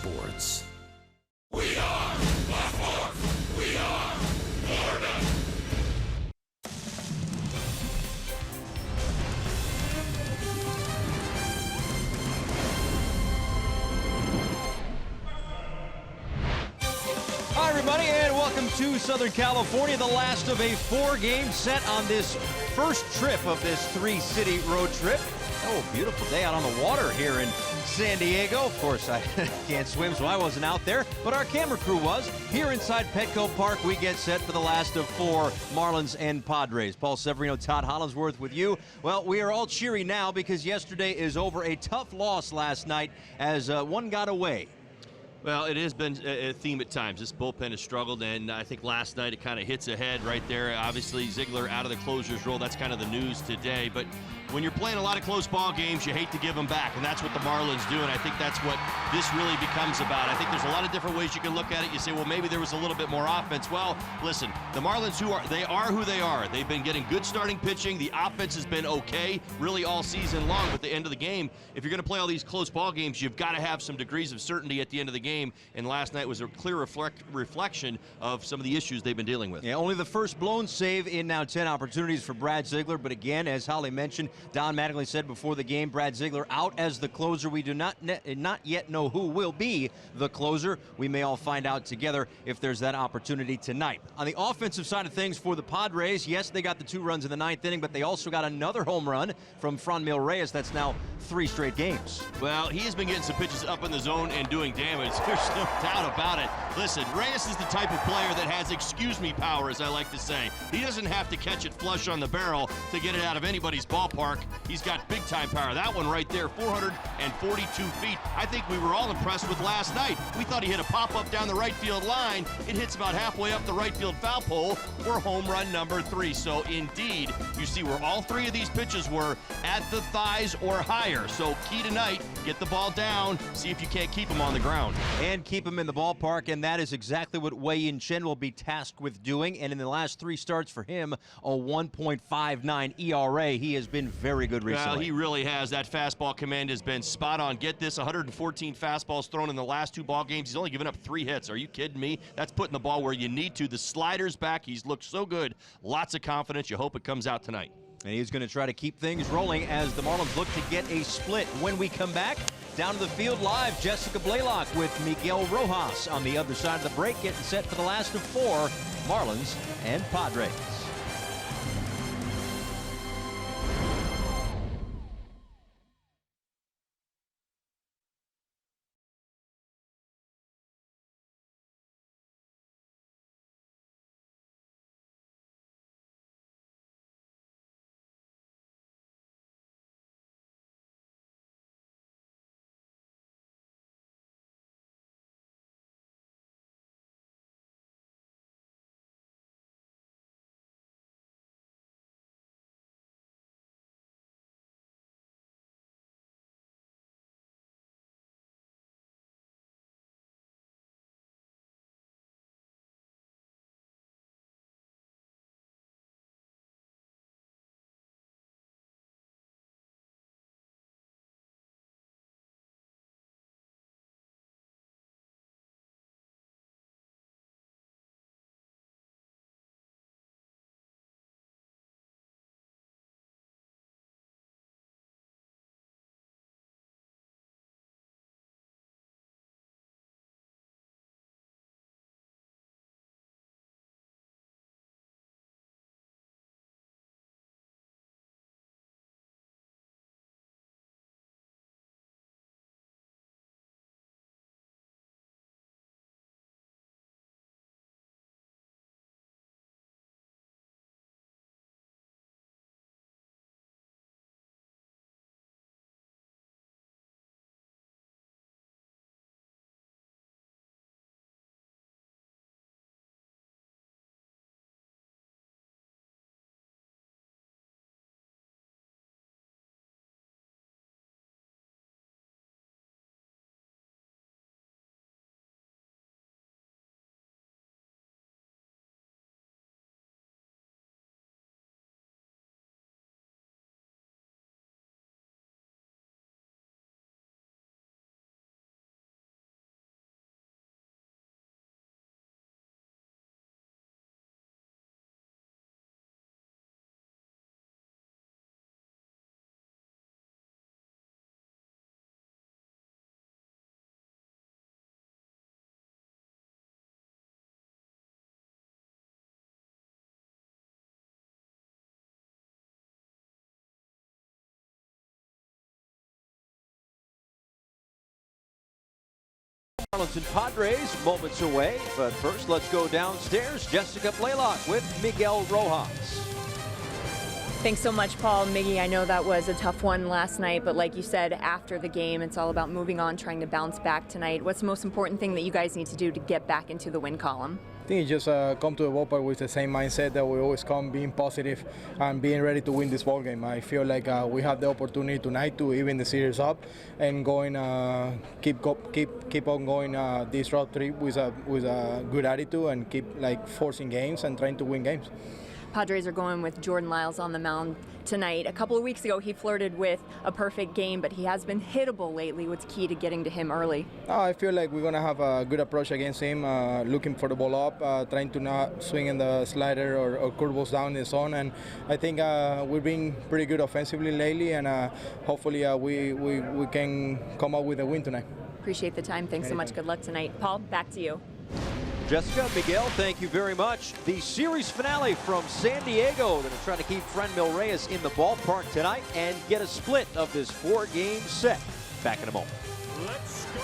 Sports. We are the Fourth. We are Florida. Hi, everybody, and welcome to Southern California, the last of a 4-game set on this first trip of this 3-city road trip. Oh, beautiful day out on the water here in San Diego. Of course, I can't swim, so I wasn't out there, but our camera crew was. Here inside Petco Park, we get set for the last of 4 Marlins and Padres. Paul Severino, Todd Hollinsworth with you. Well, we are all cheery now because yesterday is over. A tough loss last night as one got away. Well, it has been a theme at times. This bullpen has struggled, and I think last night it kind of hits ahead right there. Obviously, Ziegler out of the closer's role. That's kind of the news today. But when you're playing a lot of close ball games, you hate to give them back, and that's what the Marlins do, and I think that's what this really becomes about. I think there's a lot of different ways you can look at it. You say, well, maybe there was a little bit more offense. Well, listen, the Marlins, they are who they are. They've been getting good starting pitching. The offense has been okay really all season long, but at the end of the game, if you're going to play all these close ball games, you've got to have some degrees of certainty at the end of the game, and last night was a clear reflection of some of the issues they've been dealing with. Yeah, only the first blown save in now 10 opportunities for Brad Ziegler, but again, as Holly mentioned, Don Mattingly said before the game, Brad Ziegler out as the closer. We do not yet know who will be the closer. We may all find out together if there's that opportunity tonight. On the offensive side of things for the Padres, yes, they got the 2 runs in the 9th inning, but they also got another home run from Franmil Reyes. That's now 3 straight games. Well, he has been getting some pitches up in the zone and doing damage. There's no doubt about it. Listen, Reyes is the type of player that has excuse-me power, as I like to say. He doesn't have to catch it flush on the barrel to get it out of anybody's ballpark. He's got big-time power. That one right there, 442 feet. I think we were all impressed with last night. We thought he hit a pop-up down the right field line. It hits about halfway up the right field foul pole for home run number 3. So, indeed, you see where all 3 of these pitches were at the thighs or higher. So, key tonight, get the ball down, see if you can't keep him on the ground. And keep him in the ballpark, and that is exactly what Wei-Yin Chen will be tasked with doing. And in the last 3 starts for him, a 1.59 ERA. He has been very good recently. Well, he really has. That fastball command has been spot on. Get this, 114 fastballs thrown in the last 2 ball games. He's only given up 3 hits. Are you kidding me? That's putting the ball where you need to. The slider's back. He's looked so good. Lots of confidence. You hope it comes out tonight. And he's going to try to keep things rolling as the Marlins look to get a split. When we come back, down to the field live, Jessica Blaylock with Miguel Rojas on the other side of the break, getting set for the last of 4 Marlins and Padres. Marlins and Padres moments away, but first let's go downstairs. Jessica Blaylock with Miguel Rojas. Thanks so much, Paul. Miggy, I know that was a tough one last night, but like you said, after the game, it's all about moving on, trying to bounce back tonight. What's the most important thing that you guys need to do to get back into the win column? I think it's just come to the ballpark with the same mindset that we always come, being positive and being ready to win this ball game. I feel like we have the opportunity tonight to even the series up and going keep on going this road trip with a good attitude and keep like forcing games and trying to win games. Padres are going with Jordan Lyles on the mound tonight. A couple of weeks ago, he flirted with a perfect game, but he has been hittable lately. What's key to getting to him early? I feel like we're going to have a good approach against him, looking for the ball up, trying to not swing in the slider or curveballs down the zone. And I think we've been pretty good offensively lately, and hopefully we can come up with a win tonight. Appreciate the time. Thanks so much. Good luck tonight. Paul, back to you. Jessica, Miguel, thank you very much. The series finale from San Diego. They're trying to keep Franmil Reyes in the ballpark tonight and get a split of this 4-game set. Back in a moment. Let's go!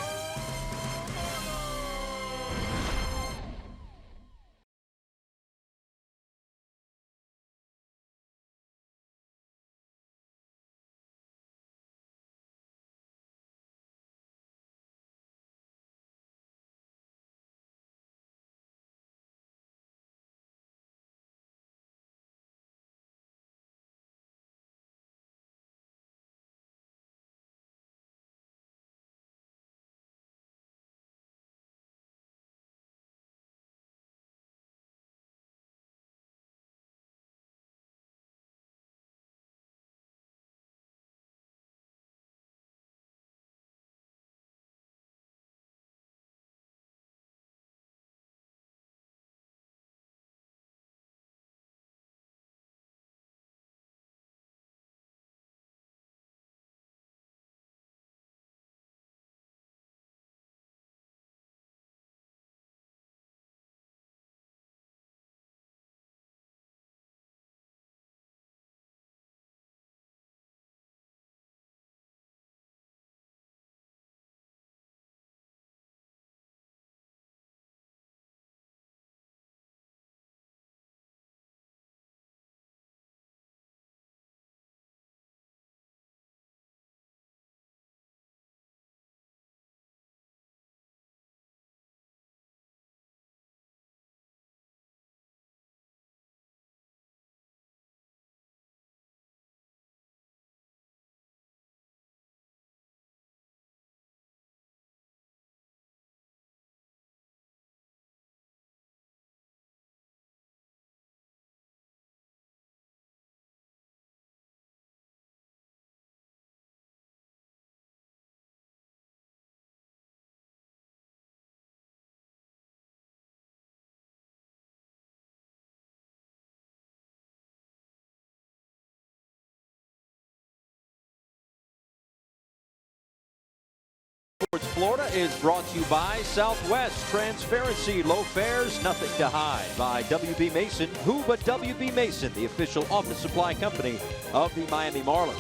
Sports Florida is brought to you by Southwest. Transparency, low fares, nothing to hide. By WB Mason. Who but WB Mason, the official office supply company of the Miami Marlins.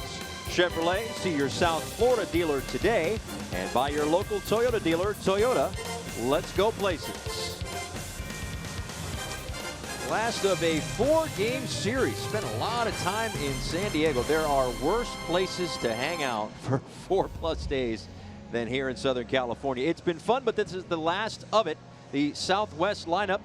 Chevrolet, see your South Florida dealer today. And by your local Toyota dealer, Toyota. Let's go places. Last of a 4-game series. Spent a lot of time in San Diego. There are worse places to hang out for 4+ days than here in Southern California. It's been fun, but this is the last of it. The Southwest lineup,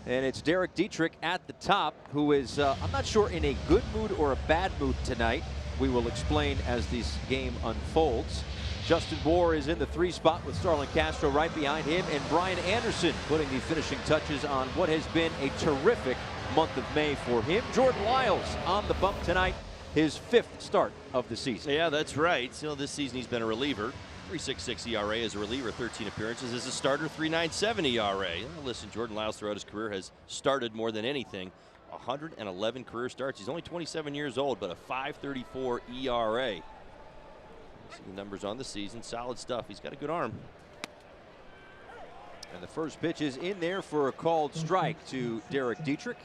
and it's Derek Dietrich at the top, who is, I'm not sure, in a good mood or a bad mood tonight. We will explain as this game unfolds. Justin Bohr is in the 3 spot with Starlin Castro right behind him, and Brian Anderson putting the finishing touches on what has been a terrific month of May for him. Jordan Lyles on the bump tonight, his 5th start of the season. Yeah, that's right. So this season he's been a reliever. 3.66 ERA as a reliever, 13 appearances. As a starter, 3.97 ERA. Listen, Jordan Lyles throughout his career has started more than anything. 111 career starts. He's only 27 years old, but a 5.34 ERA. See the numbers on the season. Solid stuff. He's got a good arm. And the first pitch is in there for a called strike to Derek Dietrich.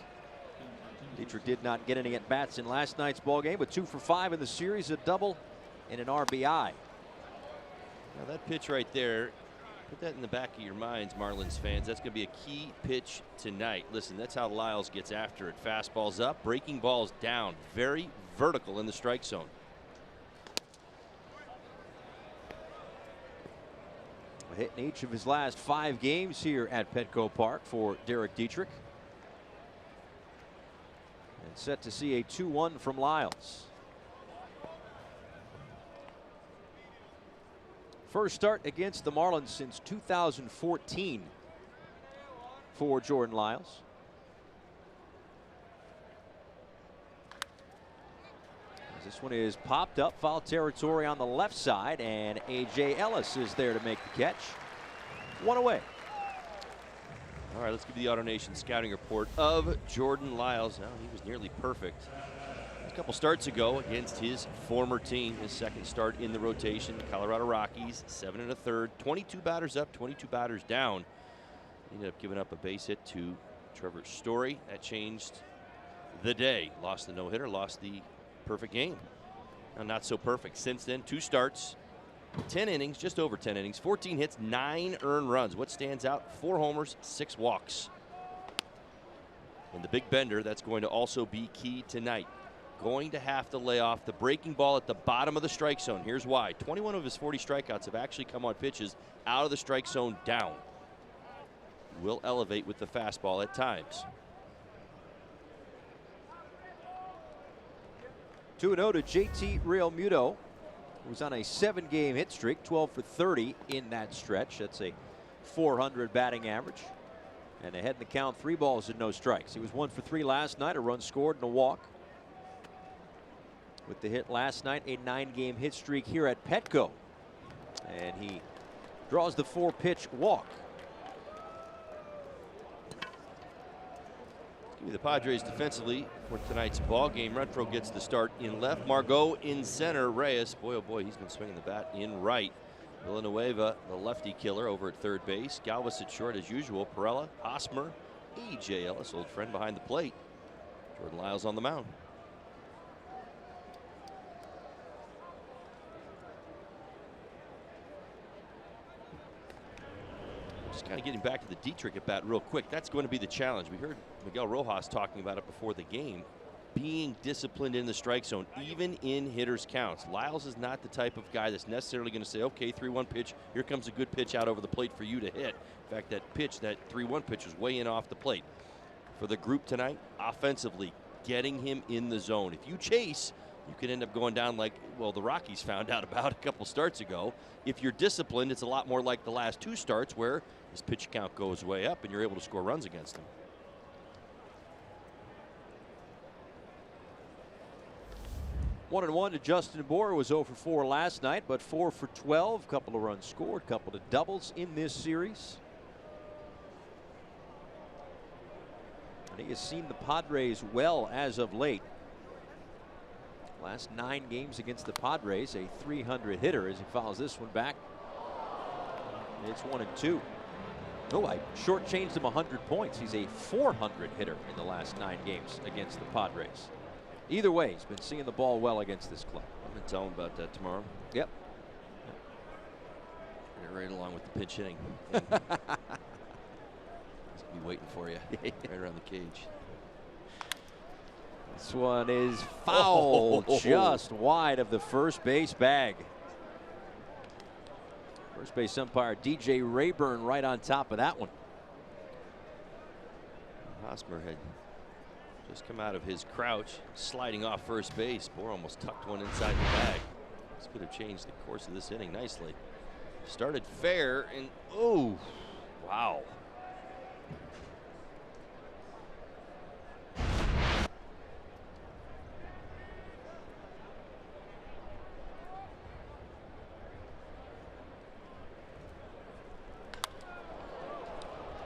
Dietrich did not get any at-bats in last night's ball game, but 2 for 5 in the series, a double and an RBI. Now that pitch right there, Put that in the back of your minds, Marlins fans. That's going to be a key pitch tonight. Listen, that's how Lyles gets after it. Fastballs up, breaking balls down. Very vertical in the strike zone. A hit in each of his last 5 games here at Petco Park for Derek Dietrich. And set to see a 2-1 from Lyles. First start against the Marlins since 2014 for Jordan Lyles. This one is popped up, foul territory on the left side, and A.J. Ellis is there to make the catch. 1 away. All right, let's give you the AutoNation scouting report of Jordan Lyles. Now, he was nearly perfect a couple starts ago against his former team. His second start in the rotation, Colorado Rockies, 7 1/3, 22 batters up, 22 batters down. He ended up giving up a base hit to Trevor Story. That changed the day. Lost the no-hitter, lost the perfect game. Now, not so perfect. Since then, 2 starts, 10 innings, just over 10 innings, 14 hits, 9 earned runs. What stands out? 4 homers, 6 walks. And the big bender, that's going to also be key tonight. Going to have to lay off the breaking ball at the bottom of the strike zone. Here's why. 21 of his 40 strikeouts have actually come on pitches out of the strike zone down. Will elevate with the fastball at times. 2-0 to JT Realmuto, who's on a 7-game hit streak, 12 for 30 in that stretch. That's a .400 batting average. And ahead in the count, 3 balls and no strikes. He was 1 for 3 last night, a run scored and a walk. With the hit last night, a 9-game hit streak here at Petco. And he draws the 4-pitch walk. Give me the Padres defensively for tonight's ball game. Renfro gets the start in left. Margot in center. Reyes, boy oh boy, he's been swinging the bat in right. Villanueva, the lefty killer, over at third base. Galvis at short as usual. Perella, Hosmer, A.J. Ellis, old friend behind the plate. Jordan Lyles on the mound. Just kind of getting back to the Dietrich at bat real quick. That's going to be the challenge. We heard Miguel Rojas talking about it before the game. Being disciplined in the strike zone, even in hitters' counts. Lyles is not the type of guy that's necessarily going to say, okay, 3-1 pitch, here comes a good pitch out over the plate for you to hit. In fact, that pitch, that 3-1 pitch was way in off the plate. For the group tonight, offensively, getting him in the zone. If you chase, you could end up going down like, well, the Rockies found out about a couple starts ago. If you're disciplined, it's a lot more like the last 2 starts where his pitch count goes way up and you're able to score runs against him. 1-1 to Justin Bour, was 0 for 4 last night, but 4 for 12. Couple of runs scored, couple of doubles in this series. And he has seen the Padres well as of late. Last 9 games against the Padres, a .300 hitter as he fouls this one back. It's 1-2. Oh, I shortchanged him 100 points. He's a .400 hitter in the last 9 games against the Padres. Either way, he's been seeing the ball well against this club. I'm going to tell him about that tomorrow. Yep. Right along with the pinch hitting. He's going to be waiting for you right around the cage. This one is foul, just wide of the first base bag. First base umpire DJ Rayburn right on top of that one. Hosmer had just come out of his crouch, sliding off first base. Bour almost tucked one inside the bag. This could have changed the course of this inning nicely. Started fair and, oh, wow.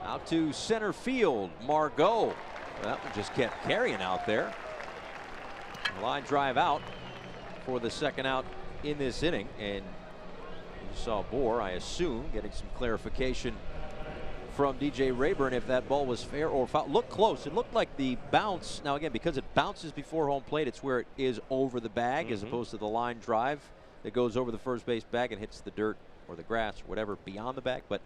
Out to center field, Margot. That one just kept carrying out there. Line drive out for the second out in this inning. And you saw Bour, I assume, getting some clarification from DJ Rayburn if that ball was fair or foul. Looked close. It looked like the bounce. Now, again, because it bounces before home plate, it's where it is over the bag as opposed to the line drive that goes over the first base bag and hits the dirt or the grass or whatever beyond the bag, but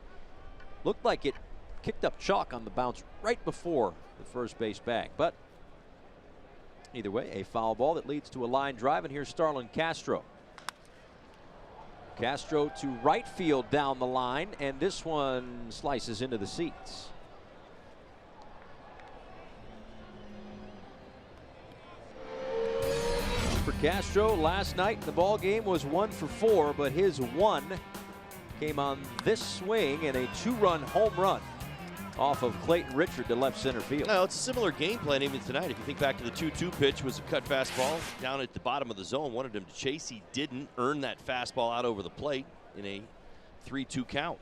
looked like it kicked up chalk on the bounce right before the first base bag. But either way, a foul ball that leads to a line drive, and here's Starlin Castro. Castro to right field down the line, and this one slices into the seats. For Castro last night, the ball game was 1 for 4, but his one came on this swing and a 2-run home run off of Clayton Richard to left center field. No, it's a similar game plan even tonight. If you think back to the 2-2 pitch, was a cut fastball down at the bottom of the zone. Wanted him to chase. He didn't earn that fastball out over the plate in a 3-2 count.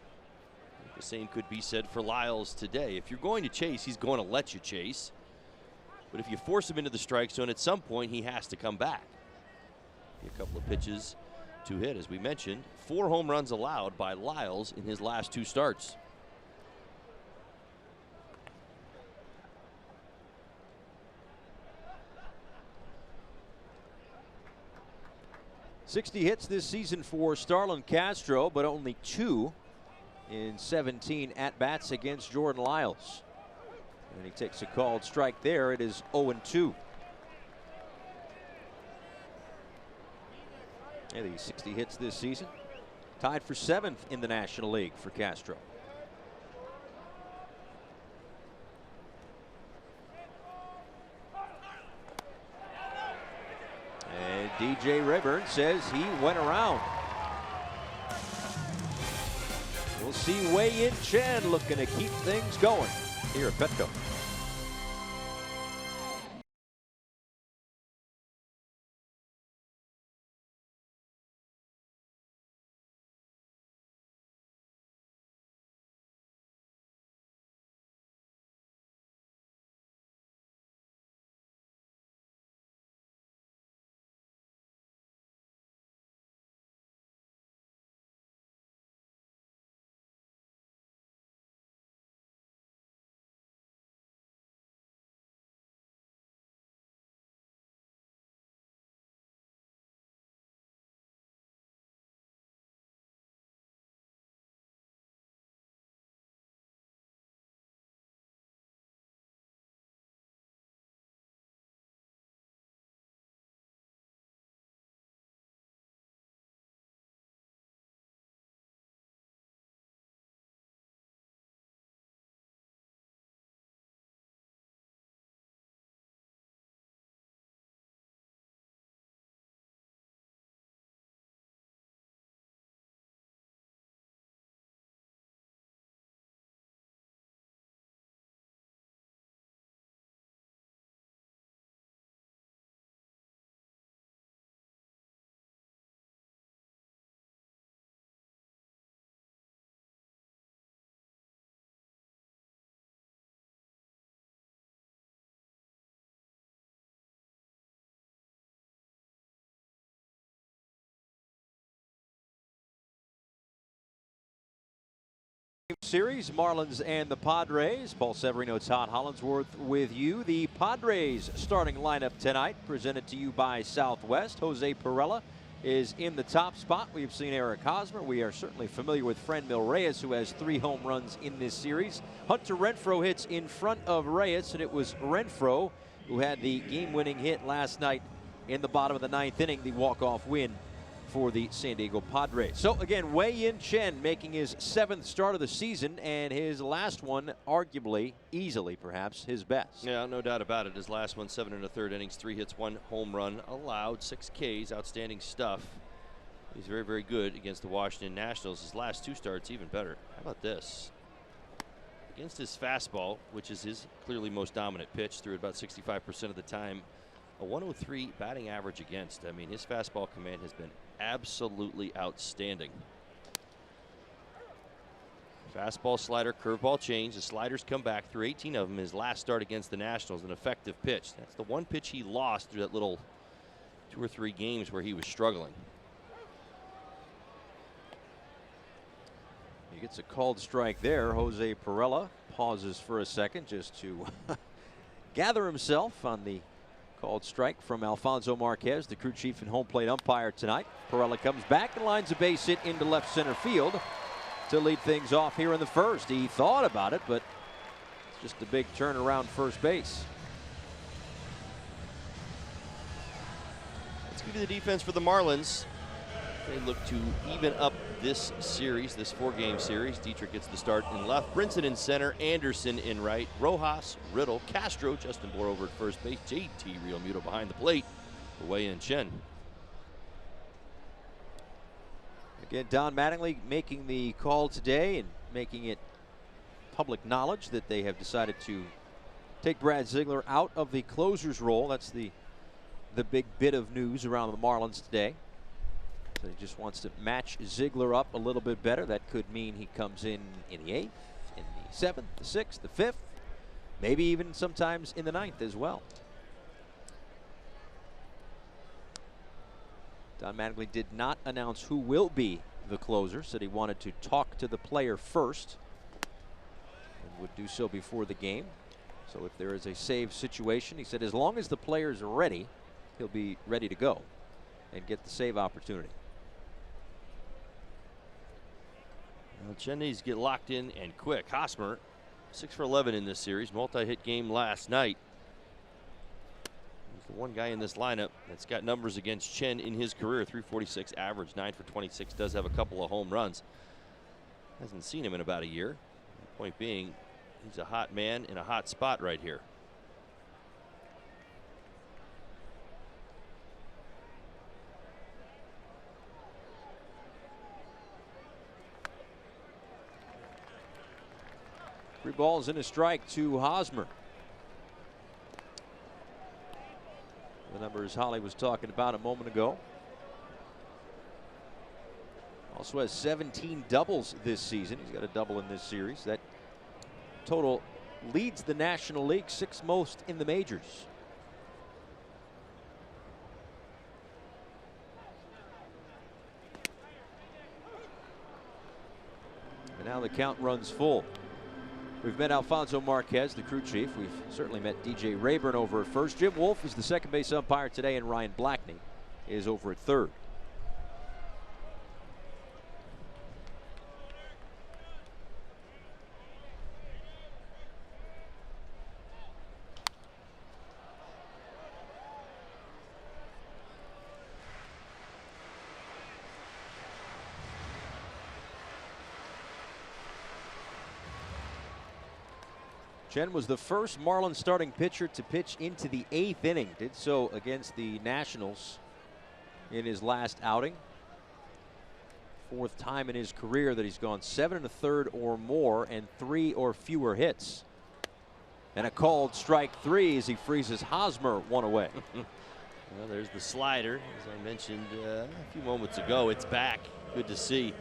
The same could be said for Lyles today. If you're going to chase, he's going to let you chase. But if you force him into the strike zone, at some point he has to come back. A couple of pitches to hit. As we mentioned, 4 home runs allowed by Lyles in his last 2 starts. '60 hits this season for Starlin Castro, but only 2 in 17 at-bats against Jordan Lyles. And he takes a called strike there. It is 0-2. Yeah, these 60 hits this season. Tied for 7th in the National League for Castro. And DJ Rayburn says he went around. We'll see Wei-Yin Chen looking to keep things going here at Petco. Series, Marlins and the Padres. Paul Severino, Todd Hollandsworth with you. The Padres starting lineup tonight presented to you by Southwest. Jose Perella is in the top spot. We've seen Eric Hosmer. We are certainly familiar with Franmil Reyes, who has 3 home runs in this series. Hunter Renfroe hits in front of Reyes, and it was Renfroe who had the game-winning hit last night in the bottom of the 9th inning, the walk-off win for the San Diego Padres. So again, Wei-Yin Chen making his 7th start of the season, and his last one arguably, easily perhaps, his best. Yeah, no doubt about it. His last one, 7 1/3 innings, 3 hits, 1 home run allowed, 6 Ks, outstanding stuff. He's very, very good against the Washington Nationals. His last 2 starts even better. How about this? Against his fastball, which is his clearly most dominant pitch, threw it about 65% of the time. A 103 batting average against. I mean, his fastball command has been absolutely outstanding. Fastball, slider, curveball change. The sliders come back through 18 of them. His last start against the Nationals, an effective pitch. That's the one pitch he lost through that little 2 or 3 games where he was struggling. He gets a called strike there. Jose Perella pauses for a second just to gather himself on the Called strike from Alfonso Marquez, the crew chief and home plate umpire tonight. Perella comes back and lines a base hit into left center field to lead things off here in the first. He thought about it, but it's just a big turnaround first base. Let's give you the defense for the Marlins. They look to even up this series, this 4-game series. Dietrich gets the start in left, Brinson in center, Anderson in right, Rojas, Riddle, Castro, Justin Bohr over at first base, JT Realmuto behind the plate, away in Chen. Again, Don Mattingly making the call today and making it public knowledge that they have decided to take Brad Ziegler out of the closer's role. That's the big bit of news around the Marlins today. So he just wants to match Ziegler up a little bit better. That could mean he comes in the 8th, in the 7th, the 6th, the 5th, maybe even sometimes in the 9th as well. Don Mattingly did not announce who will be the closer. Said he wanted to talk to the player first and would do so before the game. So if there is a save situation, he said as long as the player's ready, he'll be ready to go and get the save opportunity. Well, Cheney's get locked in and quick. Hosmer, 6 for 11 in this series, multi-hit game last night. He's the one guy in this lineup that's got numbers against Chen in his career. 346 average, 9 for 26. Does have a couple of home runs. Hasn't seen him in about a year. Point being, he's a hot man in a hot spot right here. Three balls and a strike to Hosmer. The numbers Holly was talking about a moment ago. Also has 17 doubles this season. He's got a double in this series. That total leads the National League, 6th most in the majors. And now the count runs full. We've met Alfonso Marquez, the crew chief. We've certainly met DJ Rayburn over at first. Jim Wolf is the second base umpire today, and Ryan Blackney is over at third. Chen was the first Marlins starting pitcher to pitch into the 8th inning. Did so against the Nationals in his last outing. 4th time in his career that he's gone 7 1/3 or more and 3 or fewer hits. And a called strike 3 as he freezes Hosmer one away. Well, there's the slider, as I mentioned a few moments ago. It's back. Good to see.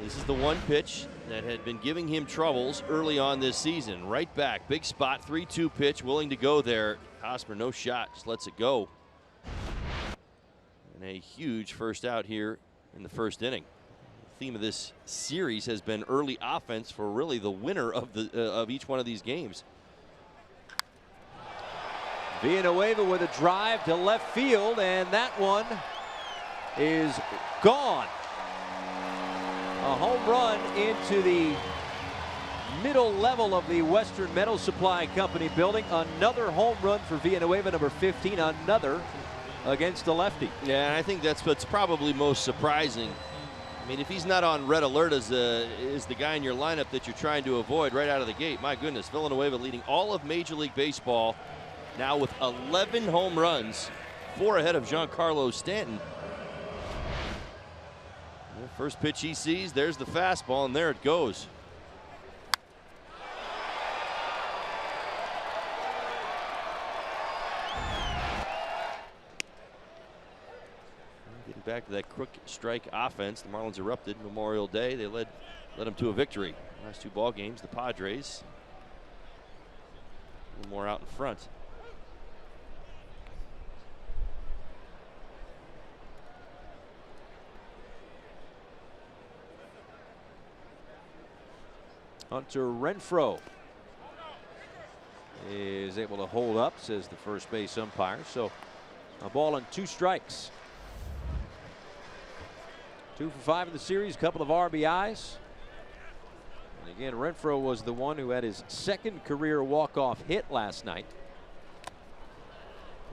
This is the one pitch that had been giving him troubles early on this season. Right back, big spot, 3-2 pitch, willing to go there. Hosmer, no shot, just lets it go. And a huge first out here in the first inning. The theme of this series has been early offense for really the winner of each one of these games. Villanueva with a drive to left field, and that one is gone. A home run into the middle level of the Western Metal Supply Company building. Another home run for Villanueva, number 15, another against the lefty. Yeah, and I think that's what's probably most surprising. I mean, if he's not on red alert as the guy in your lineup that you're trying to avoid right out of the gate, my goodness, Villanueva leading all of Major League Baseball now with 11 home runs, 4 ahead of Giancarlo Stanton. First pitch he sees, there's the fastball, and there it goes. Getting back to that quick strike offense, the Marlins erupted Memorial Day. They led them to a victory. Last 2 ball games, the Padres a little more out in front. Hunter Renfroe is is able to hold up, says the first base umpire. So a ball and 2 strikes. 2 for 5 in the series, a couple of RBIs. And again, Renfroe was the one who had his 2nd career walk-off hit last night,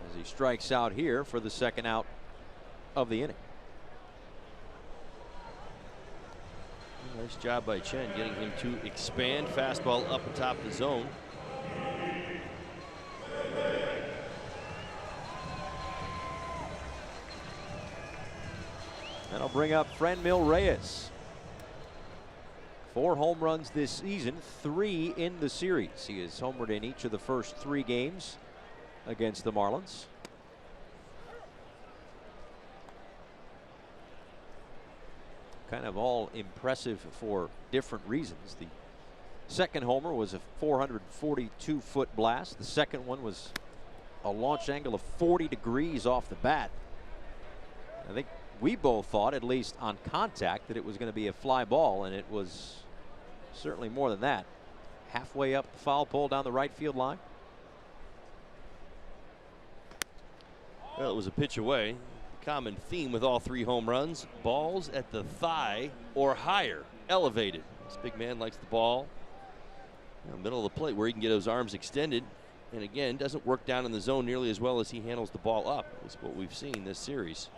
as he strikes out here for the 2nd out of the inning. Nice job by Chen getting him to expand. Fastball up atop the zone. That'll bring up Franmil Reyes. 4 home runs this season, 3 in the series. He has homered in each of the first 3 games against the Marlins. Kind of all impressive for different reasons. The 2nd homer was a 442-foot blast. The 2nd one was a launch angle of 40 degrees off the bat. I think we both thought, at least on contact, that it was going to be a fly ball, and it was certainly more than that. Halfway up the foul pole down the right field line. Well, it was a pitch away. Common theme with all 3 home runs: balls at the thigh or higher, elevated. This big man likes the ball in the middle of the plate where he can get those arms extended. And again, doesn't work down in the zone nearly as well as he handles the ball up. That's what we've seen this series.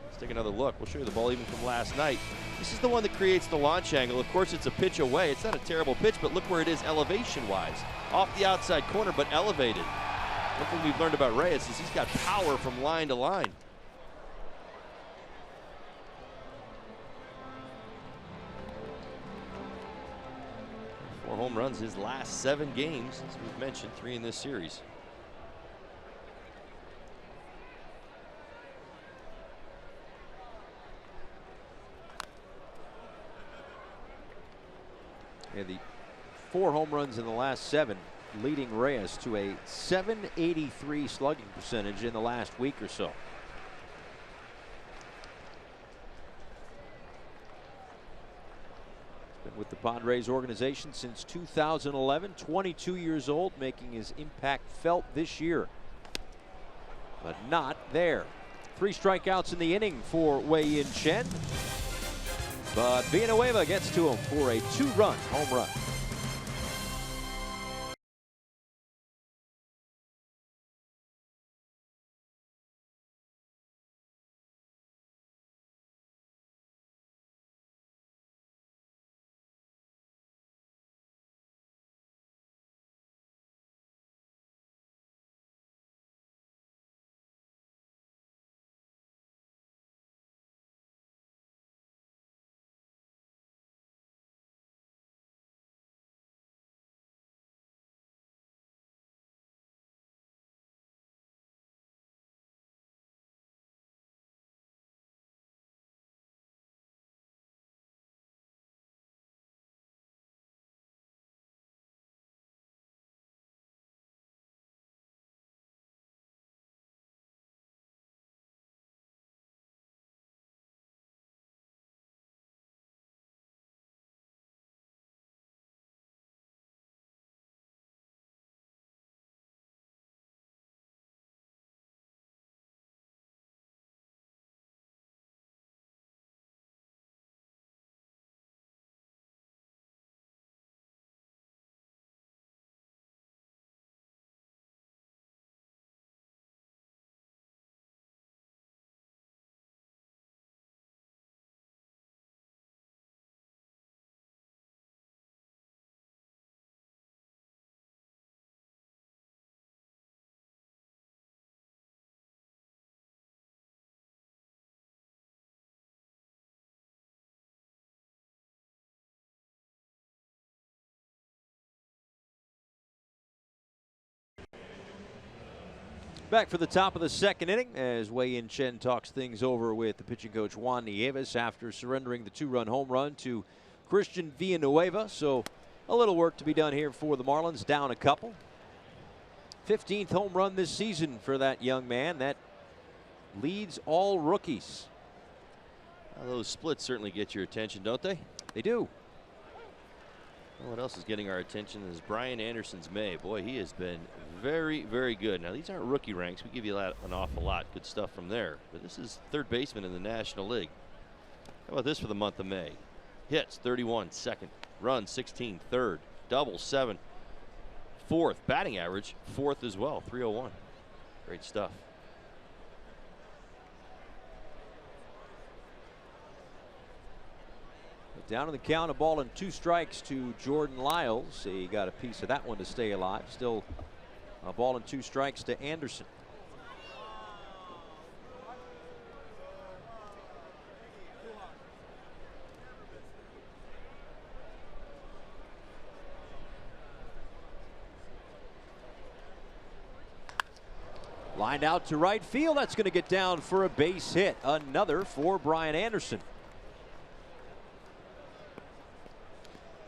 Let's take another look. We'll show you the ball even from last night. This is the one that creates the launch angle. Of course, it's a pitch away. It's not a terrible pitch, but look where it is elevation-wise. Off the outside corner, but elevated. One thing we've learned about Reyes is he's got power from line to line. Home runs his last 7 games, as we've mentioned, 3 in this series. And the 4 home runs in the last 7, leading Reyes to a .783 slugging percentage in the last week or so. Been with the Padres organization since 2011, 22 years old, making his impact felt this year. But not there. 3 strikeouts in the inning for Wei-Yin Chen. But Villanueva gets to him for a 2-run home run. Back for the top of the 2nd inning as Wei-Yin Chen talks things over with the pitching coach Juan Nieves after surrendering the 2-run home run to Christian Villanueva. So a little work to be done here for the Marlins, down a couple. 15th home run this season for that young man. That leads all rookies. Well, those splits certainly get your attention, don't they? They do. Well, what else is getting our attention is Brian Anderson's May. Boy, he has been very, very good. Now, these aren't rookie ranks. We give you an awful lot. Good stuff from there. But this is third baseman in the National League. How about this for the month of May? Hits 31, second. Runs 16, third. Doubles 7, fourth. Batting average, fourth as well, 301. Great stuff. Down in the count, a ball and 2 strikes to Jordan Lyles. He got a piece of that one to stay alive. Still a ball and 2 strikes to Anderson. Lined out to right field. That's going to get down for a base hit. Another for Brian Anderson.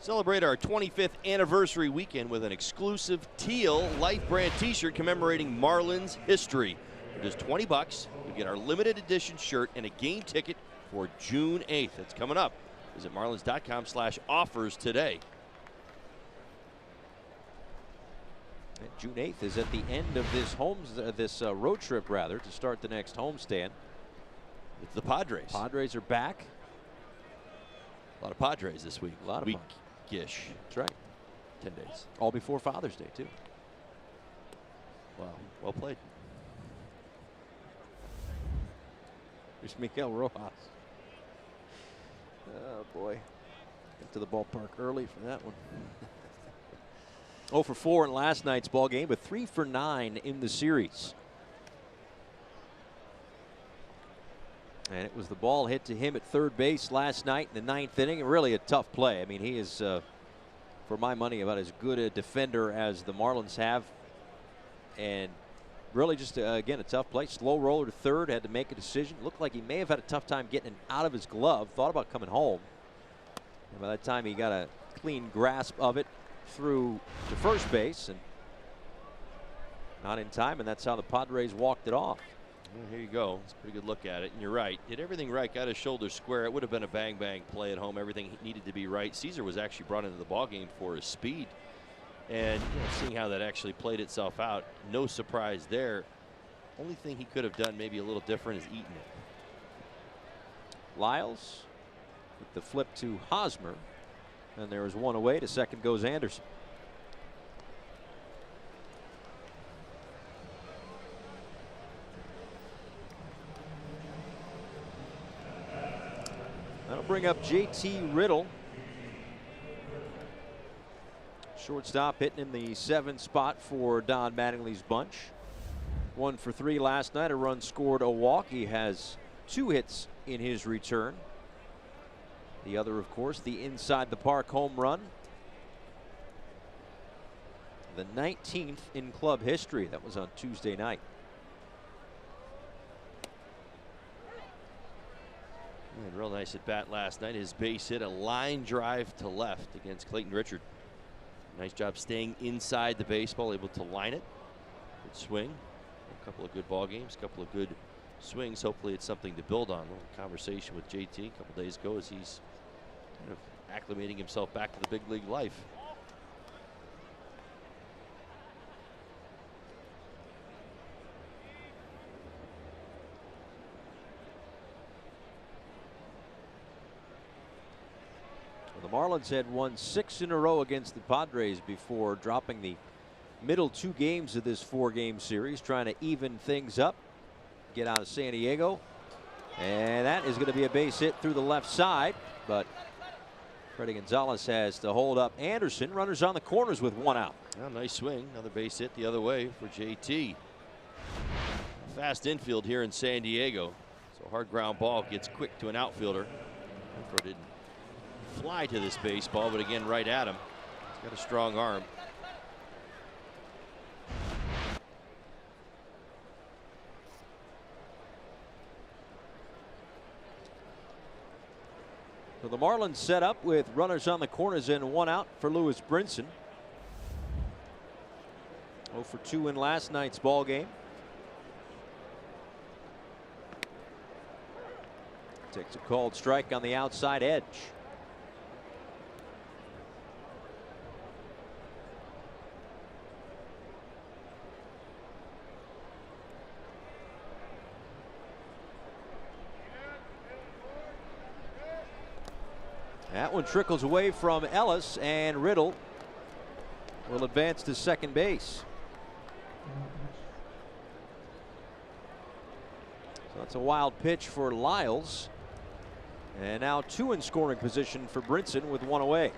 Celebrate our 25th anniversary weekend with an exclusive teal Life brand t-shirt commemorating Marlins history. For just $20, you get our limited edition shirt and a game ticket for June 8th. It's coming up. Visit marlins.com/offers today. And June 8th is at the end of this road trip, rather, to start the next homestand. It's the Padres. Padres are back. A lot of Padres this week. A lot of Week-ish. That's right. 10 days. All before Father's Day, too. Wow. Well played. There's Miguel Rojas. Oh, boy. Get to the ballpark early for that one. 0 for 4 in last night's ball game, but 3 for 9 in the series. And it was the ball hit to him at third base last night in the 9th inning. Really a tough play. I mean, he is, for my money, about as good a defender as the Marlins have. And really just, again, a tough play. Slow roller to third, had to make a decision. Looked like he may have had a tough time getting it out of his glove. Thought about coming home. And by that time, he got a clean grasp of it through to first base. And not in time, and that's how the Padres walked it off. Well, here you go. It's a pretty good look at it. And you're right. Did everything right. Got his shoulder square. It would have been a bang-bang play at home. Everything needed to be right. Caesar was actually brought into the ballgame for his speed. And seeing how that actually played itself out, no surprise there. Only thing he could have done maybe a little different is eaten it. Lyles with the flip to Hosmer. And there is one away. To second goes Anderson. That'll bring up JT Riddle. Shortstop hitting in the 7th spot for Don Mattingly's bunch. 1 for 3 last night. A run scored, a walk. He has 2 hits in his return. The other, of course, the inside the park home run. The 19th in club history. That was on Tuesday night. And real nice at bat last night. His base hit, a line drive to left against Clayton Richard. Nice job staying inside the baseball, able to line it. Good swing. A couple of good ball games, a couple of good swings. Hopefully it's something to build on. A little conversation with JT a couple days ago as he's kind of acclimating himself back to the big league life. The Marlins had won 6 in a row against the Padres before dropping the middle 2 games of this 4-game series, trying to even things up, get out of San Diego. And that is going to be a base hit through the left side, but Freddie Gonzalez has to hold up Anderson. Runners on the corners with 1 out. Well, nice swing. Another base hit the other way for JT. Fast infield here in San Diego. So hard ground ball gets quick to an outfielder. Manfred didn't fly to this baseball, but again, right at him. He's got a strong arm. So the Marlins set up with runners on the corners and 1 out for Lewis Brinson. 0 for 2 in last night's ball game. Takes a called strike on the outside edge. That one trickles away from Ellis, and Riddle will advance to second base. So that's a wild pitch for Lyles. And now 2 in scoring position for Brinson with 1 away.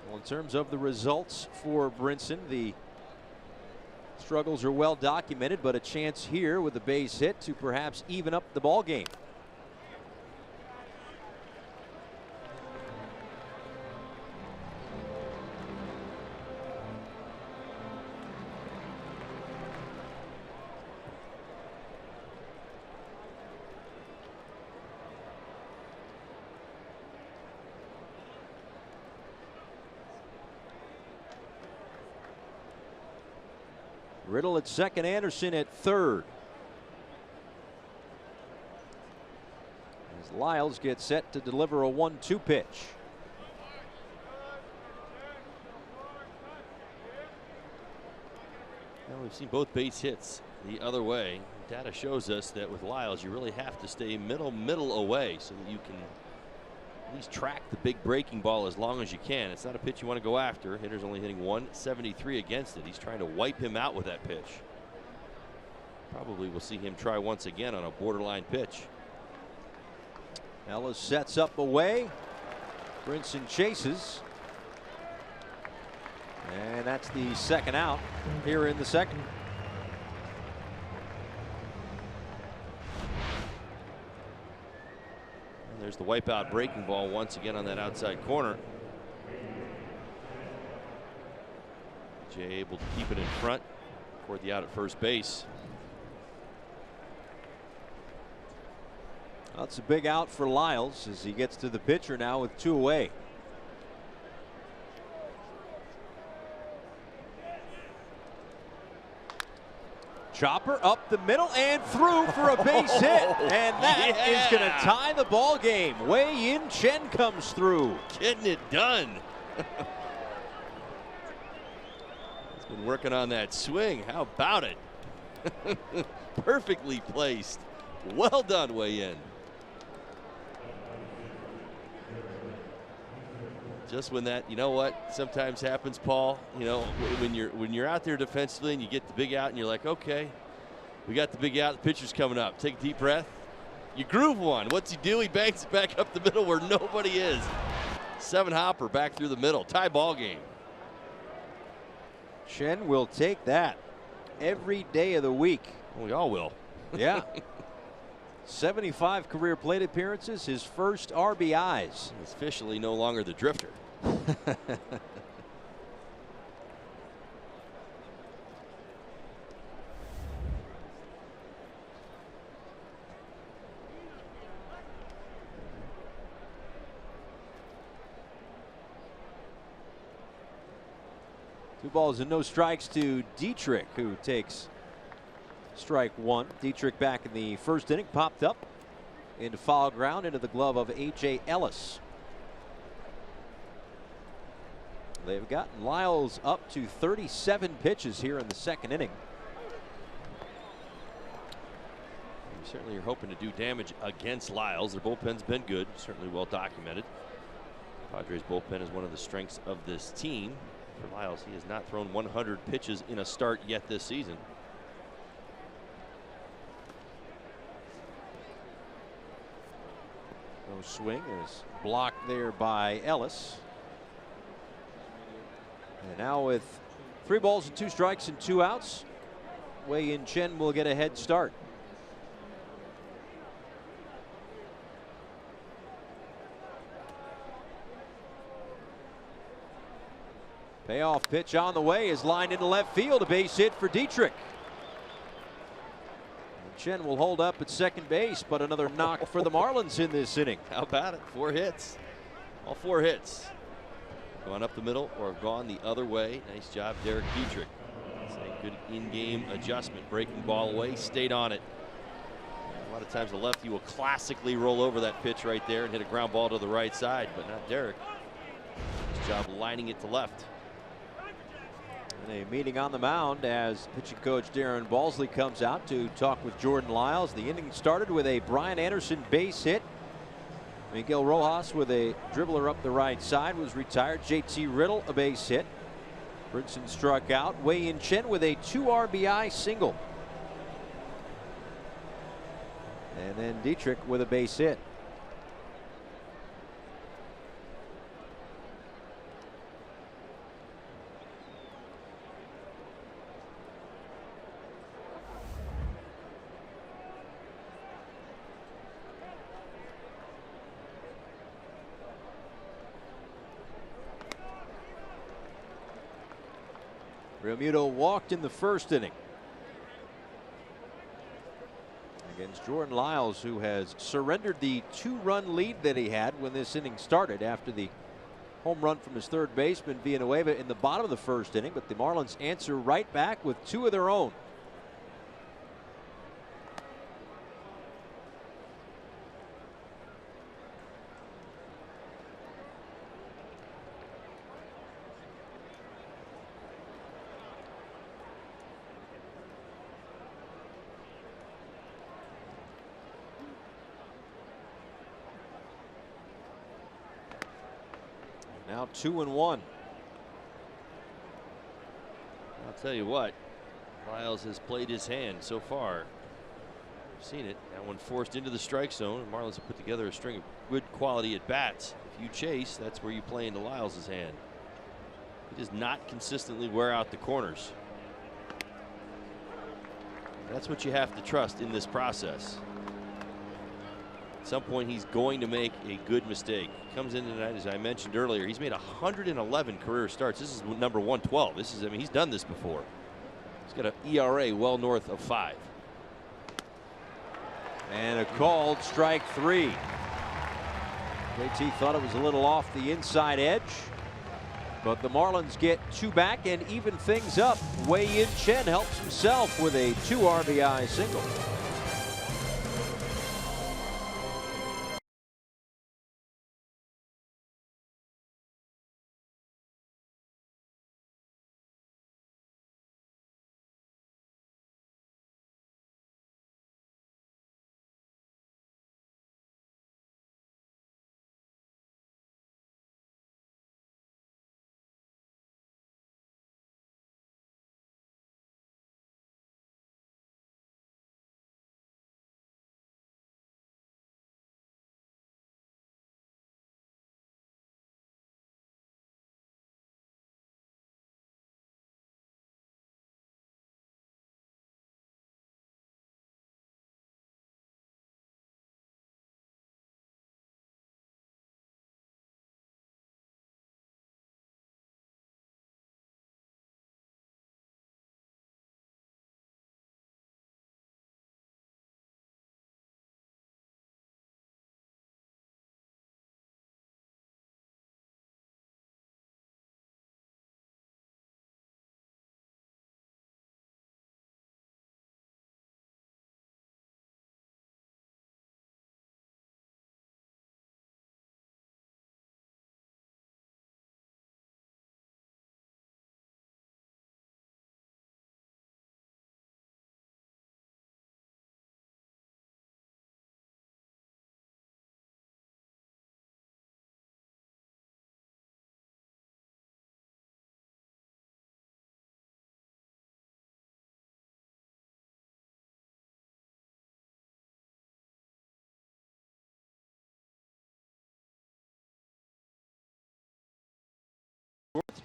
Well, in terms of the results for Brinson, the struggles are well documented, but a chance here with a base hit to perhaps even up the ball game. Riddle at second, Anderson at third. As Lyles gets set to deliver a 1-2 pitch. Well, we've seen both base hits the other way. Data shows us that with Lyles, you really have to stay middle away so that you can at least track the big breaking ball as long as you can. It's not a pitch you want to go after. Hitter's only hitting 173 against it. He's trying to wipe him out with that pitch. Probably we'll see him try once again on a borderline pitch. Ellis sets up away. Brinson chases. And that's the second out here in the second. There's the wipeout breaking ball once again on that outside corner. Jay able to keep it in front for the out at first base. That's a big out for Lyles as he gets to the pitcher now with 2 away. Chopper up the middle and through for a base hit, and that is going to tie the ball game. Wei Yin Chen comes through, getting it done. He's been working on that swing. How about it? Perfectly placed. Well done, Wei Yin. Just when that, you know what, sometimes happens, Paul. You know, when you're out there defensively and you get the big out and you're like, okay, we got the big out, the pitcher's coming up. Take a deep breath. You groove one. What's he do? He banks it back up the middle where nobody is. 7-hopper back through the middle. Tie ball game. Chen will take that every day of the week. We all will. Yeah. 75 career plate appearances, his first RBIs. He's officially no longer the drifter. Two balls and no strikes to Dietrich, who takes strike 1. Dietrich back in the first inning, popped up into foul ground into the glove of A.J. Ellis. They've gotten Lyles up to 37 pitches here in the second inning. You certainly are hoping to do damage against Lyles. Their bullpen's been good, certainly well documented. Padres bullpen is one of the strengths of this team. For Lyles, he has not thrown 100 pitches in a start yet this season. No swing is blocked there by Ellis. And now with 3 balls and 2 strikes and 2 outs, Wei Yin Chen will get a head start. Payoff pitch on the way is lined into left field. A base hit for Dietrich. And Chen will hold up at second base, but another knock for the Marlins in this inning. How about it? 4 hits. All 4 hits. Gone up the middle or gone the other way. Nice job, Derek Dietrich. It's a good in-game adjustment. Breaking ball away, stayed on it. A lot of times the lefty will classically roll over that pitch right there and hit a ground ball to the right side, but not Derek. Nice job lining it to left. And a meeting on the mound as pitching coach Darren Balsley comes out to talk with Jordan Lyles. The inning started with a Brian Anderson base hit. Miguel Rojas with a dribbler up the right side was retired. JT Riddle a base hit. Brinson struck out. Wei-Yin Chen with a 2 RBI single. And then Dietrich with a base hit. Realmuto walked in the first inning against Jordan Lyles, who has surrendered the 2-run lead that he had when this inning started after the home run from his third baseman Villanueva in the bottom of the first inning. But the Marlins answer right back with 2 of their own. Now 2-1. I'll tell you what, Lyles has played his hand so far. We've seen it. That one forced into the strike zone. And Marlins have put together a string of good quality at bats. If you chase, that's where you play into Lyles' hand. He does not consistently wear out the corners. That's what you have to trust in this process. At some point, he's going to make a good mistake. Comes in tonight, as I mentioned earlier, he's made 111 career starts. This is number 112. This is, I mean, he's done this before. He's got an ERA well north of 5. And a called strike 3. JT thought it was a little off the inside edge, but the Marlins get 2 back and even things up. Wei-Yin Chen helps himself with a 2 RBI single.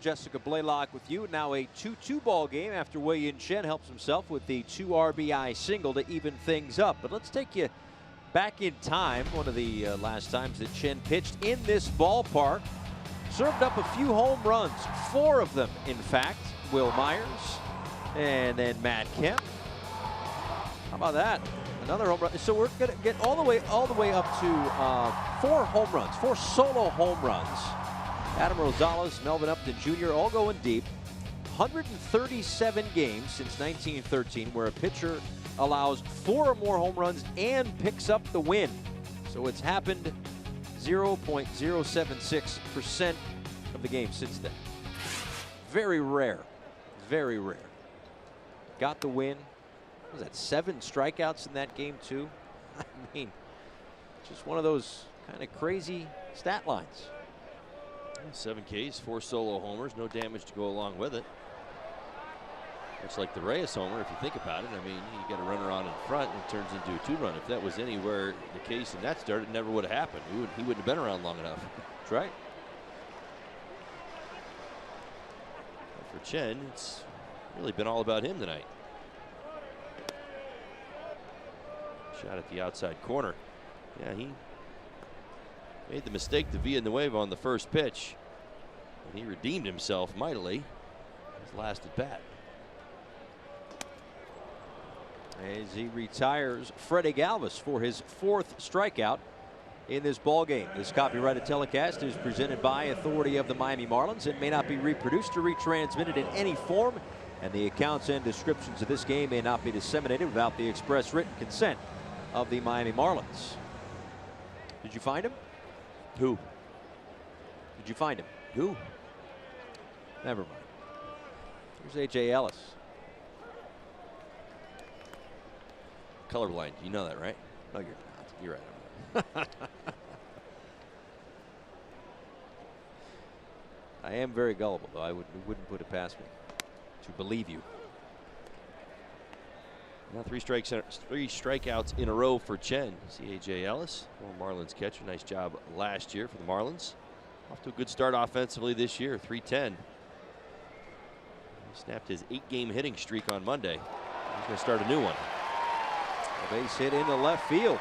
Jessica Blaylock with you. Now a 2-2 ball game after Wei-Yin Chen helps himself with the 2 RBI single to even things up. But let's take you back in time. One of the last times that Chen pitched in this ballpark. Served up a few home runs, 4 of them in fact. Will Myers and then Matt Kemp. How about that? Another home run. So we're going to get all the way up to 4 home runs, 4 solo home runs. Adam Rosales, Melvin Upton Jr. all going deep. 137 games since 1913 where a pitcher allows 4 or more home runs and picks up the win. So it's happened 0.076% of the games since then. Very rare. very rare. Got the win. What was that, 7 strikeouts in that game too? I mean, just one of those kind of crazy stat lines. 7 Ks, 4 solo homers, no damage to go along with it. Much like the Reyes homer, if you think about it. I mean, you got a runner on in front and it turns into a 2-run. If that was anywhere the case in that start, it never would have happened. He wouldn't have been around long enough. That's right. But for Chen, it's really been all about him tonight. Shot at the outside corner. Yeah, he made the mistake to Villanueva on the first pitch, and he redeemed himself mightily his last at bat. As he retires Freddie Galvis for his 4th strikeout in this ball game. This copyrighted telecast is presented by authority of the Miami Marlins and may not be reproduced or retransmitted in any form, and the accounts and descriptions of this game may not be disseminated without the express written consent of the Miami Marlins. Did you find him? Who? Did you find him? Who? Never mind. Here's AJ Ellis. Colorblind. You know that, right? No, you're not. You're right. I am very gullible, though. I wouldn't put it past me to believe you. Now 3 strikeouts in a row for Chen. See A.J. Ellis, former Marlins catcher. Nice job last year for the Marlins. Off to a good start offensively this year, 310. He snapped his 8-game hitting streak on Monday. He's going to start a new one. A base hit into left field.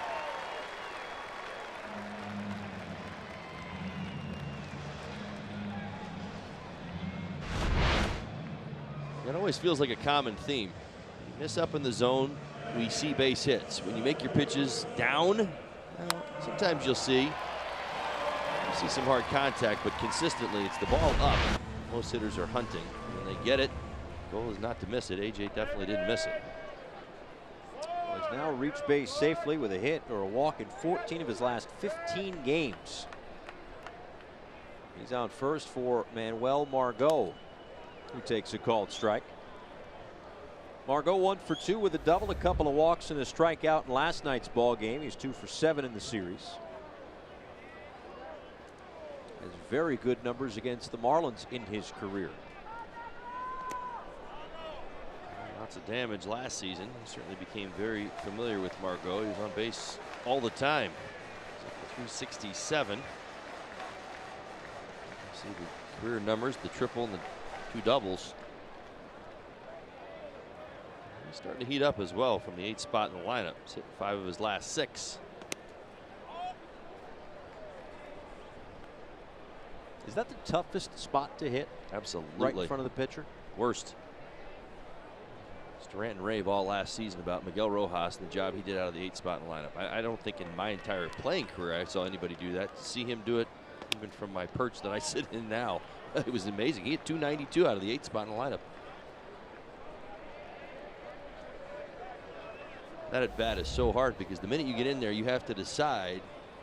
It always feels like a common theme. You miss up in the zone, we see base hits. When you make your pitches down, well, sometimes you'll see some hard contact, but consistently it's the ball up. Most hitters are hunting. When they get it, the goal is not to miss it. AJ definitely didn't miss it. Well, he's now reached base safely with a hit or a walk in 14 of his last 15 games. He's on first for Manuel Margot, who takes a called strike. Margot 1 for 2 with a double, a couple of walks and a strikeout in last night's ball game. He's 2 for 7 in the series. Has very good numbers against the Marlins in his career. Lots of damage last season. He certainly became very familiar with Margot. He was on base all the time. He's up to 367. See the career numbers, the triple and the 2 doubles. He's starting to heat up as well from the 8th spot in the lineup. He's hit 5 of his last 6. Is that the toughest spot to hit? Absolutely. Right in front of the pitcher? Worst. Rant and rave all last season about Miguel Rojas and the job he did out of the 8th spot in the lineup. I don't think in my entire playing career I saw anybody do that. To see him do it even from my perch that I sit in now, it was amazing. He hit 292 out of the 8th spot in the lineup. That at bat is so hard because the minute you get in there, you have to decide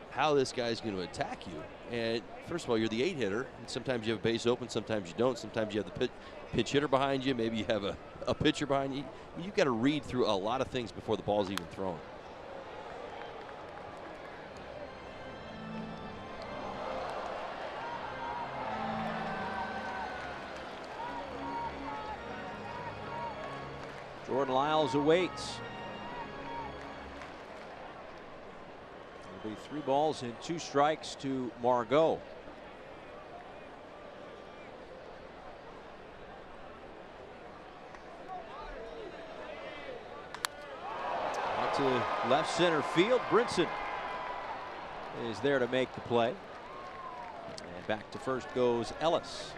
how this guy's going to attack you. And first of all, you're the 8 hitter. And sometimes you have a base open, sometimes you don't. Sometimes you have the pinch hitter behind you. Maybe you have a pitcher behind you. You've got to read through a lot of things before the ball's even thrown. Jordan Lyles awaits. It'll be 3 balls and 2 strikes to Margot. Out to left center field. Brinson is there to make the play. And back to first goes Ellis.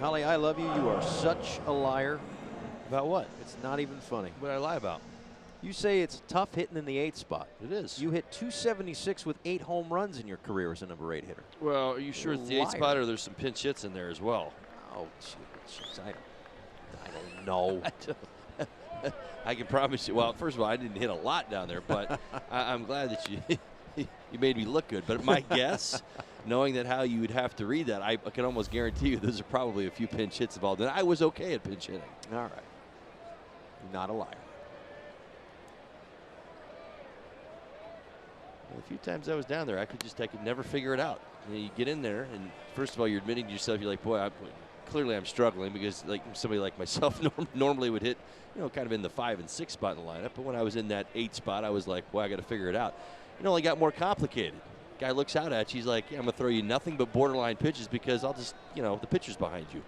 Holly, I love you. You are such a liar. About what? It's not even funny. What did I lie about? You say it's tough hitting in the 8th spot. It is. You hit 276 with 8 home runs in your career as a number 8 hitter. Well, are you sure it's the 8th spot or there's some pinch hits in there as well? Oh, jeez, I don't know. I can promise you. Well, first of all, I didn't hit a lot down there, but I'm glad that you You made me look good, but my guess, knowing that how you would have to read that, I can almost guarantee you those are probably a few pinch hits involved. And I was okay at pinch hitting. All right. Not a liar. A few times I was down there, I could never figure it out. You get in there, and first of all, you're admitting to yourself, you're like, boy, clearly I'm struggling, because like somebody like myself normally would hit, kind of in the 5 and 6 spot in the lineup. But when I was in that 8 spot, I was like, boy, I got to figure it out. It only got more complicated. Guy looks out at you, he's like, yeah, I'm going to throw you nothing but borderline pitches because I'll just, the pitcher's behind you.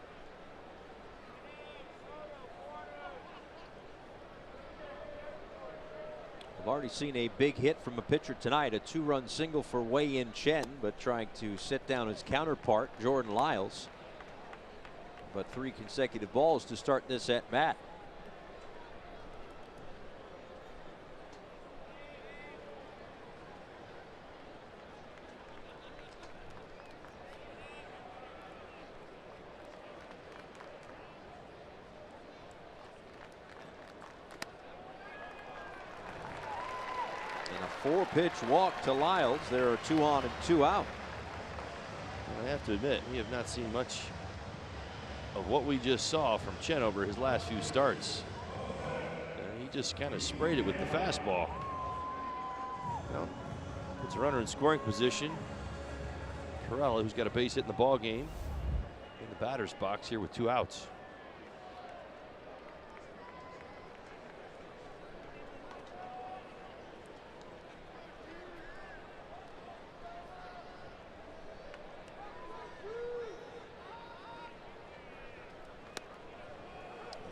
I've already seen a big hit from a pitcher tonight, a 2-run single for Wei-Yin Chen, but trying to sit down his counterpart, Jordan Lyles. But 3 consecutive balls to start this at bat. And a 4-pitch walk to Lyles. There are 2 on and 2 out. I have to admit, we have not seen much of what we just saw from Chen over his last few starts. He just kind of sprayed it with the fastball. Puts a runner in scoring position. Perella, who's got a base hit in the ball game, in the batter's box here with 2 outs.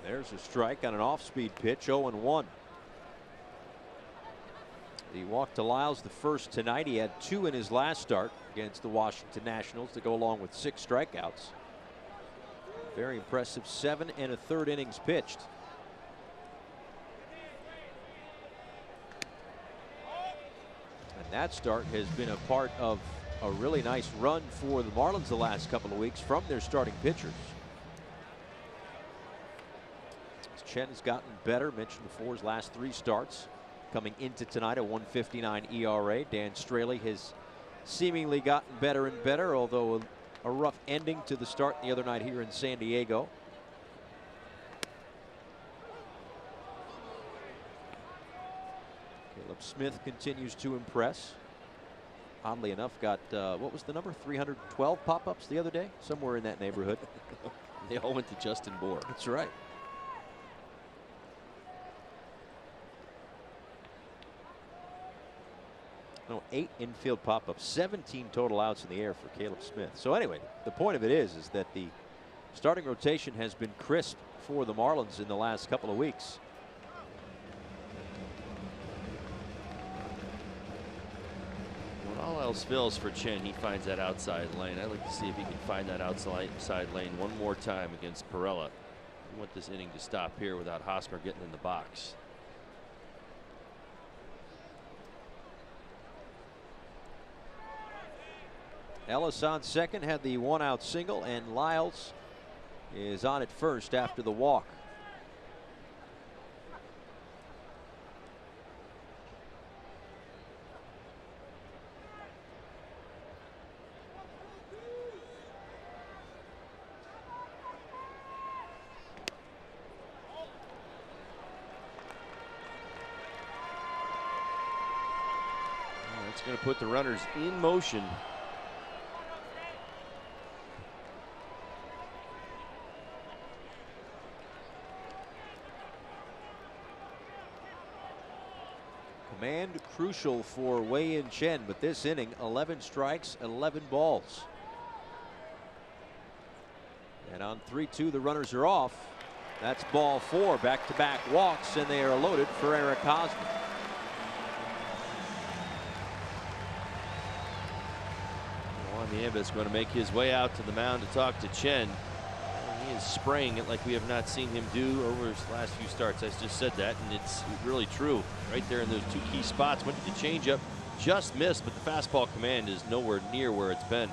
There's a strike on an off-speed pitch, 0-1. The walk to Lyles, the first tonight. He had 2 in his last start against the Washington Nationals to go along with 6 strikeouts. Very impressive 7 1/3 innings pitched. And that start has been a part of a really nice run for the Marlins the last couple of weeks from their starting pitchers. Chen has gotten better. Mentioned before his last 3 starts. Coming into tonight, a 1.59 ERA. Dan Straley has seemingly gotten better and better, although a rough ending to the start the other night here in San Diego. Caleb Smith continues to impress. Oddly enough, got, what was the number? 312 pop-ups the other day? Somewhere in that neighborhood. They all went to Justin Bohr. That's right. No, 8 infield pop-ups, 17 total outs in the air for Caleb Smith. So anyway, the point of it is that the starting rotation has been crisp for the Marlins in the last couple of weeks. When all else fails for Chen, he finds that outside lane. I'd like to see if he can find that outside lane one more time against Perella. We want this inning to stop here without Hosmer getting in the box. Ellis on second, had the 1-out single, and Lyles is on at first after the walk. That's going to put the runners in motion. Command crucial for Wei-Yin Chen, but this inning 11 strikes, 11 balls. And on 3-2 the runners are off. That's ball 4, back-to-back walks, and they are loaded for Eric Hosmer. Juan Nieva is going to make his way out to the mound to talk to Chen. He is spraying it like we have not seen him do over his last few starts. I just said that, and it's really true. Right there in those 2 key spots. Went to the changeup, just missed, but the fastball command is nowhere near where it's been.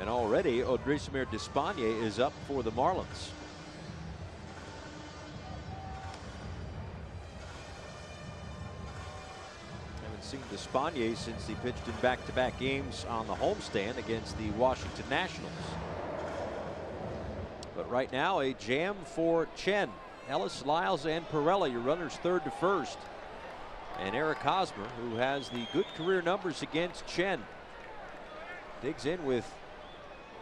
And already Odrisamir Despaigne is up for the Marlins. Haven't seen Despaigne since he pitched in back-to-back games on the homestand against the Washington Nationals. But right now, a jam for Chen. Ellis, Lyles, and Perella, your runners third to first. And Eric Hosmer, who has the good career numbers against Chen, digs in with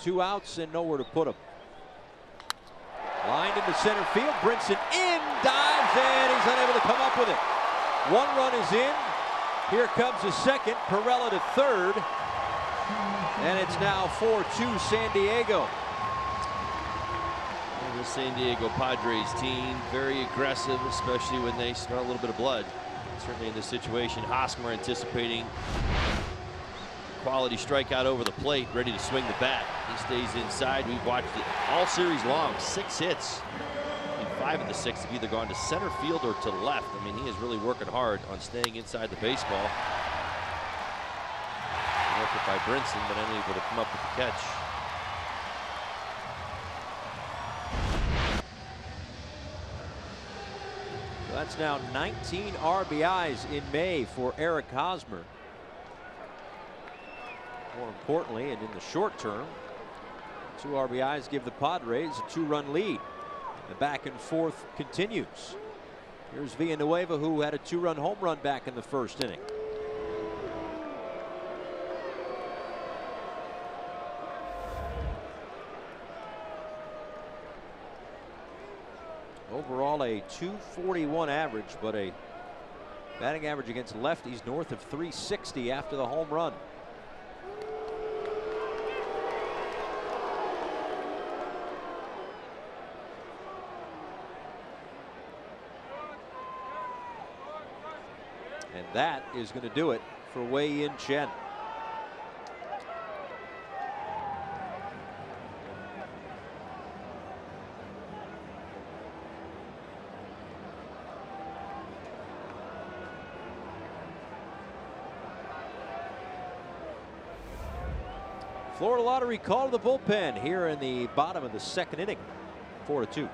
2 outs and nowhere to put him. Lined into center field. Brinson in, dives, and he's unable to come up with it. 1 run is in. Here comes the second. Perella to third. And it's now 4-2 San Diego. The San Diego Padres team, very aggressive, especially when they smell a little bit of blood. Certainly in this situation, Hosmer anticipating quality strikeout over the plate, ready to swing the bat. He stays inside. We've watched it all series long. 6 hits. And 5 of the 6 have either gone to center field or to left. I mean, he is really working hard on staying inside the baseball. Work it by Brinson, but unable to come up with the catch. That's now 19 RBIs in May for Eric Hosmer. More importantly, and in the short term, 2 RBIs give the Padres a 2-run lead. The back and forth continues. Here's Villanueva, who had a 2-run home run back in the first inning. Overall, a .241 average, but a batting average against lefties north of .360 after the home run. And that is going to do it for Wei-Yin Chen. Florida Lottery call to the bullpen here in the bottom of the second inning. 4-2.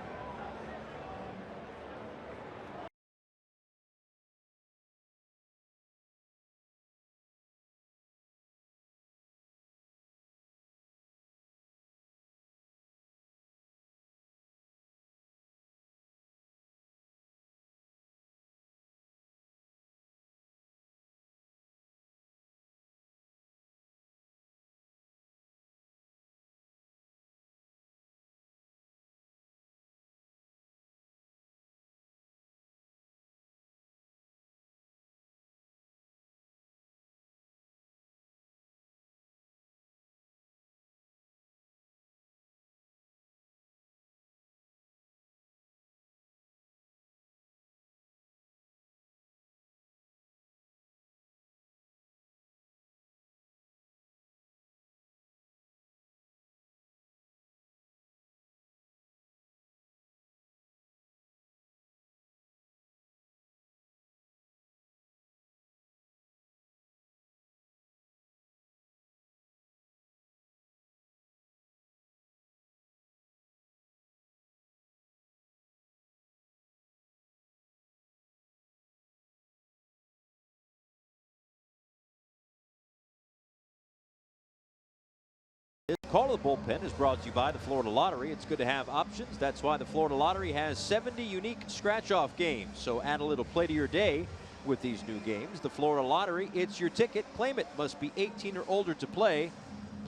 This call to the bullpen is brought to you by the Florida Lottery. It's good to have options. That's why the Florida Lottery has 70 unique scratch-off games. So add a little play to your day with these new games. The Florida Lottery, it's your ticket. Claim it. Must be 18 or older to play.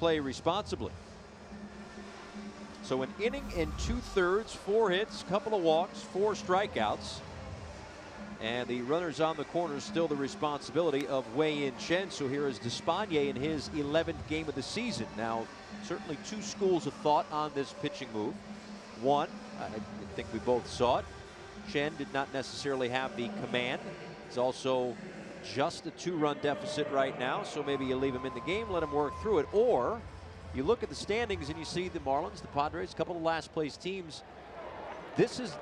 Play responsibly. So an inning and 2/3, 4 hits, couple of walks, 4 strikeouts. And the runners on the corner still the responsibility of Wei-Yin Chen. So here is Despaigne in his 11th game of the season. Now, certainly 2 schools of thought on this pitching move. One, I think we both saw it. Chen did not necessarily have the command. It's also just a 2-run deficit right now. So maybe you leave him in the game, let him work through it. Or you look at the standings and you see the Marlins, the Padres, a couple of last place teams.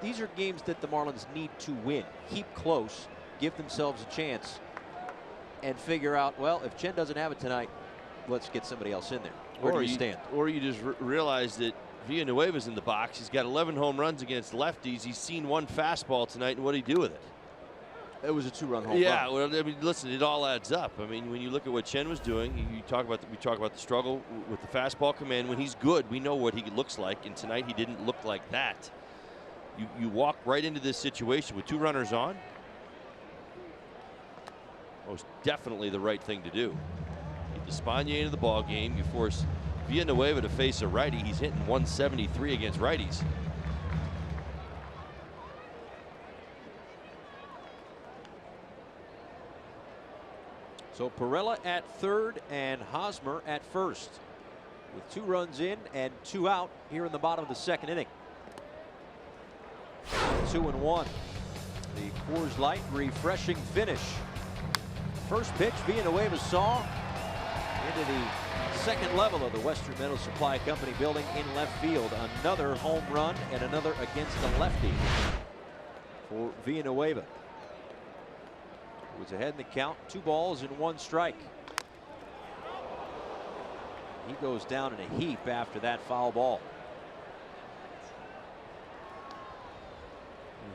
These are games that the Marlins need to win. Keep close, give themselves a chance, and figure out, well, if Chen doesn't have it tonight, let's get somebody else in there. Where do you stand? Or you just realize that Villanueva's in the box. He's got 11 home runs against lefties. He's seen one fastball tonight, and what did he do with it? It was a 2-run home run. Yeah, well, I mean, listen, it all adds up. I mean, when you look at what Chen was doing, we talk about the struggle with the fastball command. When he's good, we know what he looks like, and tonight he didn't look like that. You walk right into this situation with 2 runners on. Most definitely the right thing to do. Keep Espana into the ball game. You force Villanueva to face a righty. He's hitting 173 against righties. So Perella at third and Hosmer at first, with 2 runs in and 2 out here in the bottom of the 2nd inning. 2-1. The Coors Light refreshing finish. First pitch Villanueva saw into the 2nd level of the Western Metal Supply Company building in left field. Another home run and another against the lefty for Villanueva. Was ahead in the count, 2 balls and 1 strike. He goes down in a heap after that foul ball.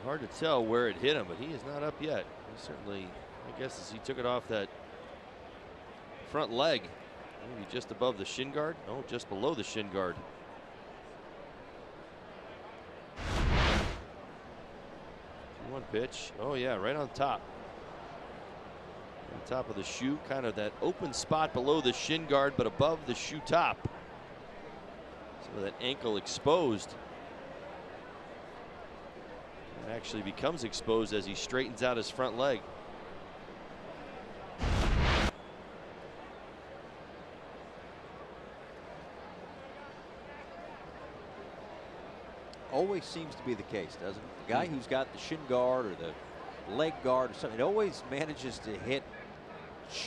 Hard to tell where it hit him, but he is not up yet. He certainly, I guess, as he took it off that front leg, maybe just above the shin guard. No, just below the shin guard. One pitch. Oh yeah, right on top. On top of the shoe, kind of that open spot below the shin guard, but above the shoe top. So that ankle exposed. It actually becomes exposed as he straightens out his front leg. Always seems to be the case, doesn't it? The guy who's got the shin guard or the leg guard or something, it always manages to hit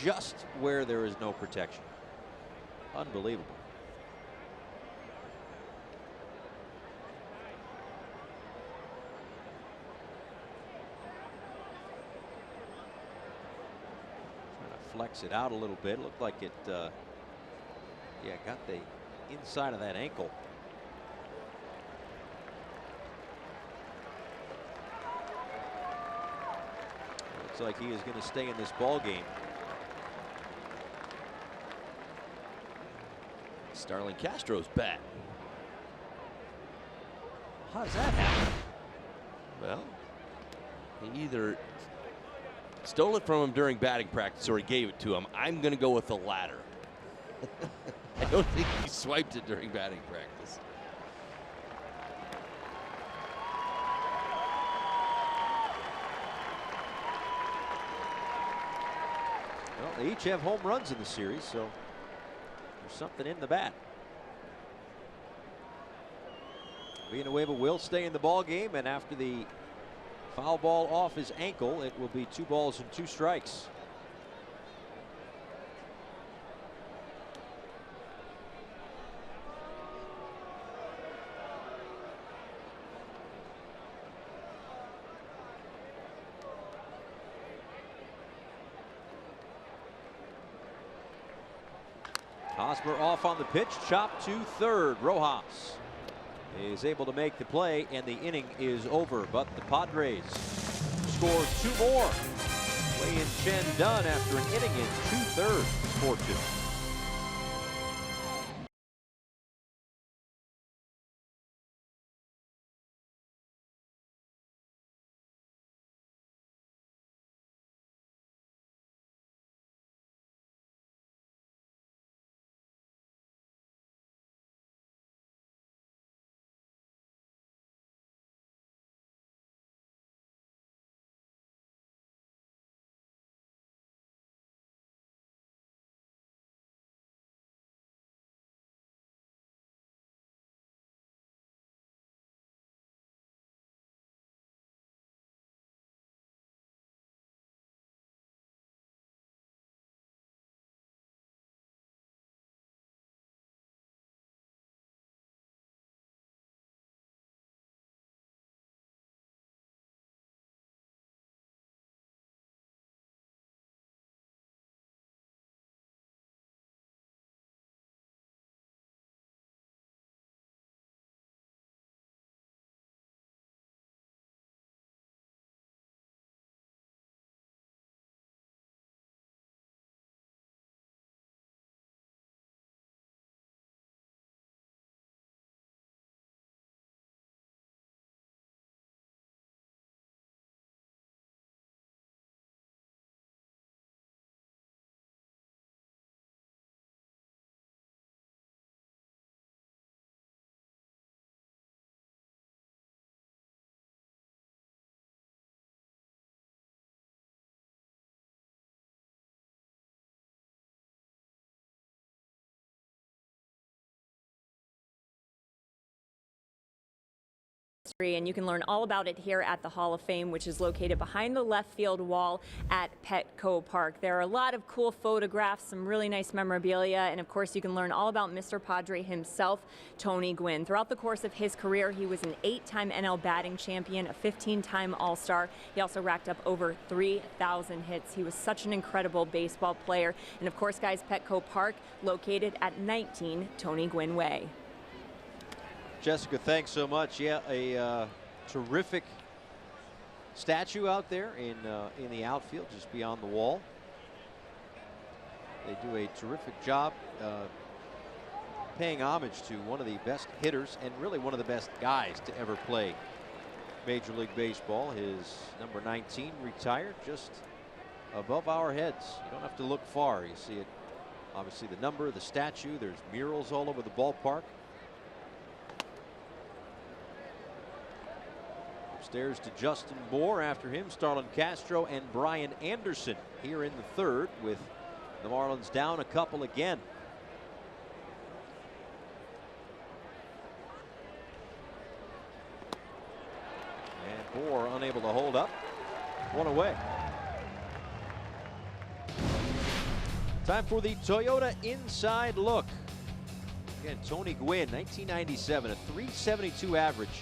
just where there is no protection. Unbelievable. Trying to flex it out a little bit. Looked like it, yeah, got the inside of that ankle. Looks like he is going to stay in this ball game. Starlin Castro's bat. How does that happen? Well, he either stole it from him during batting practice or he gave it to him. I'm going to go with the latter. I don't think he swiped it during batting practice. Well, they each have home runs in the series, so there's something in the bat. Villanueva will stay in the ball game, and after the foul ball off his ankle, it will be 2 balls and 2 strikes. Hosmer off on the pitch, chopped to third. Rojas is able to make the play, and the inning is over. But the Padres score 2 more. Wei-Yin Chen done after an inning in 2/3, 4-2. and you can learn all about it here at the Hall of Fame, which is located behind the left field wall at Petco Park. There are a lot of cool photographs, some really nice memorabilia, and of course you can learn all about Mr. Padre himself, Tony Gwynn. Throughout the course of his career, he was an 8-time NL batting champion, a 15-time All-Star. He also racked up over 3,000 hits. He was such an incredible baseball player. And of course, guys, Petco Park, located at 19 Tony Gwynn Way. Jessica, thanks so much. Yeah, a terrific statue out there in the outfield, just beyond the wall. They do a terrific job paying homage to one of the best hitters and really one of the best guys to ever play Major League Baseball. His number 19 retired just above our heads. You don't have to look far. You see it, obviously, the number, the statue. There's murals all over the ballpark. Upstairs to Justin Bohr, after him Starlin Castro and Brian Anderson here in the third, with the Marlins down a couple again. And Bohr unable to hold up. One away. Time for the Toyota Inside Look. Again, Tony Gwynn, 1997, a .372 average.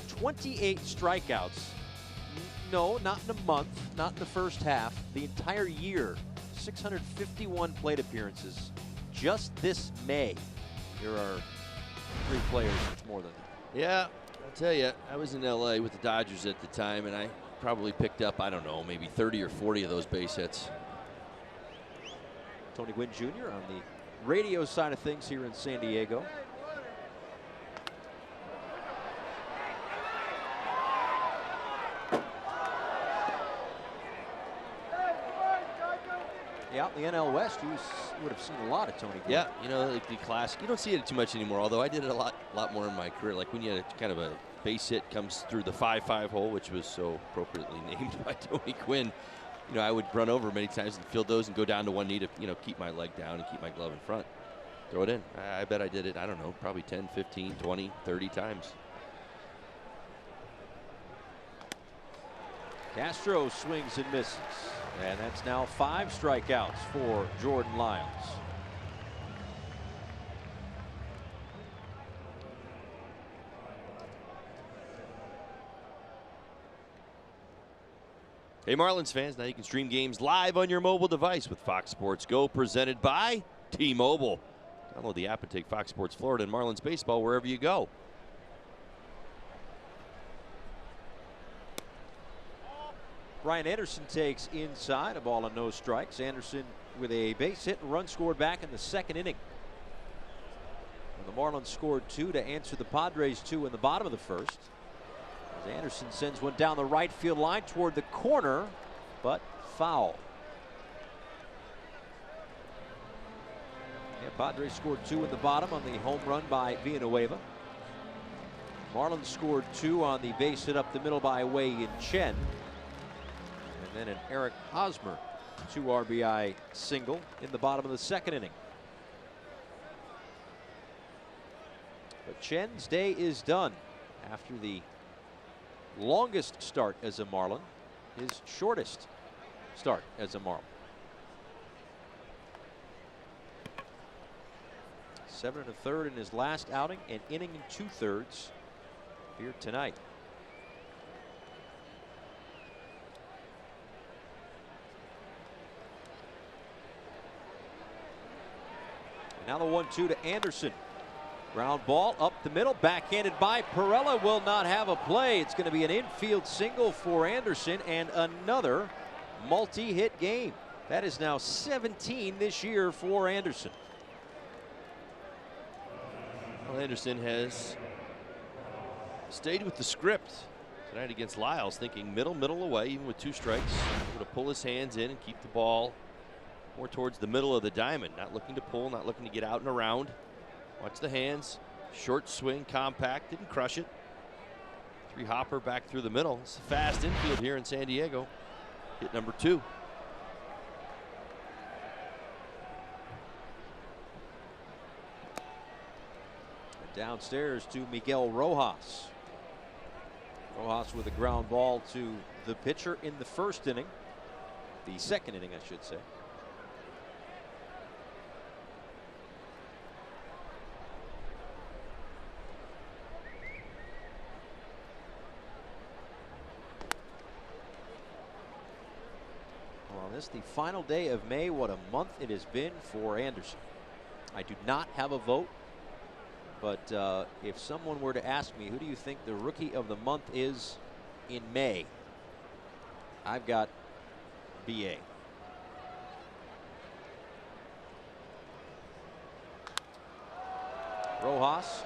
28 strikeouts. No, not in a month, not in the first half. The entire year, 651 plate appearances. Just this May, there are 3 players with more than that. Yeah, I'll tell you, I was in LA with the Dodgers at the time, and I probably picked up, I don't know, maybe 30 or 40 of those base hits. Tony Gwynn Jr. on the radio side of things here in San Diego. Yeah, the NL West, you would have seen a lot of Tony Gwynn. Yeah, you know, like the classic. You don't see it too much anymore, although I did it a lot more in my career. Like when you had kind of a base hit comes through the 5-5 hole, which was so appropriately named by Tony Gwynn. You know, I would run over many times and field those and go down to one knee to, you know, keep my leg down and keep my glove in front. Throw it in. I bet I did it, I don't know, probably 10, 15, 20, 30 times. Castro swings and misses. And that's now 5 strikeouts for Jordan Lyles. Hey, Marlins fans, now you can stream games live on your mobile device with Fox Sports Go, presented by T-Mobile. Download the app and take Fox Sports Florida and Marlins baseball wherever you go. Brian Anderson takes inside, a ball and no strikes. Anderson with a base hit and run scored back in the second inning. And the Marlins scored 2 to answer the Padres 2 in the bottom of the first. As Anderson sends one down the right field line toward the corner, but foul. Yeah, Padres scored 2 in the bottom on the home run by Villanueva. Marlins scored 2 on the base hit up the middle by Wei-Yin Chen. And then an Eric Hosmer 2 RBI single in the bottom of the second inning. But Chen's day is done after the longest start as a Marlin, his shortest start as a Marlin. 7 1/3 in his last outing, an inning and 2/3 here tonight. Now the 1-2 to Anderson. Ground ball up the middle, backhanded by Perella, will not have a play. It's going to be an infield single for Anderson and another multi-hit game. That is now 17 this year for Anderson. Well, Anderson has stayed with the script tonight against Lyles, thinking middle away, even with 2 strikes. Able to pull his hands in and keep the ball more towards the middle of the diamond. Not looking to pull, not looking to get out and around. Watch the hands. Short swing, compact, didn't crush it. 3 hopper back through the middle. It's a fast infield here in San Diego. Hit number 2. Downstairs to Miguel Rojas. Rojas with a ground ball to the pitcher in the first inning. The second inning, I should say. Well, this is the final day of May. What a month it has been for Anderson. I do not have a vote, but if someone were to ask me, who do you think the rookie of the month is in May? I've got BA. Rojas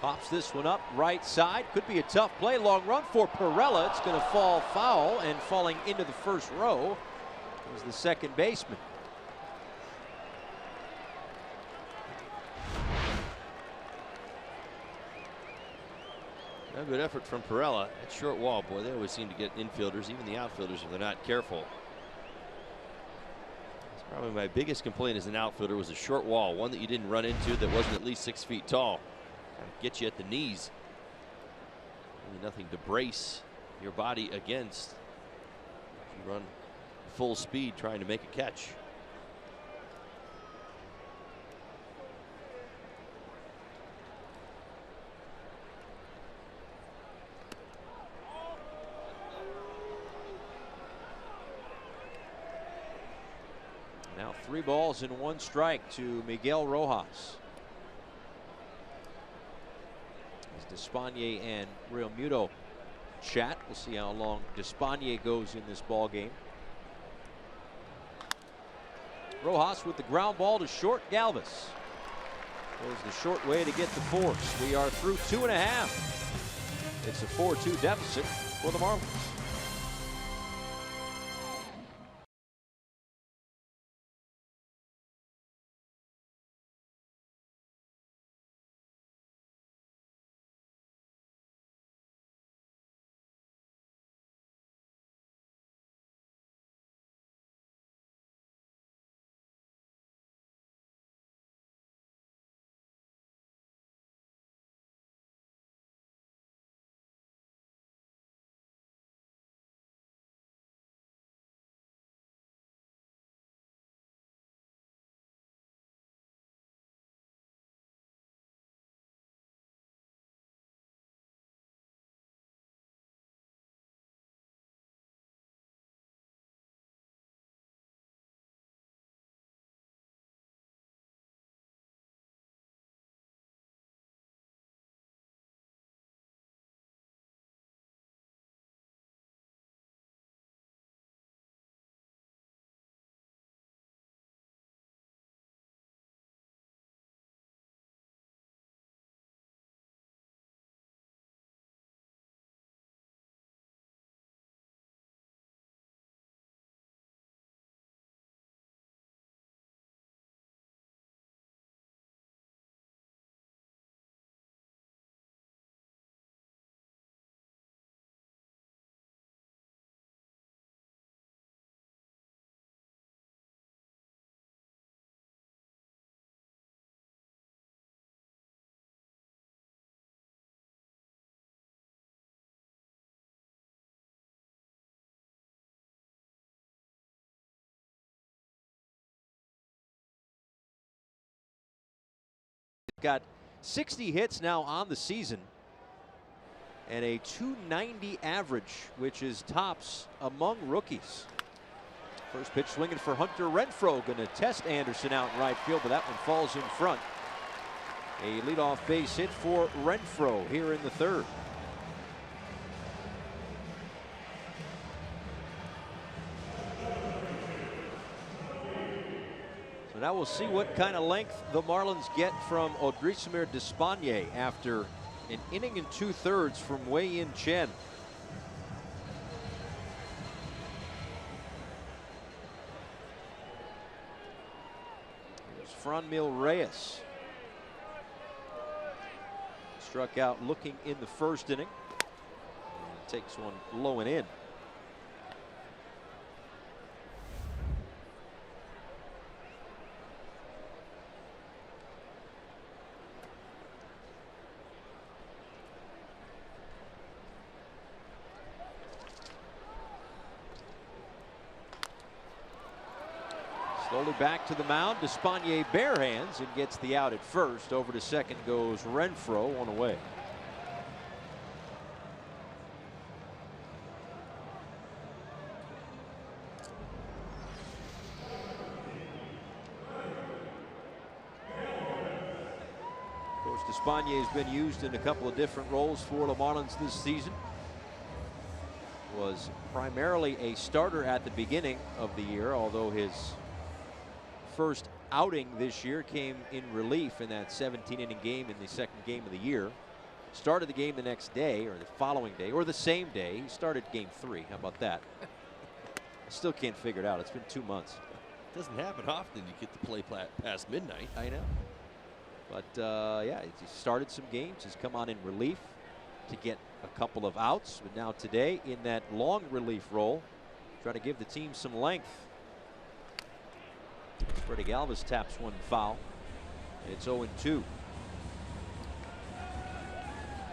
pops this one up right side. Could be a tough play. Long run for Perella. It's going to fall foul, and falling into the first row was the second baseman. A good effort from Perella. That short wall, boy, they always seem to get infielders, even the outfielders, if they're not careful. That's probably my biggest complaint as an outfielder, was a short wall, one that you didn't run into that wasn't at least 6 feet tall. Kind of get you at the knees. Really nothing to brace your body against. You run full speed trying to make a catch. Now 3 balls and 1 strike to Miguel Rojas. As Despaigne and Real Muto chat, we'll see how long Despaigne goes in this ball game. Rojas with the ground ball to short. Galvis goes the short way to get the force. We are through 2.5. It's a 4-2 deficit for the Marlins. Got 60 hits now on the season and a .290 average, which is tops among rookies. First pitch swinging for Hunter Renfroe, going to test Anderson out in right field, but that one falls in front. A leadoff base hit for Renfroe here in the third. So now we'll see what kind of length the Marlins get from Odrisamer Despaigne after an inning and 2/3 from Wei-Yin Chen. Here's Franmil Reyes. Struck out looking in the first inning. And takes one low and in. Slowly back to the mound. Despaigne bare hands and gets the out at first. Over to second goes Renfroe, one away. Of course, Despaigne has been used in a couple of different roles for the Marlins this season. Was primarily a starter at the beginning of the year, although his first outing this year came in relief in that 17-inning game in the second game of the year. Started the game the next day, or the following day, or the same day. He started game 3. How about that? I still can't figure it out. It's been 2 months. It doesn't happen often. You get to play past midnight. I know. But yeah, he started some games. He's come on in relief to get a couple of outs. But now today, in that long relief role, trying to give the team some length. Freddie Galvis taps one foul. It's 0-2.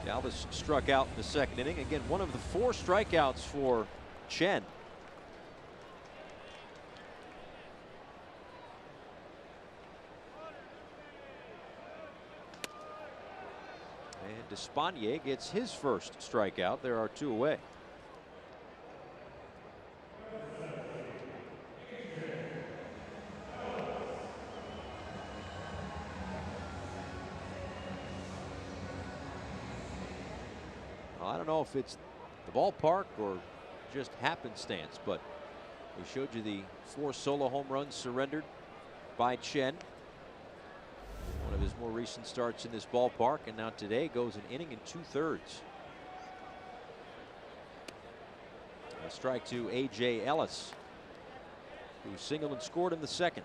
Galvis struck out in the second inning. Again, one of the 4 strikeouts for Chen. And Despaigne gets his first strikeout. There are 2 away. I don't know if it's the ballpark or just happenstance, but we showed you the 4 solo home runs surrendered by Chen. One of his more recent starts in this ballpark, and now today goes an inning and 2/3. A strike to A.J. Ellis, who singled and scored in the second.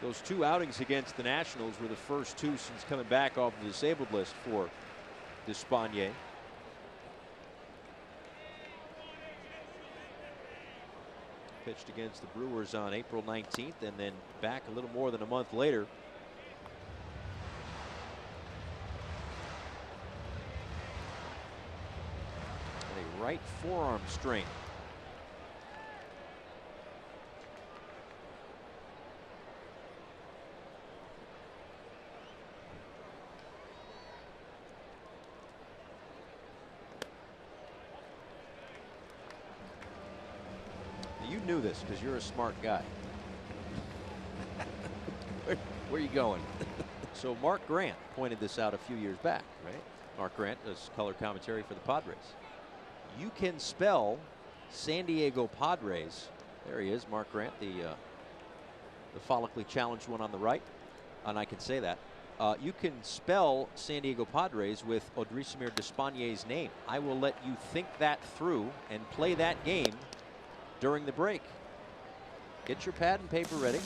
Those 2 outings against the Nationals were the first 2 since coming back off the disabled list for Despaigne. Pitched against the Brewers on April 19th and then back a little more than a month later. A right forearm strain. You knew this because you're a smart guy. Where are you going? So Mark Grant pointed this out a few years back, right? Mark Grant does color commentary for the Padres. You can spell San Diego Padres. There he is, Mark Grant, the follically challenged one on the right. And I can say that. You can spell San Diego Padres with Odrisamer Despaigne's name. I will let you think that through and play that game during the break. Get your pad and paper ready.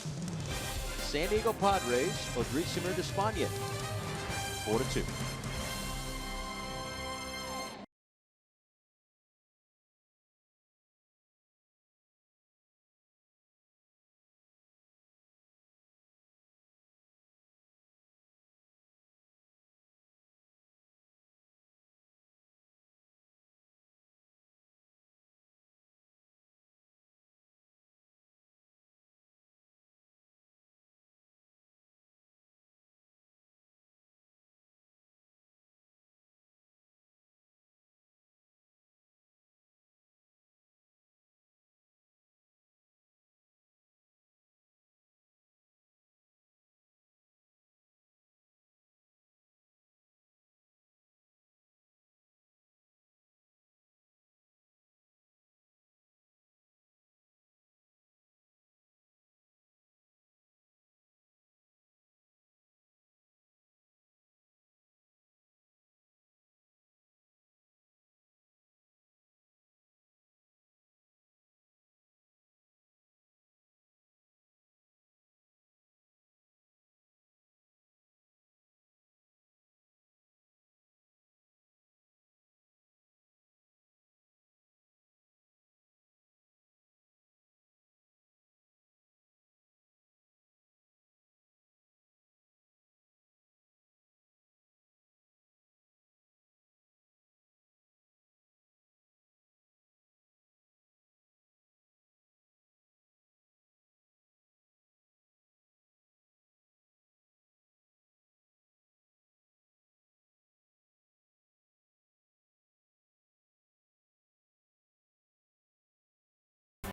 San Diego Padres, Odrisamer Despaigne, 4-2.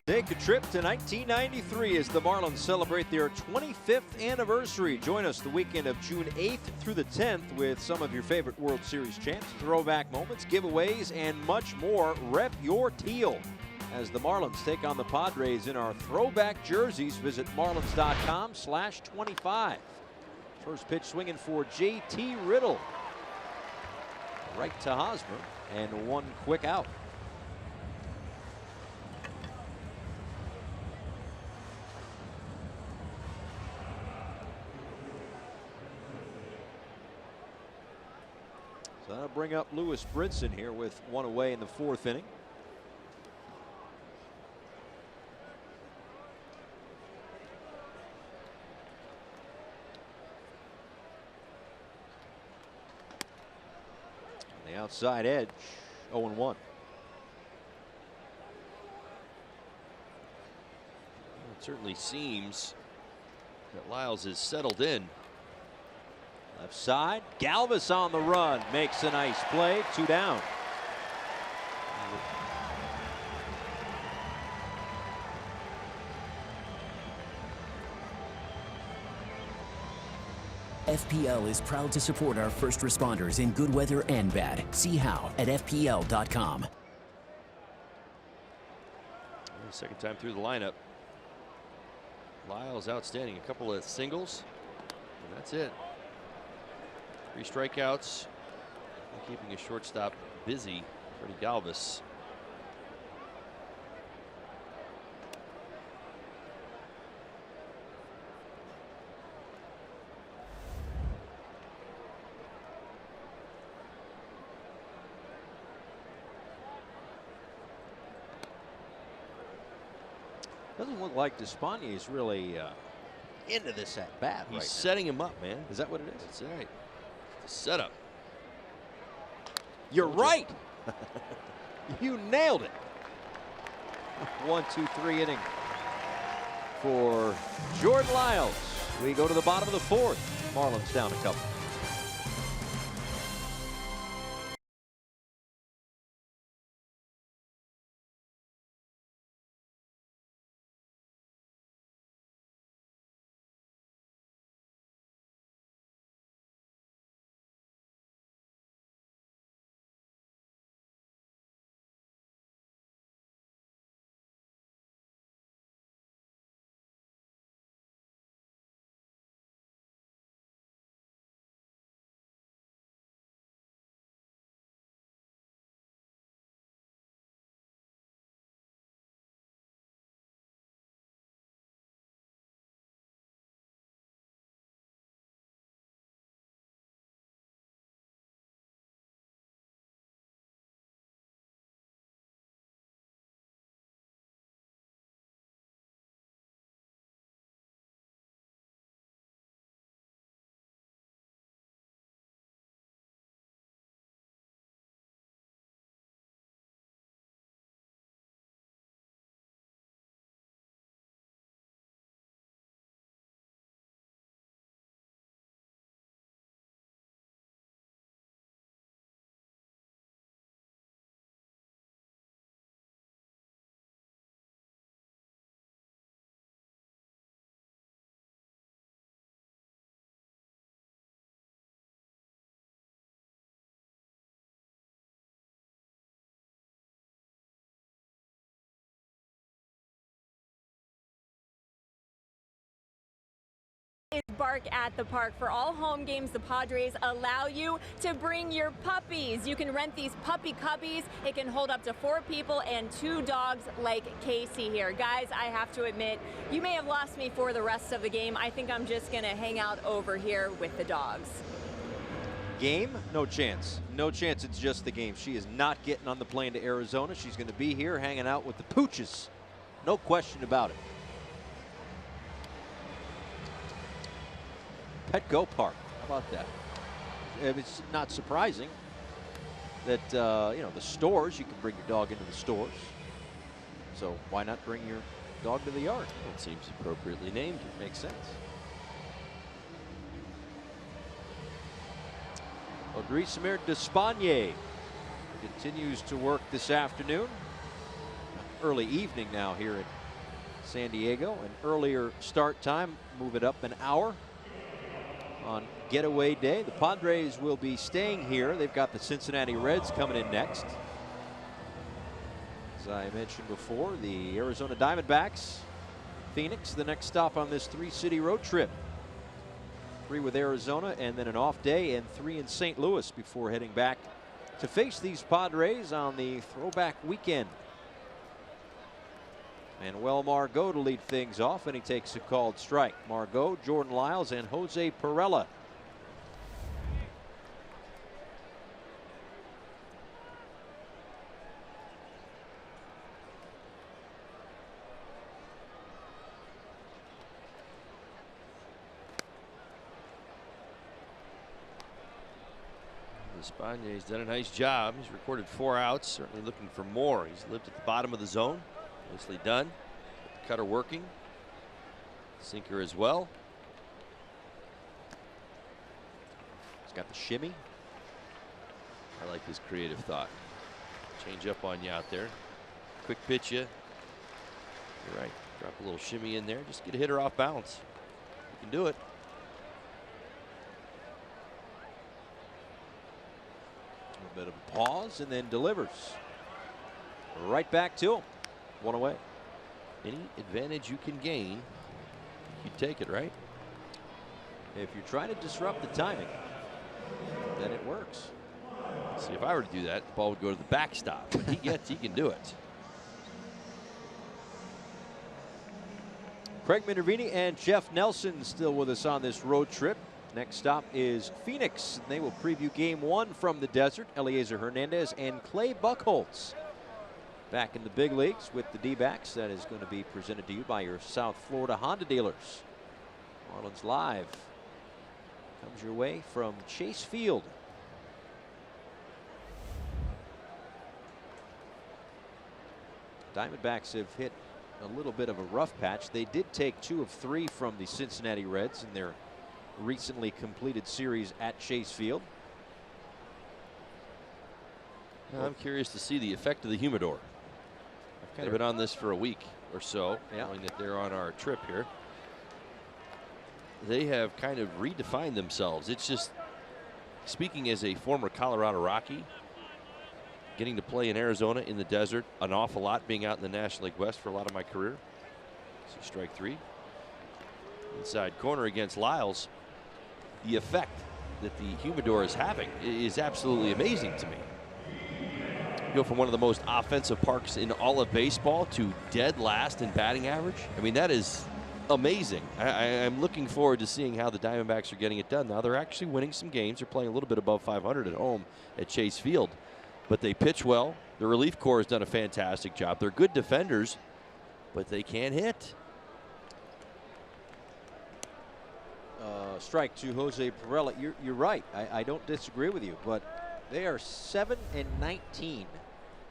Take a trip to 1993 as the Marlins celebrate their 25th anniversary. Join us the weekend of June 8th through the 10th with some of your favorite World Series chants, throwback moments, giveaways, and much more. Rep your teal as the Marlins take on the Padres in our throwback jerseys. Visit marlins.com/25. First pitch swinging for JT Riddle. Right to Hosmer, and one quick out. So that'll bring up Lewis Brinson here with one away in the 4th inning. The outside edge, 0-1. It certainly seems that Lyles is settled in. Left side, Galvis on the run, makes a nice play, 2 down. FPL is proud to support our first responders in good weather and bad. See how at FPL.com. Second time through the lineup. Lyles outstanding. A couple of singles, and that's it. 3 strikeouts. Keeping his shortstop busy, Freddie Galvis. Doesn't look like Despaigne is really into this at bat. He's right setting him up, man. Is that what it is? That's right. The setup. You're right. You nailed it. 1, 2, 3 inning for Jordan Lyles. We go to the bottom of the 4th. Marlins down a couple. Is Bark at the Park. For all home games, the Padres allow you to bring your puppies. You can rent these puppy cubbies. It can hold up to 4 people and 2 dogs like Casey here. Guys, I have to admit, you may have lost me for the rest of the game. I think I'm just going to hang out over here with the dogs. Game? No chance. No chance it's just the game. She is not getting on the plane to Arizona. She's going to be here hanging out with the pooches. No question about it. Petco Park. How about that? It's not surprising that, you know, the stores, you can bring your dog into the stores. So why not bring your dog to the yard? It seems appropriately named. Makes sense. Odrisamer Despaigne continues to work this afternoon. early evening now here in San Diego. An earlier start time, move it up an hour on getaway day. The Padres will be staying here. They've got the Cincinnati Reds coming in next. As I mentioned before, the Arizona Diamondbacks, Phoenix, the next stop on this 3-city road trip. 3 with Arizona and then an off day, and 3 in St. Louis before heading back to face these Padres on the throwback weekend. Manuel Margot to lead things off, and he takes a called strike. Margot, Jordan Lyles, and Jose Perella. Espana's done a nice job. He's recorded 4 outs, certainly looking for more. He's lived at the bottom of the zone. Nicely done. Cutter working. Sinker as well. He's got the shimmy. I like his creative thought. Change up on you out there. Quick pitch you. You're right. Drop a little shimmy in there. Just get a hitter off balance. You can do it. A bit of a pause and then delivers. Right back to him. 1 away. Any advantage you can gain, you take it, right? If you're trying to disrupt the timing, then it works. See, if I were to do that, the ball would go to the backstop. He can do it. Craig Minervini and Jeff Nelson still with us on this road trip. Next stop is Phoenix. They will preview game 1 from the desert. Eliezer Hernandez and Clay Buchholz back in the big leagues with the D-backs. That is going to be presented to you by your South Florida Honda dealers. Marlins Live comes your way from Chase Field. Diamondbacks have hit a little bit of a rough patch. They did take 2 of 3 from the Cincinnati Reds in their recently completed series at Chase Field. Now, I'm curious to see the effect of the humidor. I've kind of been on this for a week or so, knowing that they're on our trip here. They have kind of redefined themselves. It's just, speaking as a former Colorado Rocky, getting to play in Arizona in the desert an awful lot, being out in the National League West for a lot of my career. See strike 3. Inside corner against Lyles. The effect that the humidor is having is absolutely amazing to me. You go from one of the most offensive parks in all of baseball to dead last in batting average. I mean, that is amazing. I'm looking forward to seeing how the Diamondbacks are getting it done. Now, they're actually winning some games. They're playing a little bit above 500 at home at Chase Field. But they pitch well. The relief corps has done a fantastic job. They're good defenders, but they can't hit. Strike to Jose Perella. You're right. I don't disagree with you, but they are 7-19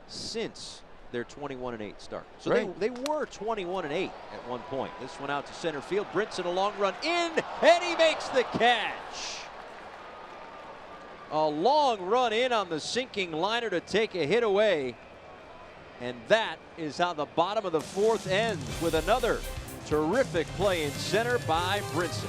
since their 21-8 start. So they were 21-8 at one point. This one out to center field. Brinson, a long run in, and he makes the catch. A long run in on the sinking liner to take a hit away. And that is how the bottom of the 4th ends, with another terrific play in center by Brinson.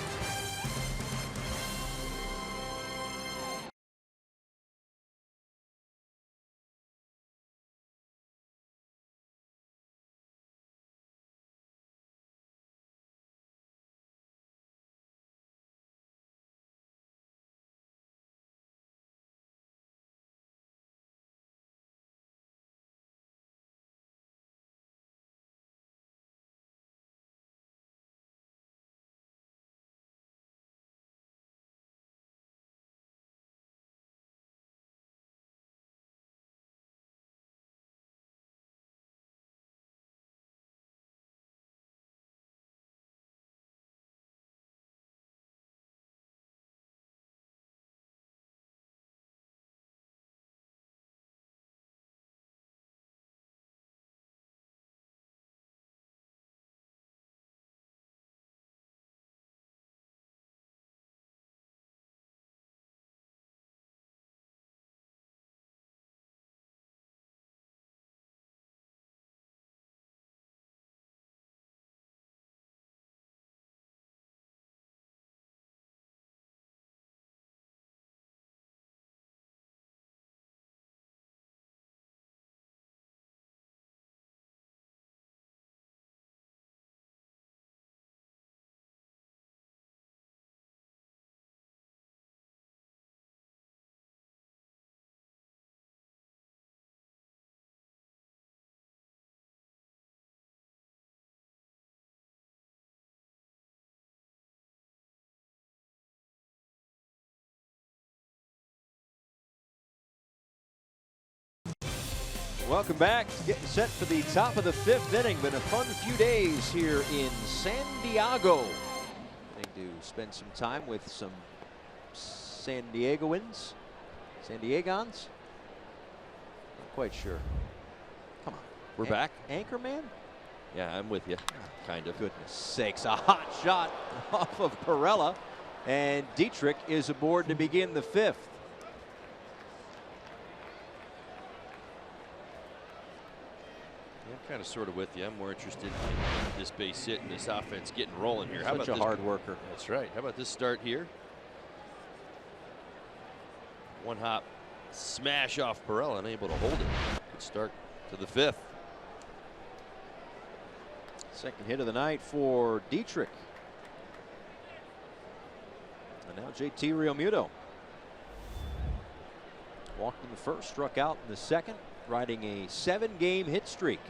Welcome back. Getting set for the top of the 5th inning. Been a fun few days here in San Diego. Getting to spend some time with some San Diegans. Not quite sure. Come on. We're back. Anchorman? Yeah, I'm with you. Kind of. Goodness sakes, a hot shot off of Perella. And Dietrich is aboard to begin the 5th. I'm kind of sort of with you. I'm more interested in this base hit and this offense getting rolling here. How Such about a this? hard worker. That's right. How about this start here? One hop smash off Perella, unable to hold it. Good start to the 5th. Second hit of the night for Dietrich. And now JT Realmuto. Walked in the first, struck out in the second, riding a 7-game hit streak.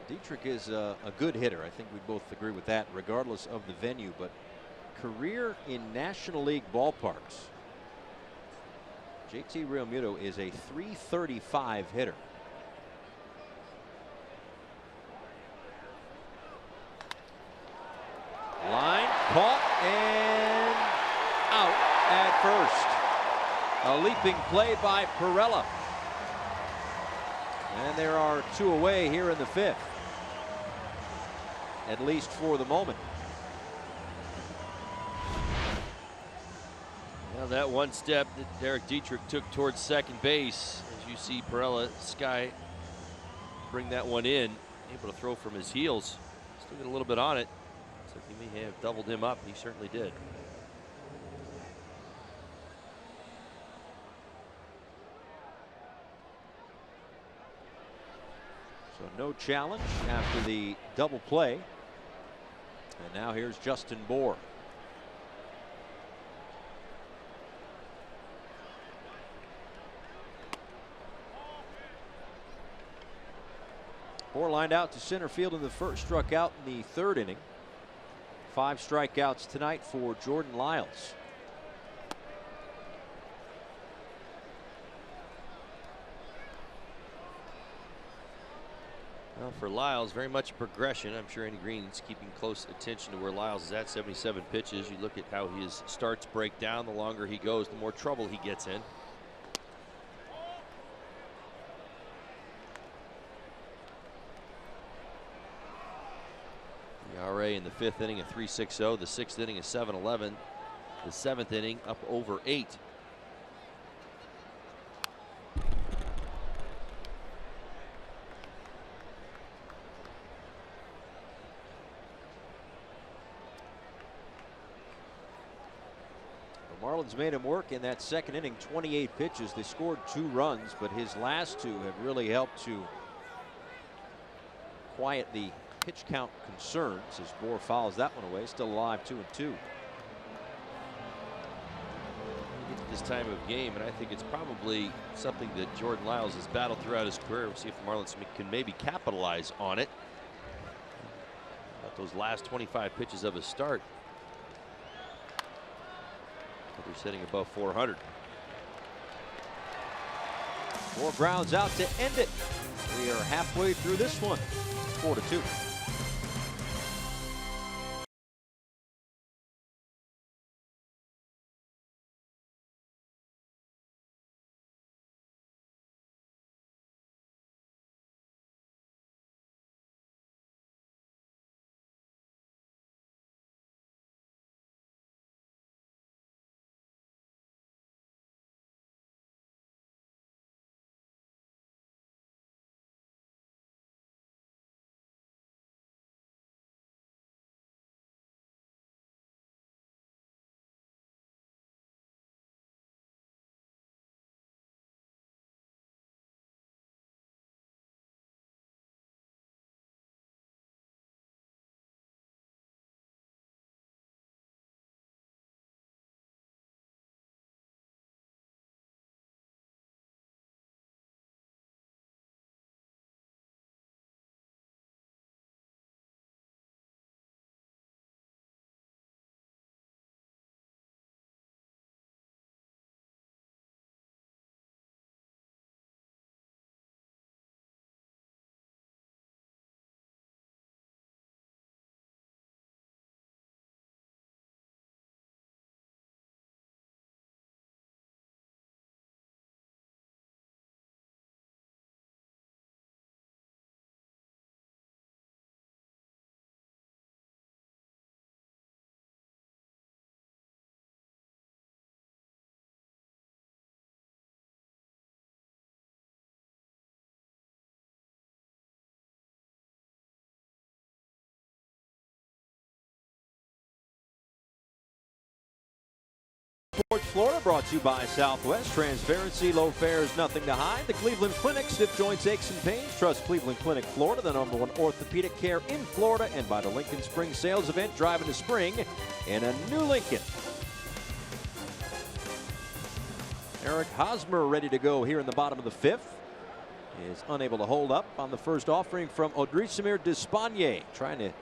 Dietrich is a good hitter. I think we both agree with that, regardless of the venue. But career in National League ballparks, JT Realmuto is a .335 hitter. Line caught and out at first. A leaping play by Perella. And there are 2 away here in the 5th. At least for the moment. Now that one step that Derek Dietrich took towards second base, as you see Perella Sky bring that one in, able to throw from his heels. Still get a little bit on it. So he may have doubled him up. He certainly did. So no challenge after the double play. And now here's Justin Bohr. Bohr lined out to center field in the first, struck out in the 3rd inning. 5 strikeouts tonight for Jordan Lyles. Well, for Lyles, very much a progression. I'm sure Andy Green's keeping close attention to where Lyles is at. 77 pitches. You look at how his starts break down. The longer he goes, the more trouble he gets in. The ERA in the 5th inning, a 3.60. The 6th inning, a 7.11. The 7th inning, up over 8. Marlins made him work in that 2nd inning, 28 pitches. They scored 2 runs, but his last 2 have really helped to quiet the pitch count concerns as Bohr fouls that one away. Still alive, 2-2. This time of game, and I think it's probably something that Jordan Lyles has battled throughout his career. We'll see if the Marlins can maybe capitalize on it. About those last 25 pitches of his start. They're sitting above 400. Bohr grounds out to end it. We are halfway through this one, 4-2. Sports Florida brought to you by Southwest. Transparency, low fares, nothing to hide. The Cleveland Clinic, stiff joints, aches, and pains. Trust Cleveland Clinic Florida, the #1 orthopedic care in Florida, and by the Lincoln Spring Sales Event, driving to spring in a new Lincoln. Eric Hosmer ready to go here in the bottom of the 5th. Is unable to hold up on the first offering from Odrisamir Despaigne, trying to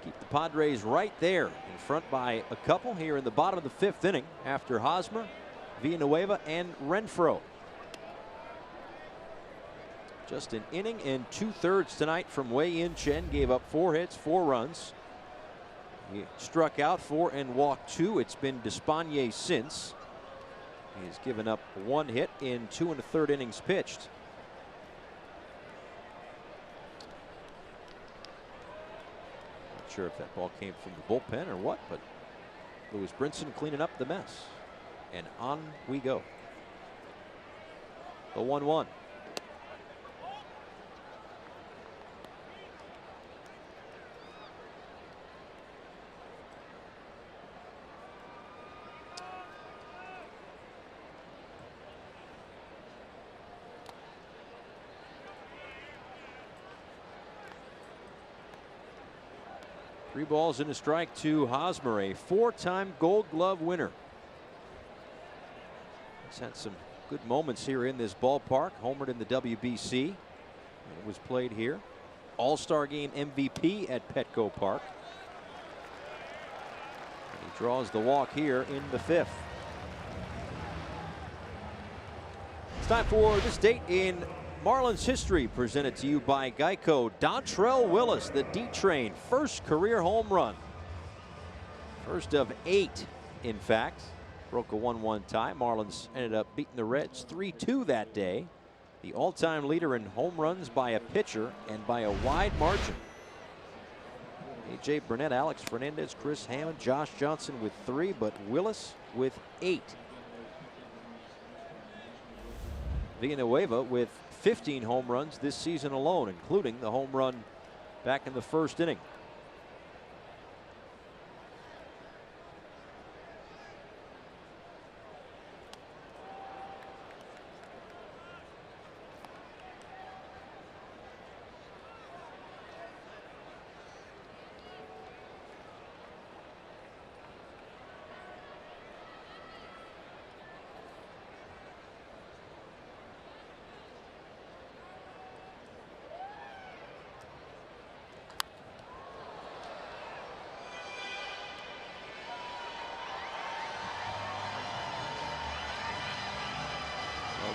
keep the Padres right there in front by a couple here in the bottom of the 5th inning after Hosmer, Villanueva, and Renfroe. Just an inning and 2/3 tonight from Wei-Yin Chen. Gave up 4 hits, 4 runs. He struck out 4 and walked 2. It's been Despaigne since. He's given up 1 hit in 2 1/3 innings pitched. Sure if that ball came from the bullpen or what, but Lewis Brinson cleaning up the mess. And on we go. The 1-1. Three balls and a strike to Hosmer, a 4-time Gold Glove winner. He's had some good moments here in this ballpark. Homered in the WBC. It was played here. All-Star Game MVP at Petco Park. And he draws the walk here in the 5th. It's time for this date in Marlins history, presented to you by Geico. Dontrell Willis, the D-Train, first career home run. First of 8, in fact. Broke a 1-1 tie. Marlins ended up beating the Reds 3-2 that day. The all-time leader in home runs by a pitcher and by a wide margin. A.J. Burnett, Alex Fernandez, Chris Hammond, Josh Johnson with 3, but Willis with 8. Villanueva with 15 home runs this season alone, including the home run back in the 1st inning.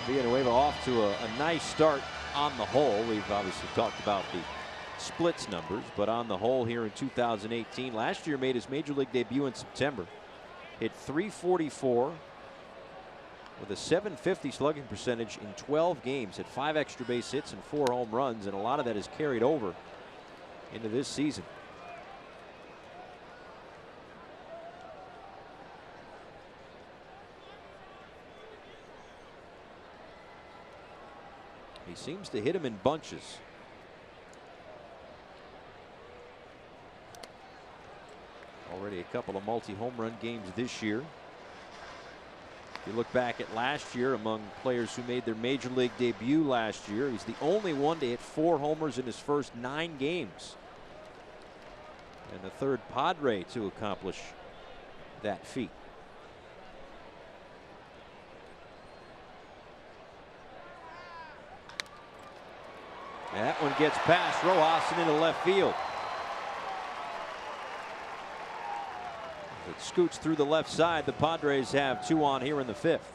Villanueva off to a nice start on the whole. We've obviously talked about the splits numbers, but on the whole here in 2018. Last year made his major league debut in September. Hit .344 with a .750 slugging percentage in 12 games. Had 5 extra base hits and 4 home runs, and a lot of that is carried over into this season. He seems to hit him in bunches. Already a couple of multi-home run games this year. If you look back at last year, among players who made their major league debut last year, he's the only one to hit 4 homers in his first 9 games. And the 3rd Padre to accomplish that feat. That one gets past Rojas and into left field. It scoots through the left side. The Padres have 2 on here in the 5th.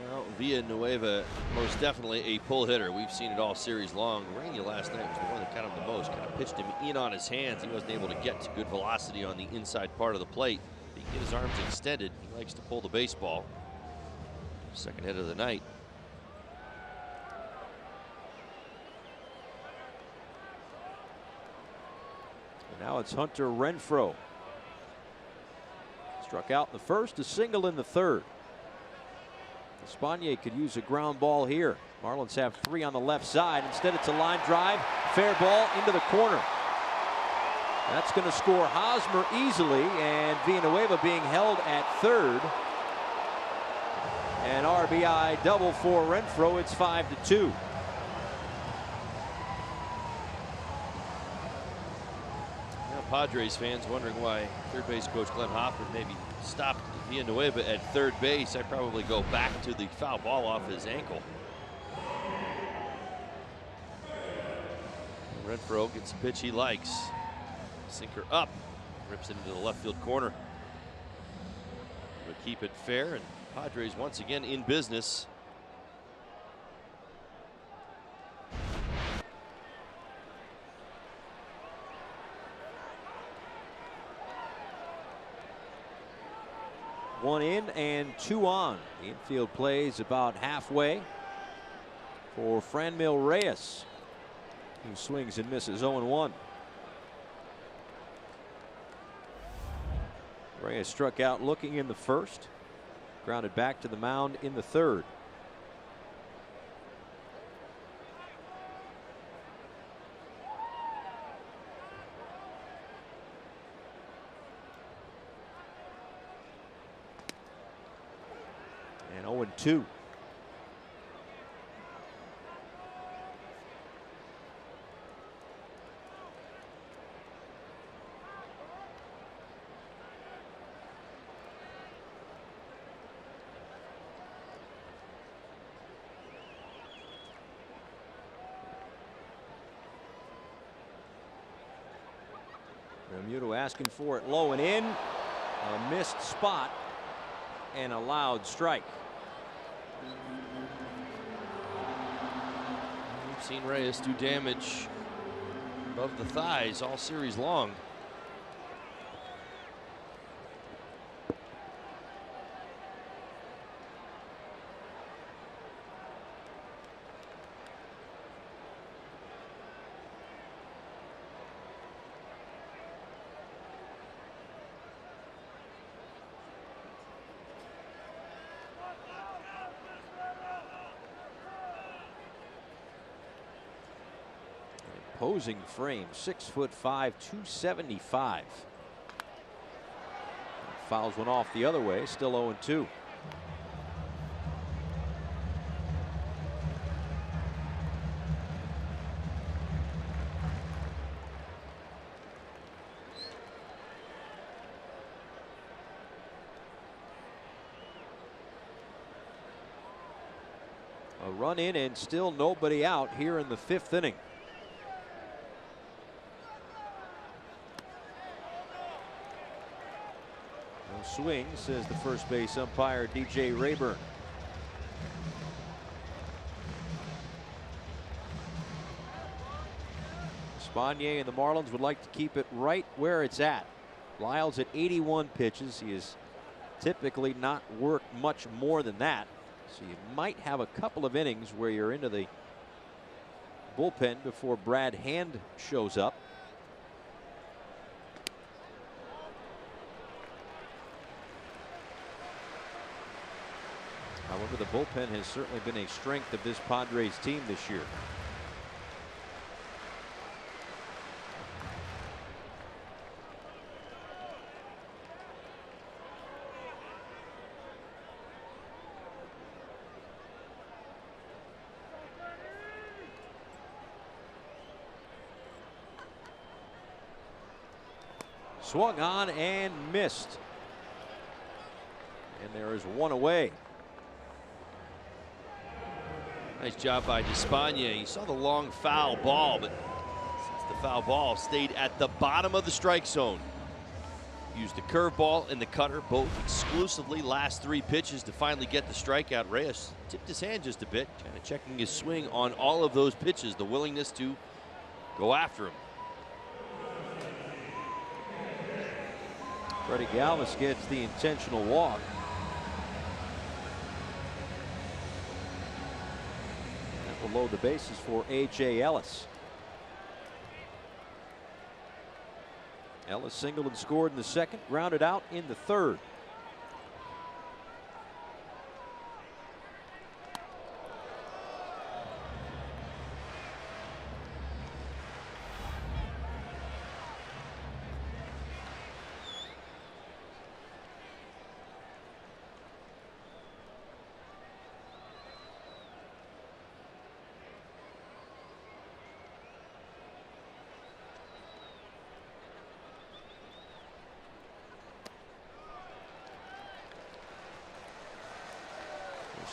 Well, Villanueva, most definitely a pull hitter. We've seen it all series long. Rainey last night was the one that caught him the most. Kind of pitched him in on his hands. He wasn't able to get to good velocity on the inside part of the plate. He can get his arms extended. He likes to pull the baseball. 2nd hit of the night. Now it's Hunter Renfroe. Struck out in the 1st, a single in the 3rd. Despaigne could use a ground ball here. Marlins have 3 on the left side. Instead, it's a line drive. Fair ball into the corner. That's going to score Hosmer easily, and Villanueva being held at 3rd An RBI double for Renfroe. It's 5-2. Padres fans wondering why third base coach Glenn Hoffman maybe stopped Villanueva at third base. I'd probably go back to the foul ball off his ankle. Renfroe gets a pitch he likes. Sinker up, rips it into the left field corner. But keep it fair, and Padres once again in business. One in and two on. The infield plays about halfway for Franmil Reyes, who swings and misses 0-1. Reyes struck out looking in the first, grounded back to the mound in the third. And 0-2. Realmuto asking for it low and in. A missed spot and a loud strike. We've seen Reyes do damage above the thighs all series long. Imposing frame, 6'5", 275. Fouls one off the other way, still 0-2. A run in and still nobody out here in the fifth inning. Swing, says the first base umpire DJ Rayburn. Spanier and the Marlins would like to keep it right where it's at. Lyles at 81 pitches. He has typically not worked much more than that. So you might have a couple of innings where you're into the bullpen before Brad Hand shows up. However, the bullpen has certainly been a strength of this Padres team this year. Swung on and missed. And there is one away. Nice job by Despaigne. You saw the long foul ball, but since the foul ball stayed at the bottom of the strike zone, used the curveball and the cutter, both exclusively last three pitches to finally get the strikeout. Reyes tipped his hand just a bit, kind of checking his swing on all of those pitches, the willingness to go after him. Freddie Galvis gets the intentional walk. That will load the bases for A.J. Ellis. Ellis singled and scored in the second, grounded out in the third.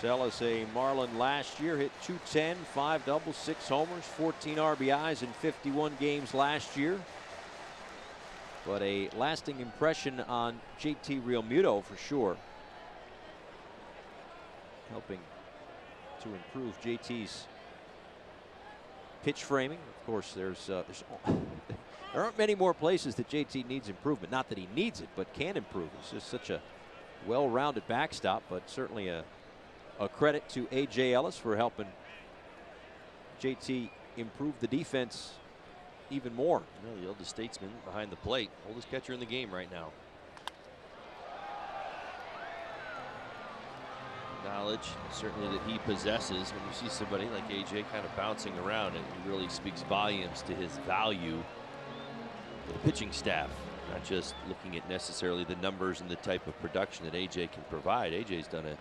Ellis, a Marlin last year, hit .210, 5 doubles, 6 homers, 14 RBIs in 51 games last year. But a lasting impression on JT Realmuto for sure, helping to improve JT's pitch framing. Of course, there aren't many more places that JT needs improvement. Not that he needs it, but can improve. It's just such a well-rounded backstop, but certainly a credit to A.J. Ellis for helping JT improve the defense even more. Well, the oldest statesman behind the plate, oldest catcher in the game right now. Knowledge certainly that he possesses. When you see somebody like AJ kind of bouncing around, it really speaks volumes to his value to the pitching staff, not just looking at necessarily the numbers and the type of production that AJ can provide. AJ's done a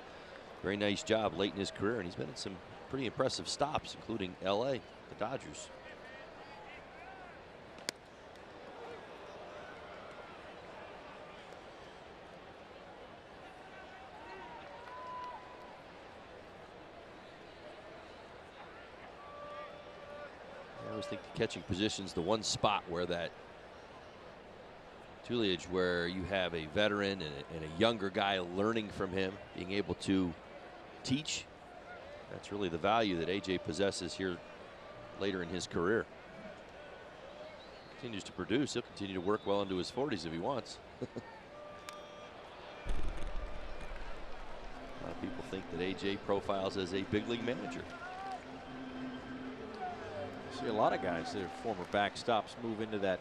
very nice job late in his career, and he's been in some pretty impressive stops, including LA, the Dodgers. I always think the catching position's the one spot where that Tuliage, where you have a veteran and a younger guy learning from him, being able to teach. That's really the value that AJ possesses here later in his career. Continues to produce. He'll continue to work well into his 40s if he wants. A lot of people think that AJ profiles as a big league manager. See a lot of guys that are former backstops move into that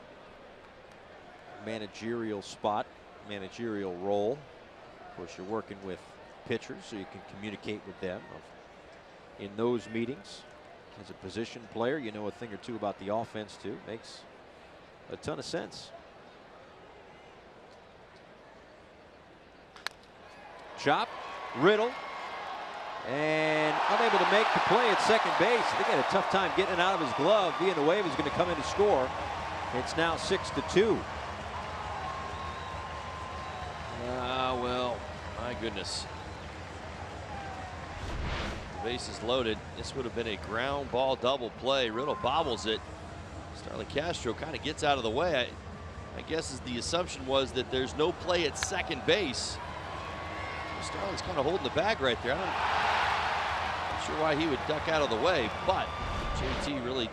managerial spot, managerial role. Of course, you're working with pitchers, so you can communicate with them in those meetings. As a position player, you know a thing or two about the offense too. Makes a ton of sense. Chop, Riddle, and unable to make the play at second base. I think he had a tough time getting it out of his glove. Villanueva is going to come in to score. It's now 6-2. Well, my goodness. The base is loaded. This would have been a ground ball double play. Riddle bobbles it. Starlin Castro kind of gets out of the way. I guess the assumption was that there's no play at second base. Starlin's kind of holding the bag right there. I'm not sure why he would duck out of the way, but JT really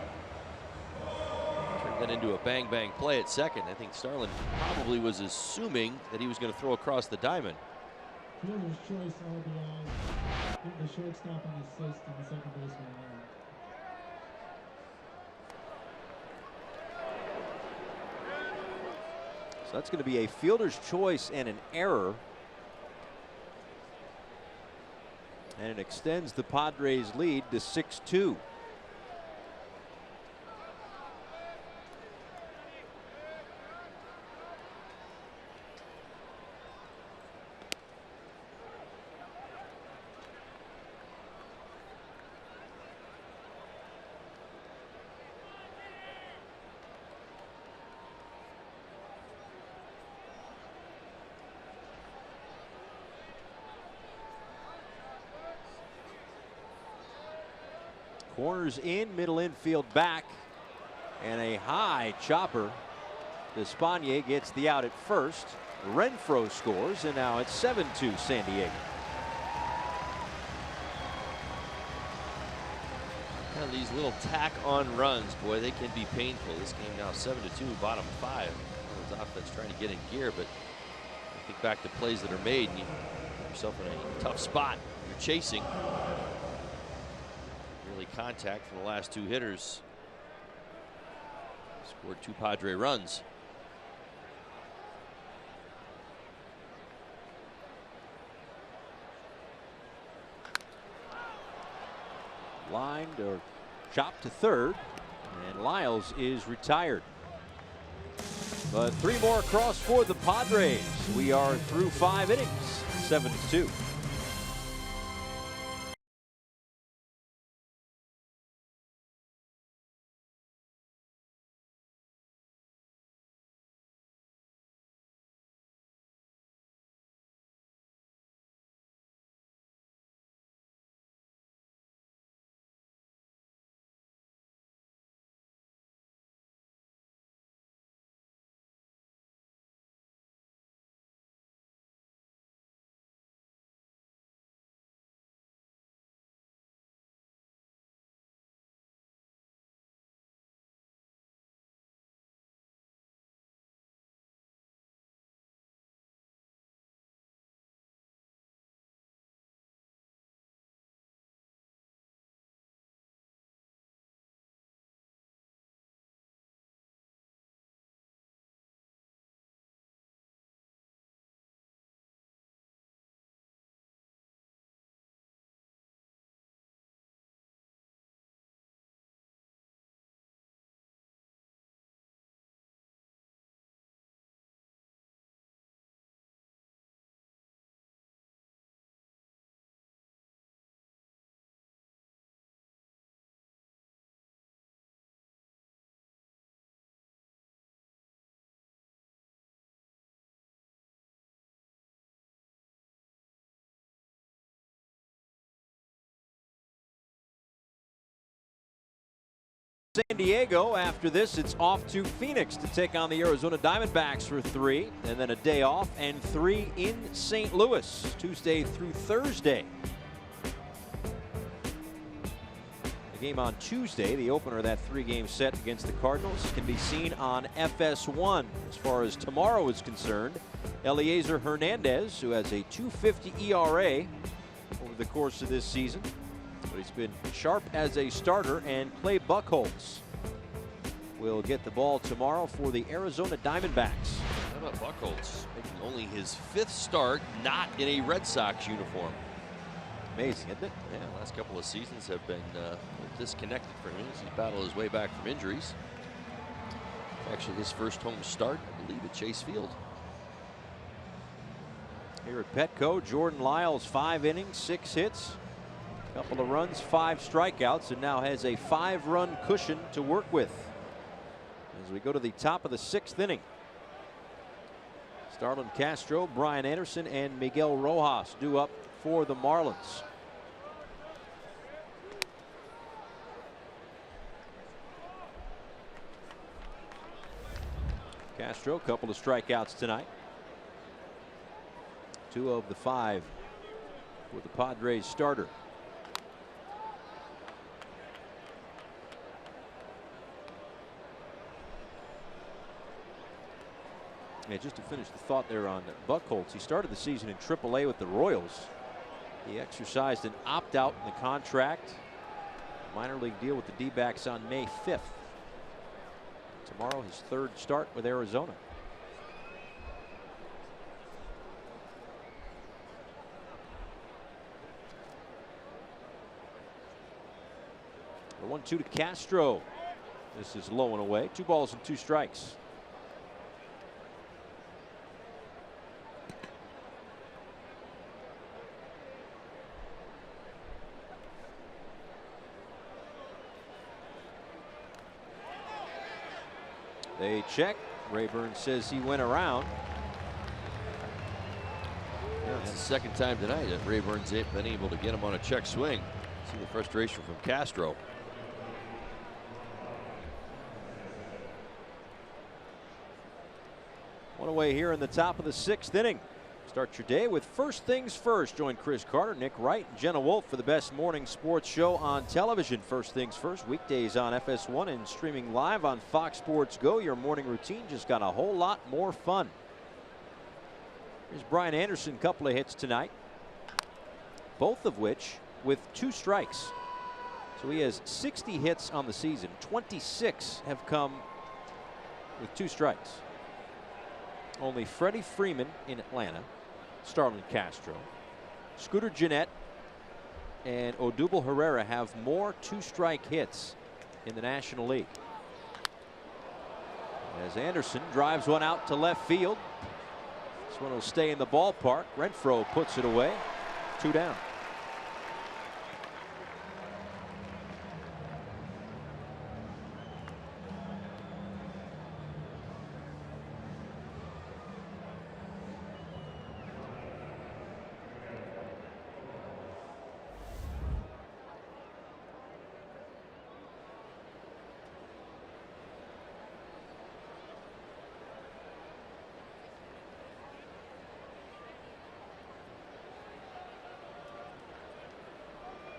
turned that into a bang-bang play at second. I think Starlin probably was assuming that he was going to throw across the diamond. Fielder's choice RBI. The shortstop on the assist and the second baseman. So that's going to be a fielder's choice and an error. And it extends the Padres' lead to 6-2. Corners in, middle infield back, and a high chopper. Despaigne gets the out at first. Renfroe scores, and now it's 7-2 San Diego. Kind of these little tack-on runs, boy, they can be painful. This game now 7-2, bottom 5. Well, offense trying to get in gear, but I think back to plays that are made, and you put yourself in a tough spot. You're chasing. Contact from the last two hitters. Scored 2 Padre runs. Lined or chopped to third, and Lyles is retired. But 3 more across for the Padres. We are through 5 innings, 7-2. San Diego. After this, it's off to Phoenix to take on the Arizona Diamondbacks for 3, and then a day off and 3 in St. Louis, Tuesday through Thursday. The game on Tuesday, the opener of that 3-game set against the Cardinals, can be seen on FS1. As far as tomorrow is concerned, Eliezer Hernandez, who has a .250 ERA over the course of this season, but he's been sharp as a starter, and Clay Buchholz will get the ball tomorrow for the Arizona Diamondbacks. How about Buchholz making only his 5th start not in a Red Sox uniform? Amazing, isn't it? Yeah, last couple of seasons have been disconnected for him as he's battled his way back from injuries. Actually, his first home start, I believe, at Chase Field. Here at Petco, Jordan Lyles, 5 innings, 6 hits, a couple of runs, 5 strikeouts, and now has a 5-run cushion to work with as we go to the top of the 6th inning. Starlin Castro, Brian Anderson, and Miguel Rojas due up for the Marlins. Castro, a couple of strikeouts tonight. 2 of the 5 for the Padres starter. Yeah, just to finish the thought there on Buchholz, he started the season in AAA with the Royals. He exercised an opt-out in the contract. Minor league deal with the D-backs on May 5th. Tomorrow, his 3rd start with Arizona. The 1-2 to Castro. This is low and away. 2 balls and 2 strikes. They check. Rayburn says he went around. Yeah, it's the 2nd time tonight that Rayburn's been able to get him on a check swing. See the frustration from Castro. One away here in the top of the 6th inning. Start your day with First Things First. Join Chris Carter, Nick Wright, and Jenna Wolf for the best morning sports show on television. First Things First, weekdays on FS1 and streaming live on Fox Sports Go. Your morning routine just got a whole lot more fun. Here's Brian Anderson, a couple of hits tonight, both of which with 2 strikes. So he has 60 hits on the season. 26 have come with 2 strikes. Only Freddie Freeman in Atlanta, Starlin Castro, Scooter Gennett, and Odubel Herrera have more 2-strike hits in the National League. As Anderson drives one out to left field. This one will stay in the ballpark. Renfroe puts it away. 2 down.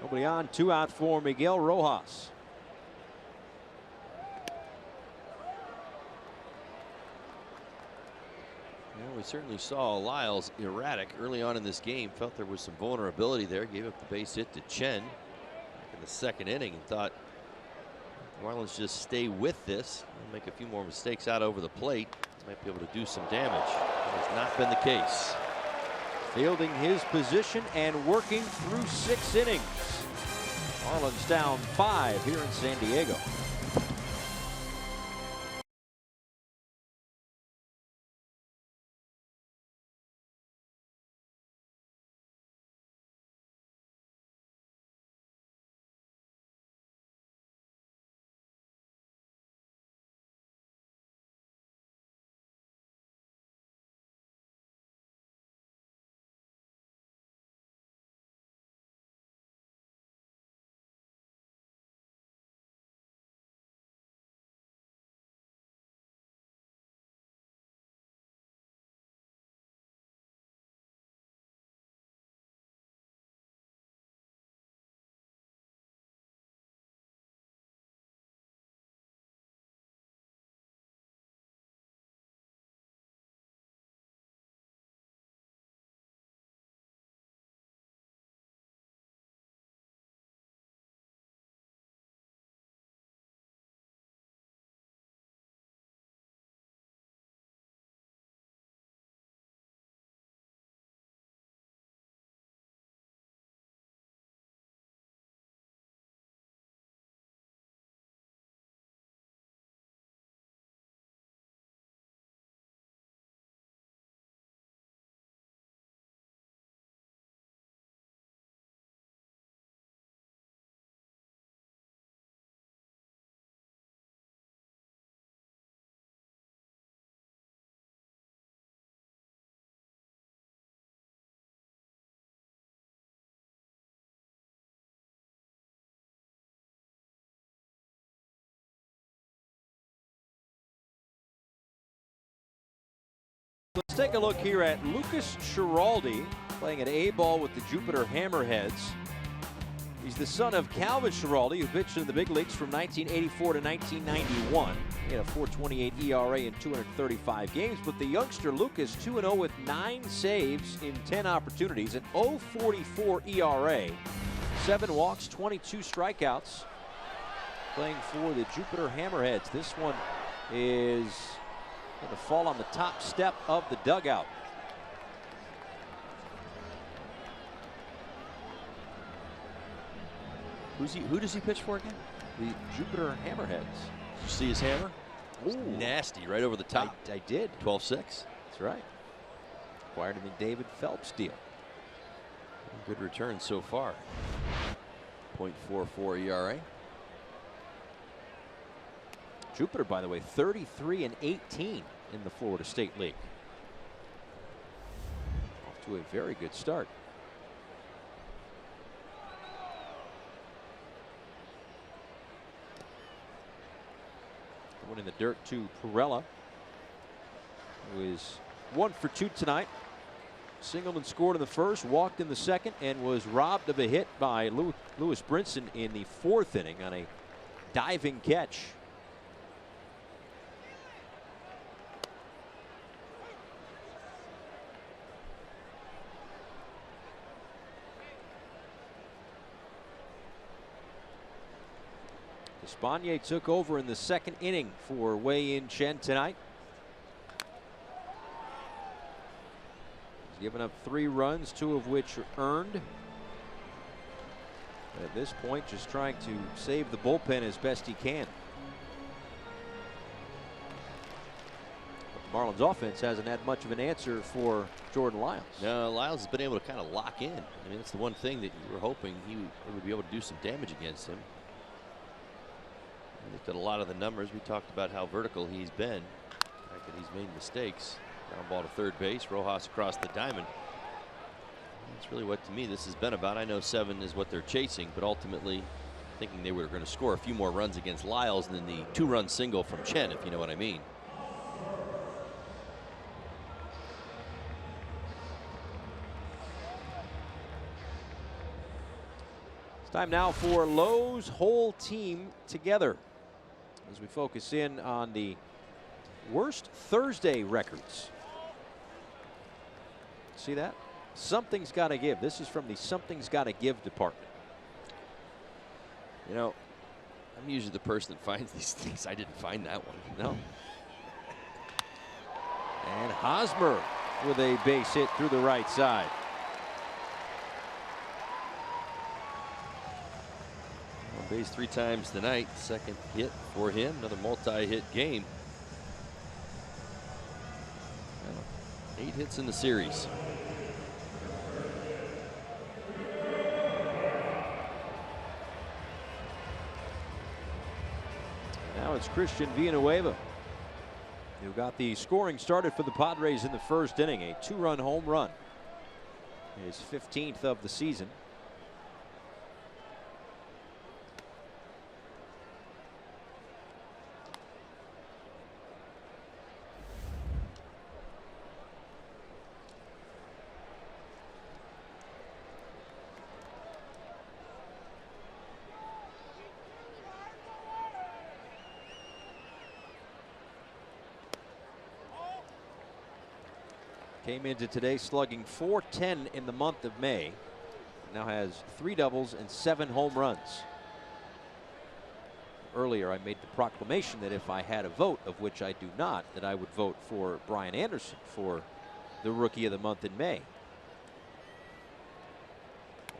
Nobody on, 2 out for Miguel Rojas. Well, we certainly saw Lyles erratic early on in this game. Felt there was some vulnerability there. Gave up the base hit to Chen back in the 2nd inning and thought the Marlins just stay with this and make a few more mistakes out over the plate. Might be able to do some damage. That has not been the case. Fielding his position and working through 6 innings. Marlins down 5 here in San Diego. Let's take a look here at Lucas Schiraldi playing at A-ball with the Jupiter Hammerheads. He's the son of Calvin Schiraldi, who pitched in the big leagues from 1984 to 1991. He had a 4.28 ERA in 235 games, but the youngster Lucas 2-0 with 9 saves in 10 opportunities, an 0.44 ERA, 7 walks, 22 strikeouts, playing for the Jupiter Hammerheads. This one is going to fall on the top step of the dugout. Who does he pitch for again? The Jupiter Hammerheads. Did you see his hammer? It's nasty, right over the top. I did. 12-6. That's right. Acquired him in David Phelps deal. Good return so far. 0.44 ERA. Jupiter, by the way, 33-18 in the Florida State League. Off to a very good start. One in the dirt to Perella, who is 1 for 2 tonight. Singled and scored in the first, walked in the second, and was robbed of a hit by Lewis Brinson in the 4th inning on a diving catch. Espanier took over in the 2nd inning for Wei-Yin Chen tonight. He's given up 3 runs, 2 of which are earned. But at this point, just trying to save the bullpen as best he can. But the Marlins offense hasn't had much of an answer for Jordan Lyles. No, Lyles has been able to kind of lock in. I mean, that's the one thing that you were hoping he would be able to do some damage against him. I looked at a lot of the numbers. We talked about how vertical he's been. The fact that he's made mistakes. Ground ball to third base. Rojas across the diamond. That's really what, to me, this has been about. I know 7 is what they're chasing, but ultimately thinking they were going to score a few more runs against Lyles than the 2-run single from Chen, if you know what I mean. It's time now for Lowe's whole team together as we focus in on the worst Thursday records. See that? Something's got to give. This is from the Something's Got to Give department. You know, I'm usually the person that finds these things. I didn't find that one. No. And Hosmer with a base hit through the right side. On base 3 times tonight. 2nd hit for him. Another multi-hit game. 8 hits in the series. Now it's Christian Villanueva who got the scoring started for the Padres in the 1st inning. A 2-run home run. His 15th of the season. Came into today slugging .410 in the month of May. Now has 3 doubles and 7 home runs. Earlier I made the proclamation that if I had a vote, of which I do not, that I would vote for Brian Anderson for the Rookie of the Month in May.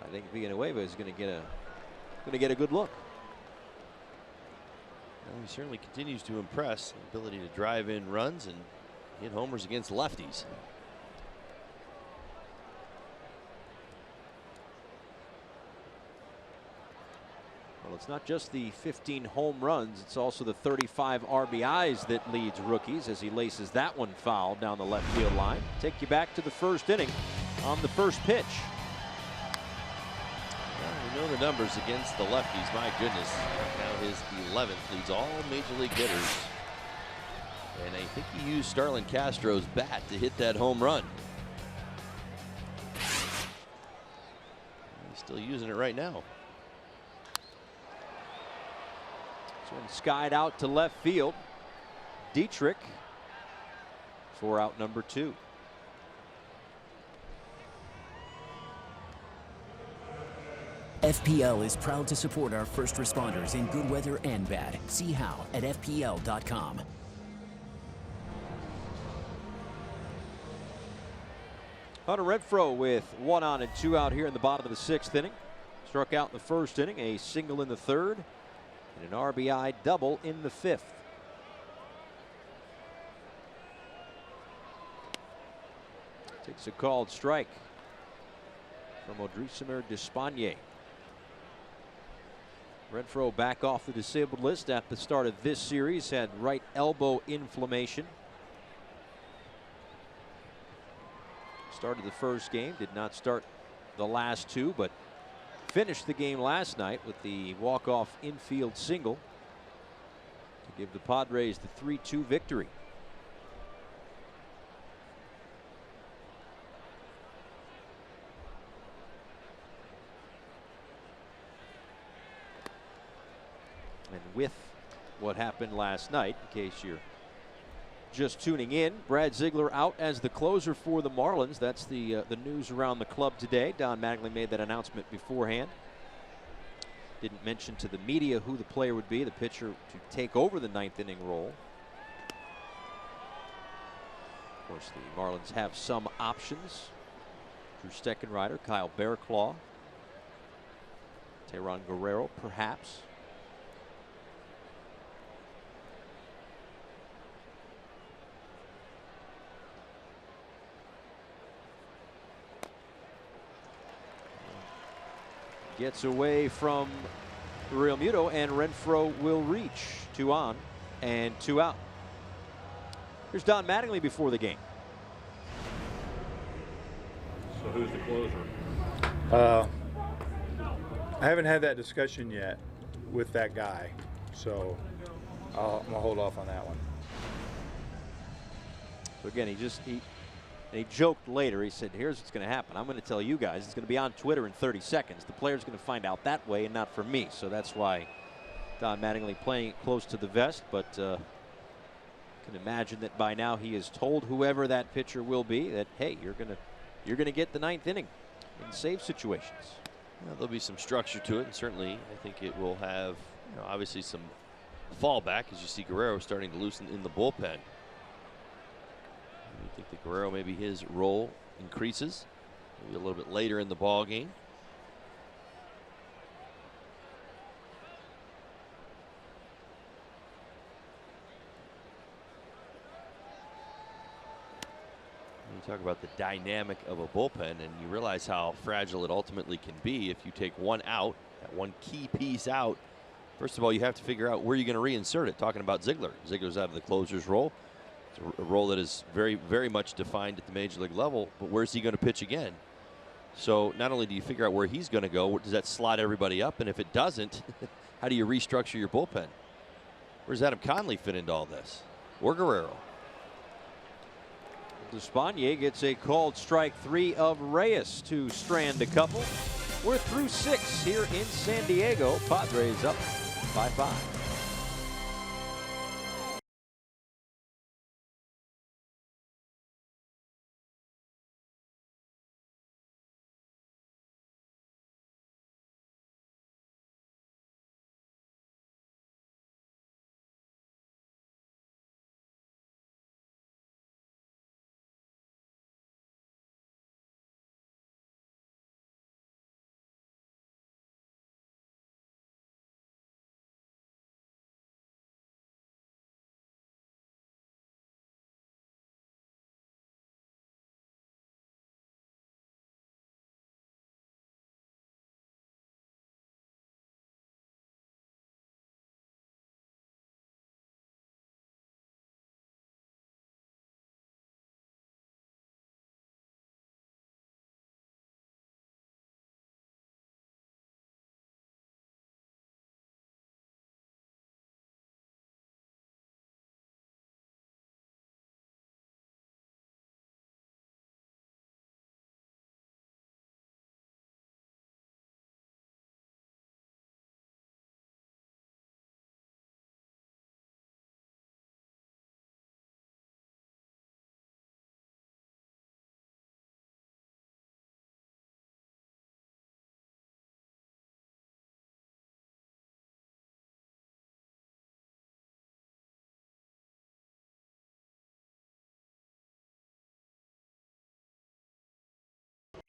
I think Villanueva is going to get a good look. Well, he certainly continues to impress. The ability to drive in runs and hit homers against lefties. Well, it's not just the 15 home runs, it's also the 35 RBIs that leads rookies as he laces that one foul down the left field line. Take you back to the 1st inning on the 1st pitch. Well, we know the numbers against the lefties. My goodness. Now his 11th leads all major league hitters And I think he used Starlin Castro's bat to hit that home run. He's still using it right now. This one skied out to left field. Dietrich for out number 2. FPL is proud to support our first responders in good weather and bad. See how at FPL.com. Hunter Renfroe with 1 on and 2 out here in the bottom of the 6th inning. Struck out in the 1st inning, a single in the 3rd, and an RBI double in the 5th. Takes a called strike from Odrisamer Despaigne. Renfroe back off the disabled list at the start of this series, had right elbow inflammation. Started the first game, did not start the last 2, but finished the game last night with the walk-off infield single to give the Padres the 3-2 victory. And with what happened last night, in case you're just tuning in, Brad Ziegler out as the closer for the Marlins. That's the news around the club today. Don Mattingly made that announcement beforehand. Didn't mention to the media who the player would be, the pitcher to take over the 9th inning role. Of course, the Marlins have some options. Drew Steckenrider, Kyle Bearclaw, Tehran Guerrero, perhaps. Gets away from Real Muto, and Renfroe will reach. 2 on and 2 out. Here's Don Mattingly before the game. So who's the closer? I haven't had that discussion yet with that guy, so I'm gonna hold off on that one. So again, he joked later. He said, here's what's going to happen. I'm going to tell you guys. It's going to be on Twitter in 30 seconds. The player's going to find out that way and not from me. So that's why Don Mattingly playing it close to the vest. But can imagine that by now he has told whoever that pitcher will be that, hey, you're going to get the 9th inning in save situations. Well, there'll be some structure to it, and certainly I think it will have, obviously some fallback as you see Guerrero starting to loosen in the bullpen. You think that Guerrero, maybe his role increases maybe a little bit later in the ball game. You talk about the dynamic of a bullpen, and you realize how fragile it ultimately can be if you take one out, that one key piece out. First of all, you have to figure out where you're going to reinsert it. Talking about Ziegler. Ziegler's out of the closer's role. A role that is very, very much defined at the major league level, but where's he going to pitch again? So not only do you figure out where he's going to go, does that slot everybody up? And if it doesn't, how do you restructure your bullpen? Where's Adam Conley fit into all this? Or Guerrero? Despaigne gets a called strike 3 of Reyes to strand a couple. We're through 6 here in San Diego. Padres up by 5.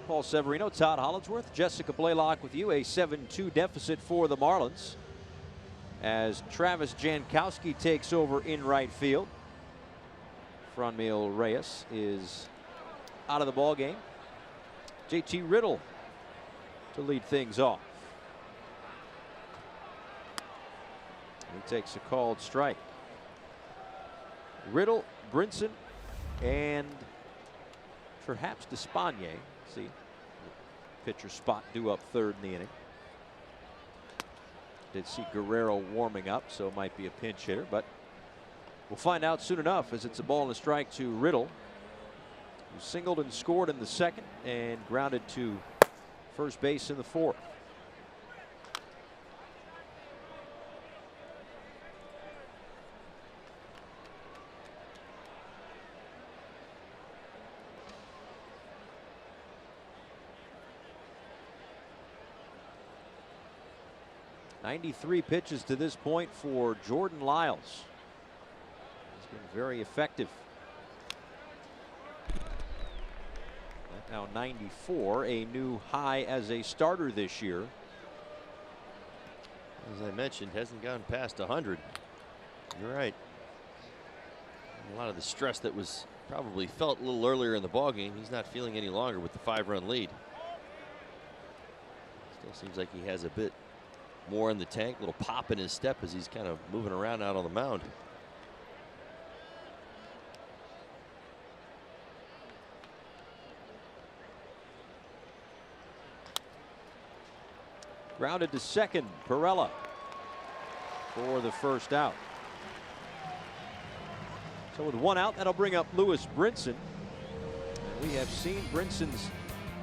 Paul Severino, Todd Hollinsworth, Jessica Blaylock with you. A 7-2 deficit for the Marlins as Travis Jankowski takes over in right field. Franmil Reyes is out of the ball game. JT Riddle to lead things off. He takes a called strike. Riddle, Brinson, and perhaps Despagne. See, pitcher spot due up third in the inning. Did see Guerrero warming up, so it might be a pinch hitter, but we'll find out soon enough as it's a ball and a strike to Riddle, who singled and scored in the second and grounded to first base in the fourth. .93 pitches to this point for Jordan Lyles. He's been very effective. Now 94, a new high as a starter this year. As I mentioned, hasn't gone past 100. You're right. A lot of the stress that was probably felt a little earlier in the ballgame, he's not feeling any longer with the 5-run lead. Still seems like he has a bit more in the tank, a little pop in his step as he's kind of moving around out on the mound. Grounded to second, Perella for the first out. So with one out, that'll bring up Lewis Brinson. And we have seen Brinson's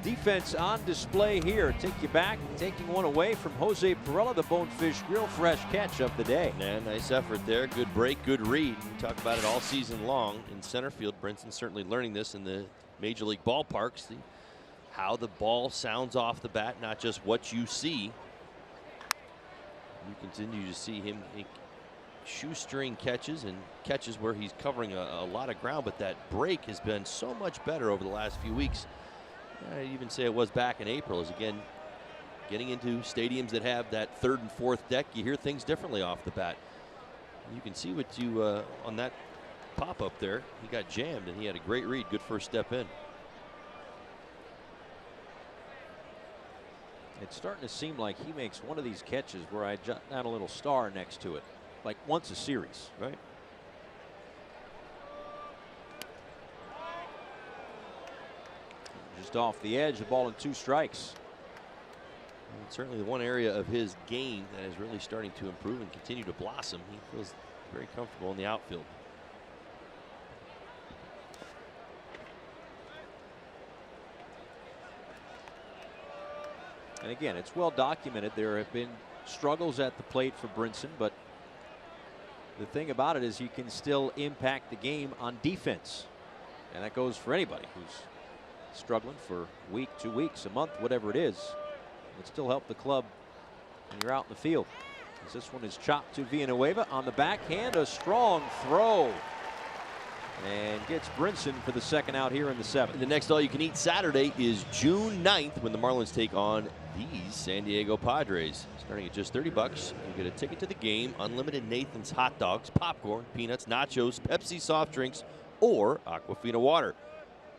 defense on display here. Take you back, taking one away from Jose Perella, the Bonefish Grill fresh catch of the day. Yeah, nice effort there. Good break, good read. We talk about it all season long in center field. Brinson certainly learning this in the major league ballparks. How the ball sounds off the bat, not just what you see. You continue to see him make shoestring catches and catches where he's covering a lot of ground, but that break has been so much better over the last few weeks. I'd even say it was back in April. As again, getting into stadiums that have that third and fourth deck, you hear things differently off the bat. You can see what you on that pop up there. He got jammed and he had a great read. Good first step in. It's starting to seem like he makes one of these catches where I jot down a little star next to it, like once a series, right? Just off the edge, the ball and 2 strikes. And certainly the one area of his game that is really starting to improve and continue to blossom. He feels very comfortable in the outfield. And again, it's well documented. There have been struggles at the plate for Brinson, but the thing about it is you can still impact the game on defense. And that goes for anybody who's struggling for a week, 2 weeks, a month, whatever it is. It still help the club when you're out in the field. As this one is chopped to Villanueva on the backhand, a strong throw. And gets Brinson for the second out here in the 7th. The next all-you-can-eat Saturday is June 9th when the Marlins take on these San Diego Padres. Starting at just $30, you get a ticket to the game, unlimited Nathan's hot dogs, popcorn, peanuts, nachos, Pepsi soft drinks, or Aquafina water.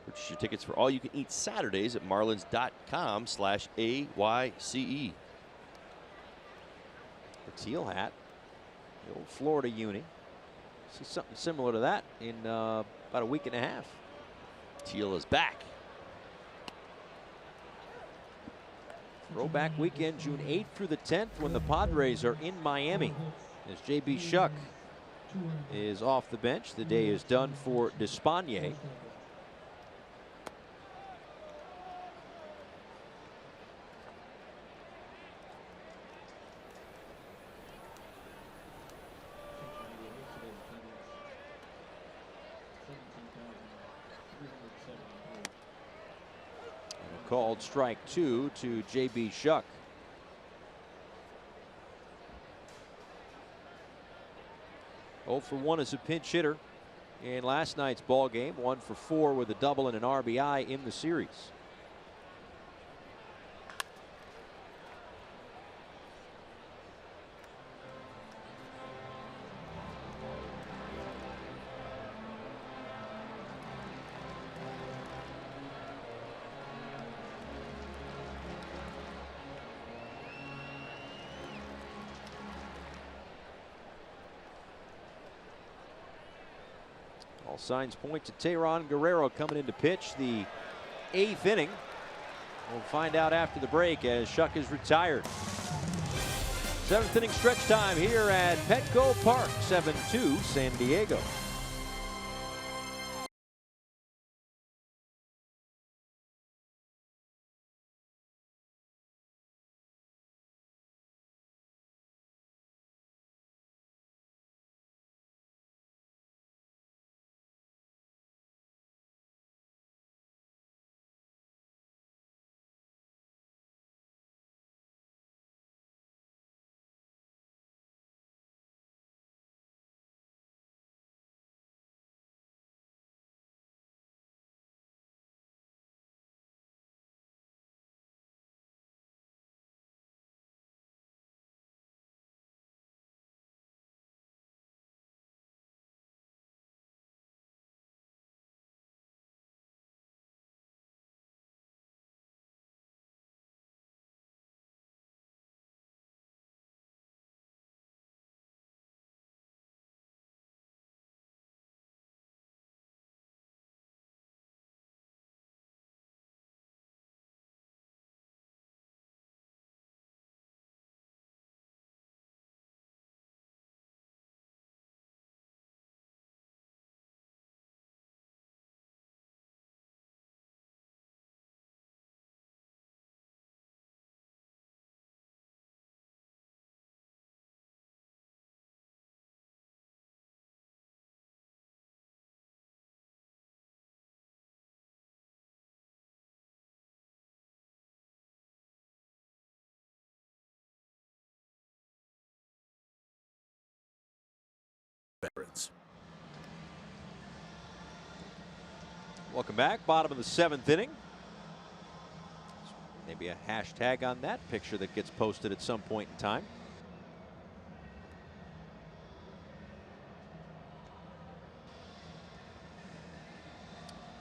Purchase your tickets for all-you-can-eat Saturdays at marlins.com/AYCE. The teal hat, the old Florida uni. See something similar to that in about a week and a half. Teal is back. Throwback weekend, June 8th through the 10th, when the Padres are in Miami. As J.B. Shuck is off the bench, the day is done for Despagne. Called strike 2 to J.B. Shuck. Oh for 1 as a pinch hitter in last night's ball game. 1 for 4 with a double and an RBI in the series. signs point to Teheran Guerrero coming in to pitch the 8th inning. We'll find out after the break as Shuck is retired. 7th inning stretch time here at Petco Park, 7-2 San Diego. Veterans. Welcome back. Bottom of the 7th inning. Maybe a hashtag on that picture that gets posted at some point in time.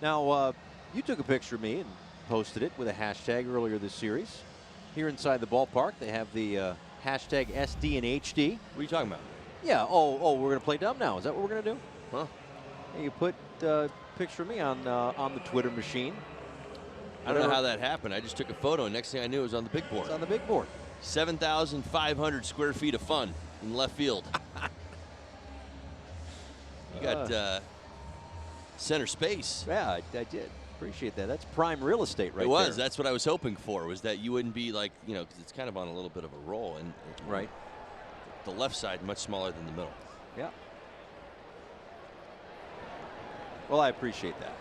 Now, you took a picture of me and posted it with a hashtag earlier this series. Here inside the ballpark, they have the hashtag SD and HD. What are you talking about? Yeah. Oh, we're gonna play dumb now. Is that what we're gonna do? Huh? Yeah, you put a picture of me on the Twitter machine. I don't know how that happened. I just took a photo, and next thing I knew, it was on the big board. It's on the big board. 7,500 square feet of fun in left field. You got center space. Yeah, I did. Appreciate that. That's prime real estate right there. It was. That's what I was hoping for, was that you wouldn't be like, you know, because it's kind of on a little bit of a roll. And right. The left side much smaller than the middle. Yeah. Well, I appreciate that.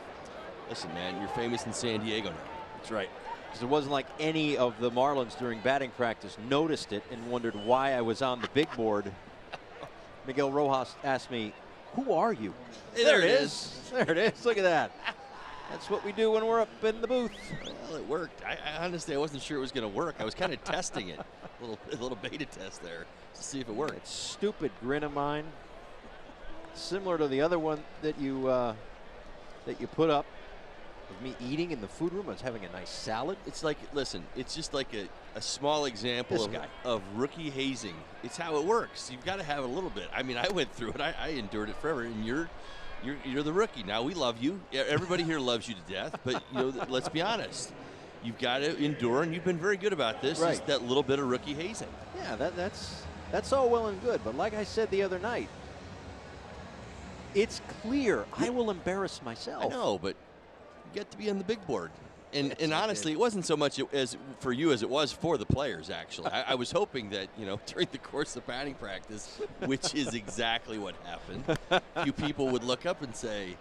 Listen, man, you're famous in San Diego now. That's right. Because it wasn't like any of the Marlins during batting practice noticed it and wondered why I was on the big board. Miguel Rojas asked me, "Who are you?" Hey, there it is. There it is. Look at that. That's what we do when we're up in the booth. Well, it worked. I honestly, I wasn't sure it was going to work. I was kind of testing it. A little beta test there to see if it worked. That stupid grin of mine, similar to the other one that you put up of me eating in the food room. I was having a nice salad. It's like, listen, it's just like a small example of rookie hazing. It's how it works. You've got to have a little bit. I mean, I went through it. I endured it forever, and you're the rookie. Now we love you. Everybody here loves you to death, but you know, let's be honest. You've got to endure, and you've been very good about this. Right. Is that little bit of rookie hazing. Yeah, that's all well and good, but like I said the other night, it's clear I will embarrass myself. I know, but you get to be on the big board. And honestly, it wasn't so much as for you as it was for the players, actually. I was hoping that, you know, during the course of batting practice, which is exactly what happened, you people would look up and say,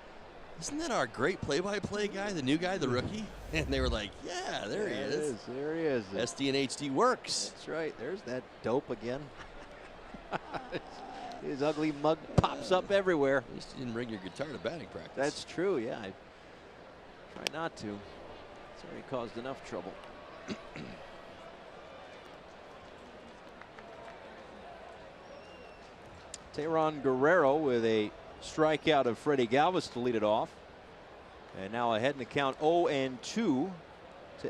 "Isn't that our great play-by-play guy, the new guy, the rookie?" And they were like, "Yeah, there he is. There he is. SD and HD works." That's right. There's that dope again. His ugly mug pops up everywhere. At least you didn't bring your guitar to batting practice. That's true, yeah. I try not to. It's already caused enough trouble. Teheran Guerrero with a strikeout of Freddie Galvis to lead it off. And now ahead in the count 0-2 to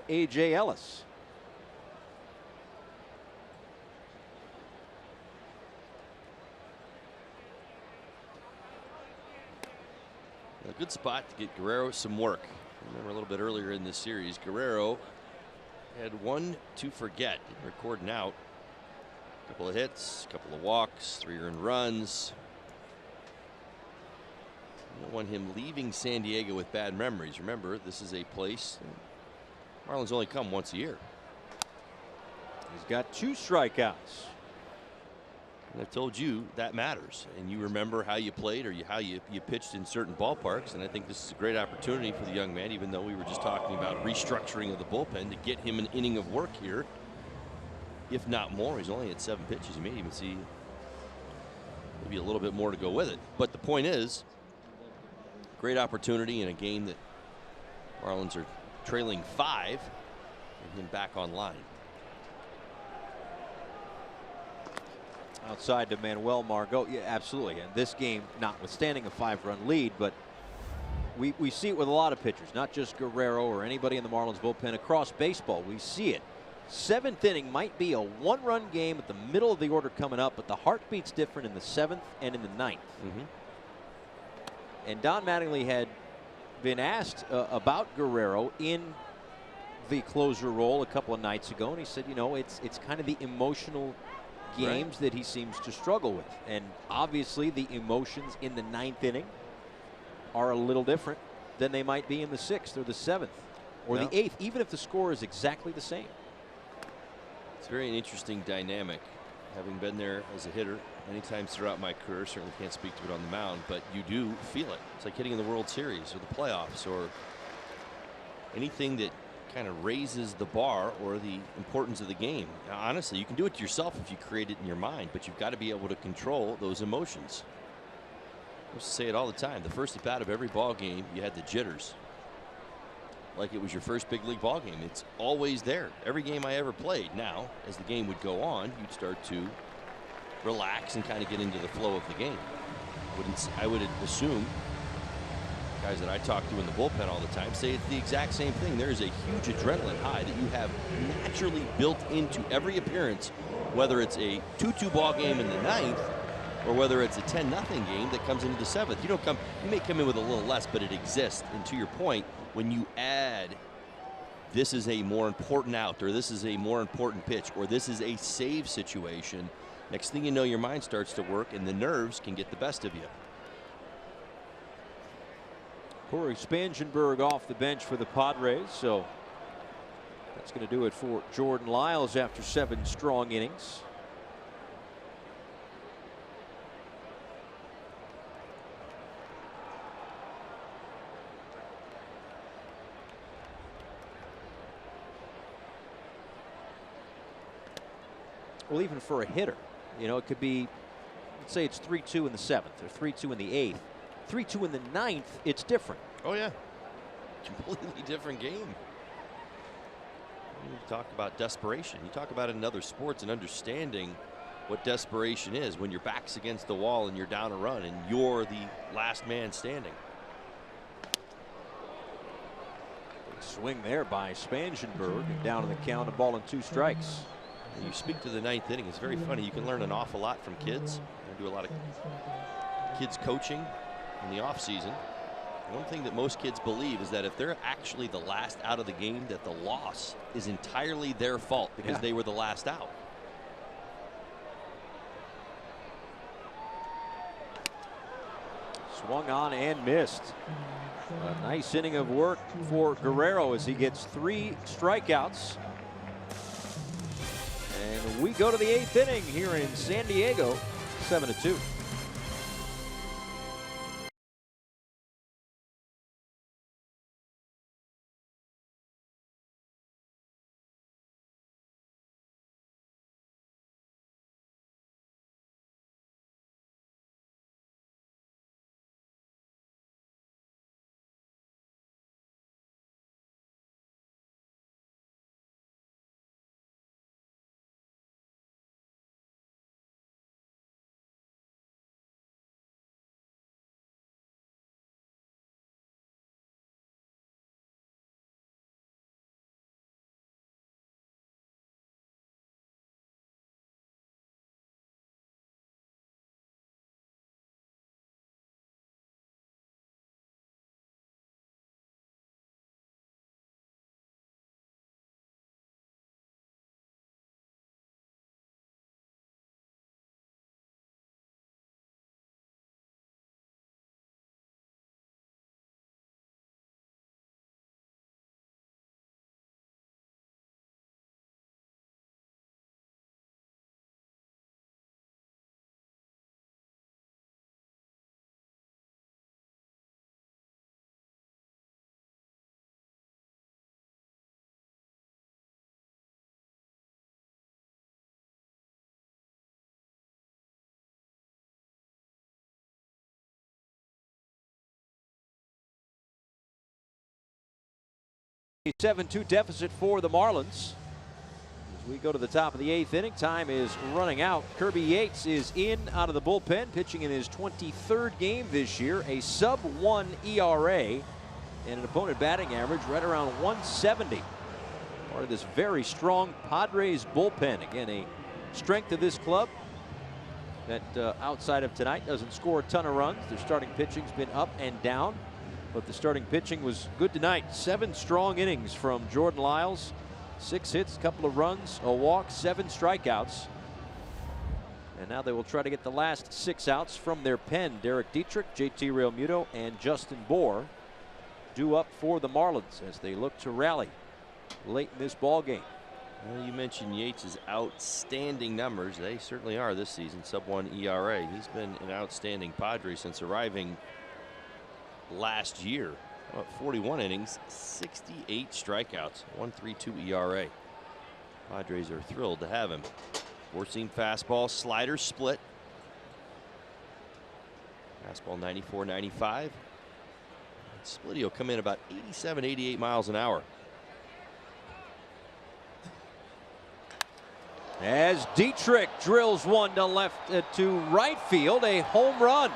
A.J. Ellis. A good spot to get Guerrero some work. Remember a little bit earlier in this series, Guerrero had 1 to forget. Didn't record an out. A couple of hits, a couple of walks, 3 earned runs. You don't want him leaving San Diego with bad memories. Remember, this is a place Marlins only come once a year. He's got 2 strikeouts. And I've told you that matters, and you remember how you played or how you pitched in certain ballparks, and I think this is a great opportunity for the young man, even though we were just talking about restructuring of the bullpen, to get him an inning of work here, if not more. He's only at 7 pitches. You may even see maybe a little bit more to go with it. But the point is, great opportunity in a game that Marlins are trailing 5, and him back online. Outside to Manuel Margot. Yeah, absolutely. And this game, notwithstanding a 5-run lead, but we see it with a lot of pitchers, not just Guerrero or anybody in the Marlins bullpen across baseball. We see it. 7th inning might be a 1-run game at the middle of the order coming up, but the heartbeat's different in the 7th and in the 9th. And Don Mattingly had been asked about Guerrero in the closer role a couple of nights ago, and he said, you know, it's kind of the emotional games that he seems to struggle with. And obviously the emotions in the 9th inning are a little different than they might be in the 6th or the 7th or the 8th, even if the score is exactly the same. It's very an interesting dynamic, having been there as a hitter many times throughout my career. Certainly can't speak to it on the mound, but you do feel it. It's like hitting in the World Series or the playoffs or anything that kind of raises the bar or the importance of the game. Now, honestly, you can do it yourself if you create it in your mind, but you've got to be able to control those emotions. I used to say it all the time. The first at bat of every ball game, you had the jitters, like it was your first big league ball game. It's always there. Every game I ever played. Now, as the game would go on, you'd start to relax and kind of get into the flow of the game. I would assume guys that I talk to in the bullpen all the time say it's the exact same thing. There is a huge adrenaline high that you have naturally built into every appearance, whether it's a 2-2 ball game in the 9th or whether it's a 10-0 game that comes into the 7th. You may come in with a little less, but it exists. And to your point, when you add this is a more important out, or this is a more important pitch, or this is a save situation, next thing you know, your mind starts to work and the nerves can get the best of you. Corey Spangenberg off the bench for the Padres, so that's going to do it for Jordan Lyles after 7 strong innings. Well, even for a hitter, you know, it could be, let's say it's 3-2 in the 7th or 3-2 in the 8th. 3-2 in the 9th, it's different. Oh, yeah. Completely different game. You talk about desperation. You talk about it in other sports and understanding what desperation is when your back's against the wall and you're down a run and you're the last man standing. Big swing there by Spangenberg, and down in the count, a ball and 2 strikes. When you speak to the 9th inning, it's very funny. You can learn an awful lot from kids. I do a lot of kids coaching in the off season. One thing that most kids believe is that if they're actually the last out of the game, that the loss is entirely their fault because they were the last out. Swung on and missed. A nice inning of work for Guerrero as he gets 3 strikeouts. And we go to the 8th inning here in San Diego, 7-2. 7-2 deficit for the Marlins. As we go to the top of the 8th inning, time is running out. Kirby Yates is in out of the bullpen, pitching in his 23rd game this year, a sub-1 ERA, and an opponent batting average right around 170. Part of this very strong Padres bullpen. Again, a strength of this club that outside of tonight doesn't score a ton of runs. Their starting pitching's been up and down, but the starting pitching was good tonight. 7 strong innings from Jordan Lyles. 6 hits, a couple of runs, a walk, 7 strikeouts. And now they will try to get the last 6 outs from their pen. Derek Dietrich, JT Realmuto, and Justin Bohr due up for the Marlins as they look to rally late in this ball game. Well, you mentioned Yates' outstanding numbers. They certainly are this season. Sub-1 ERA. He's been an outstanding Padre since arriving last year. 41 innings, 68 strikeouts, 1.32 ERA. Padres are thrilled to have him. 4-seam fastball, slider split. Fastball 94-95. Split will come in about 87, 88 miles an hour. As Dietrich drills one to left to right field, a home run.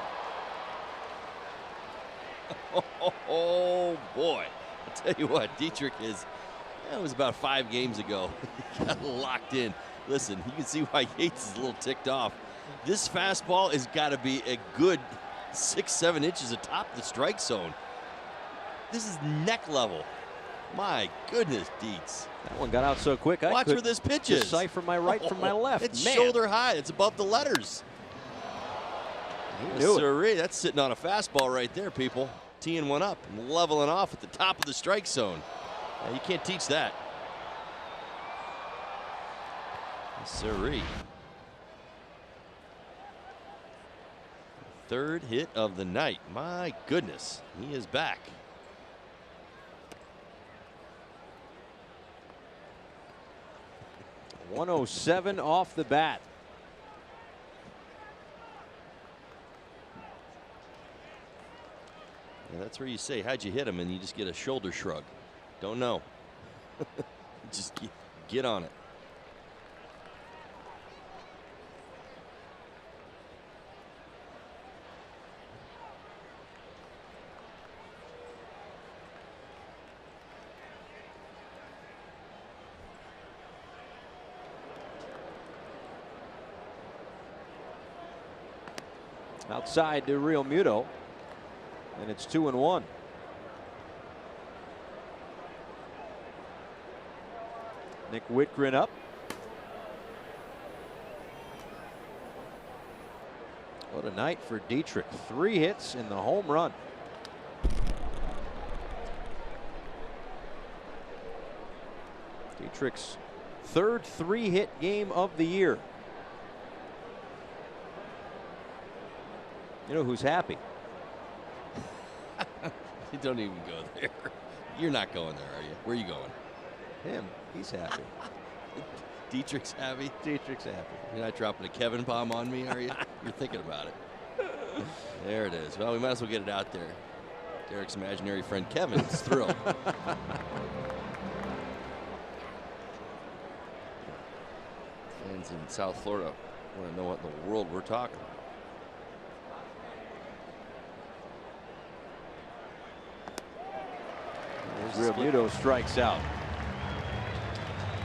Oh boy, I'll tell you what, Dietrich is, that was about 5 games ago. He got locked in. Listen, you can see why Yates is a little ticked off. This fastball has got to be a good 6-7 inches atop the strike zone. This is neck level. My goodness, Dietz. That one got out so quick. Watch I where this pitch is. Decipher my right from my left. It's Man. shoulder high. It's above the letters. He knew it. That's sitting on a fastball right there, people. Teeing one up and leveling off at the top of the strike zone. You can't teach that. Siree. 3rd hit of the night. My goodness, he is back. .107 off the bat. Yeah, that's where you say, how'd you hit him? And you just get a shoulder shrug. Don't know. Just get on it. Outside to Realmuto, and it's 2-1. Nick Whitgren up. What a night for Dietrich. 3 hits and the home run. Dietrich's 3rd 3-hit game of the year. You know who's happy? You don't even go there. You're not going there, are you? Where are you going? Him. He's happy. Dietrich's happy? Dietrich's happy. You're not dropping a Kevin bomb on me, are you? You're thinking about it. There it is. Well, we might as well get it out there. Derek's imaginary friend Kevin is thrilled. Fans in South Florida want to know what in the world we're talking about. Realmuto strikes out.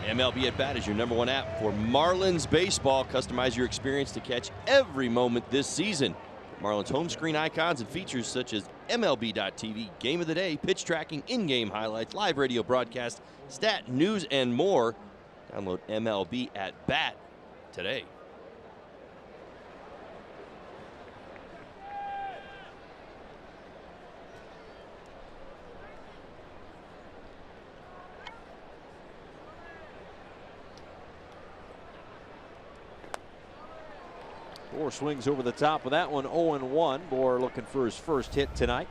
MLB at Bat is your #1 app for Marlins baseball. Customize your experience to catch every moment this season. Marlins home screen icons and features such as MLB.tv, Game of the Day, pitch tracking, in-game highlights, live radio broadcast, stat, news, and more. Download MLB at Bat today. Bohr swings over the top of that one, 0-1. Bohr looking for his first hit tonight.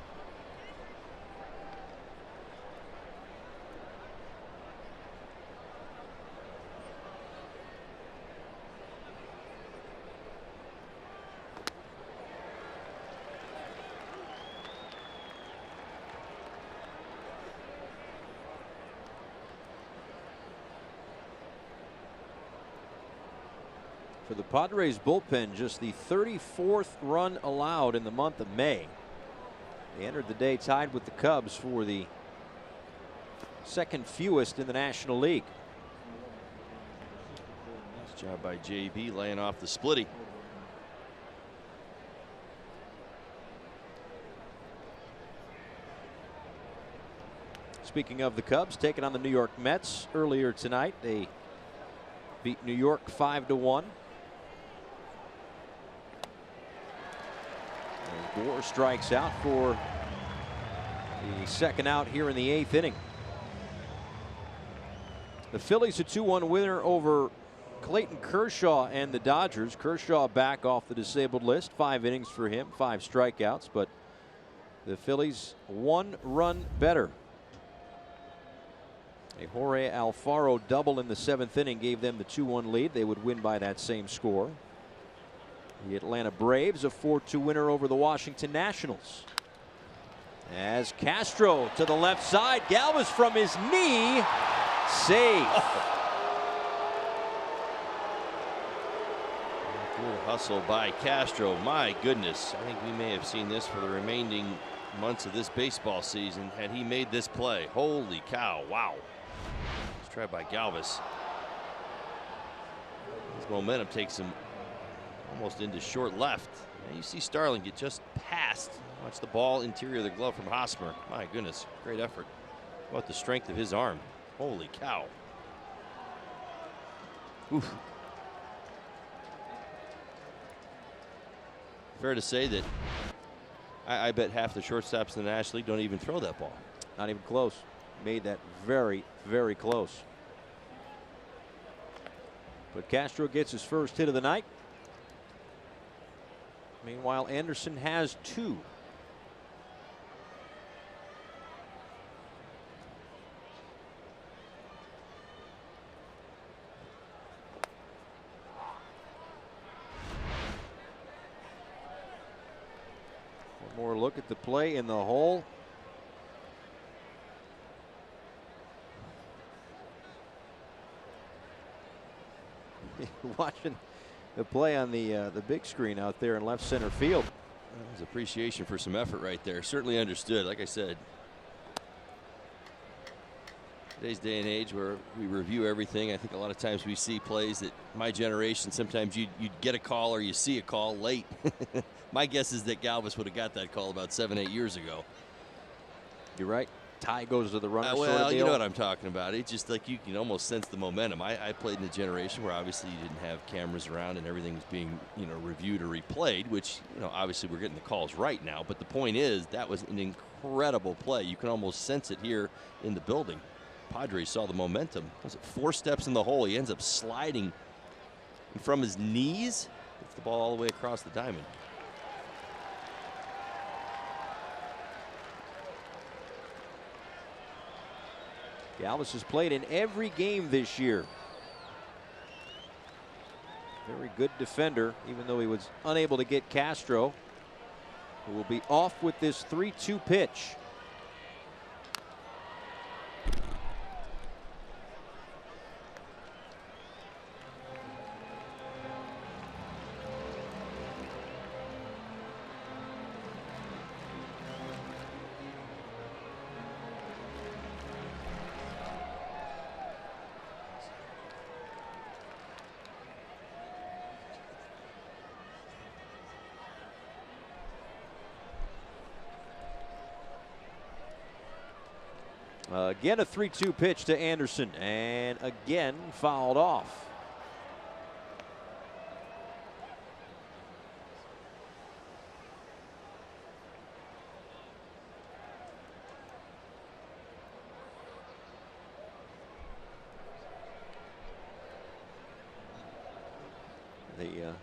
For the Padres bullpen, just the 34th run allowed in the month of May. They entered the day tied with the Cubs for the second fewest in the National League. Nice job by JB laying off the splitty. Speaking of the Cubs, taking on the New York Mets earlier tonight. They beat New York 5-1. Gore strikes out for the second out here in the 8th inning. The Phillies a 2-1 winner over Clayton Kershaw and the Dodgers. Kershaw back off the disabled list. 5 innings for him, 5 strikeouts, but the Phillies 1 run better. A Jorge Alfaro double in the 7th inning gave them the 2-1 lead. They would win by that same score. The Atlanta Braves a 4-2 winner over the Washington Nationals. As Castro to the left side, Galvis from his knee, safe. Good hustle by Castro. My goodness, I think we may have seen this for the remaining months of this baseball season had he made this play. Holy cow, wow. Let's try by Galvis. His momentum takes him almost into short left. And you see Starling get just past. Watch the ball interior of the glove from Hosmer. My goodness, great effort. How about the strength of his arm? Holy cow. Oof. Fair to say that I bet half the shortstops in the National League don't even throw that ball. Not even close. Made that very, very close. But Castro gets his first hit of the night. Meanwhile, Anderson has 2. One more look at the play in the hole. Watching the play on the big screen out there in left center field. That was appreciation for some effort right there. Certainly understood. Like I said, today's day and age where we review everything, I think a lot of times we see plays that my generation, sometimes you'd get a call or you see a call late. My guess is that Galvis would have got that call about 7-8 years ago. You're right. Tie goes to the runner. Well, you know what I'm talking about. It's just like you can almost sense the momentum. I played in a generation where obviously you didn't have cameras around and everything was being, reviewed or replayed, which, obviously we're getting the calls right now. But the point is that was an incredible play. You can almost sense it here in the building. Padres saw the momentum. Was it 4 steps in the hole? He ends up sliding from his knees. Gets the ball all the way across the diamond. Galvis has played in every game this year. Very good defender, even though he was unable to get Castro, who will be off with this 3-2 pitch. Again, a 3-2 pitch to Anderson, and again fouled off. The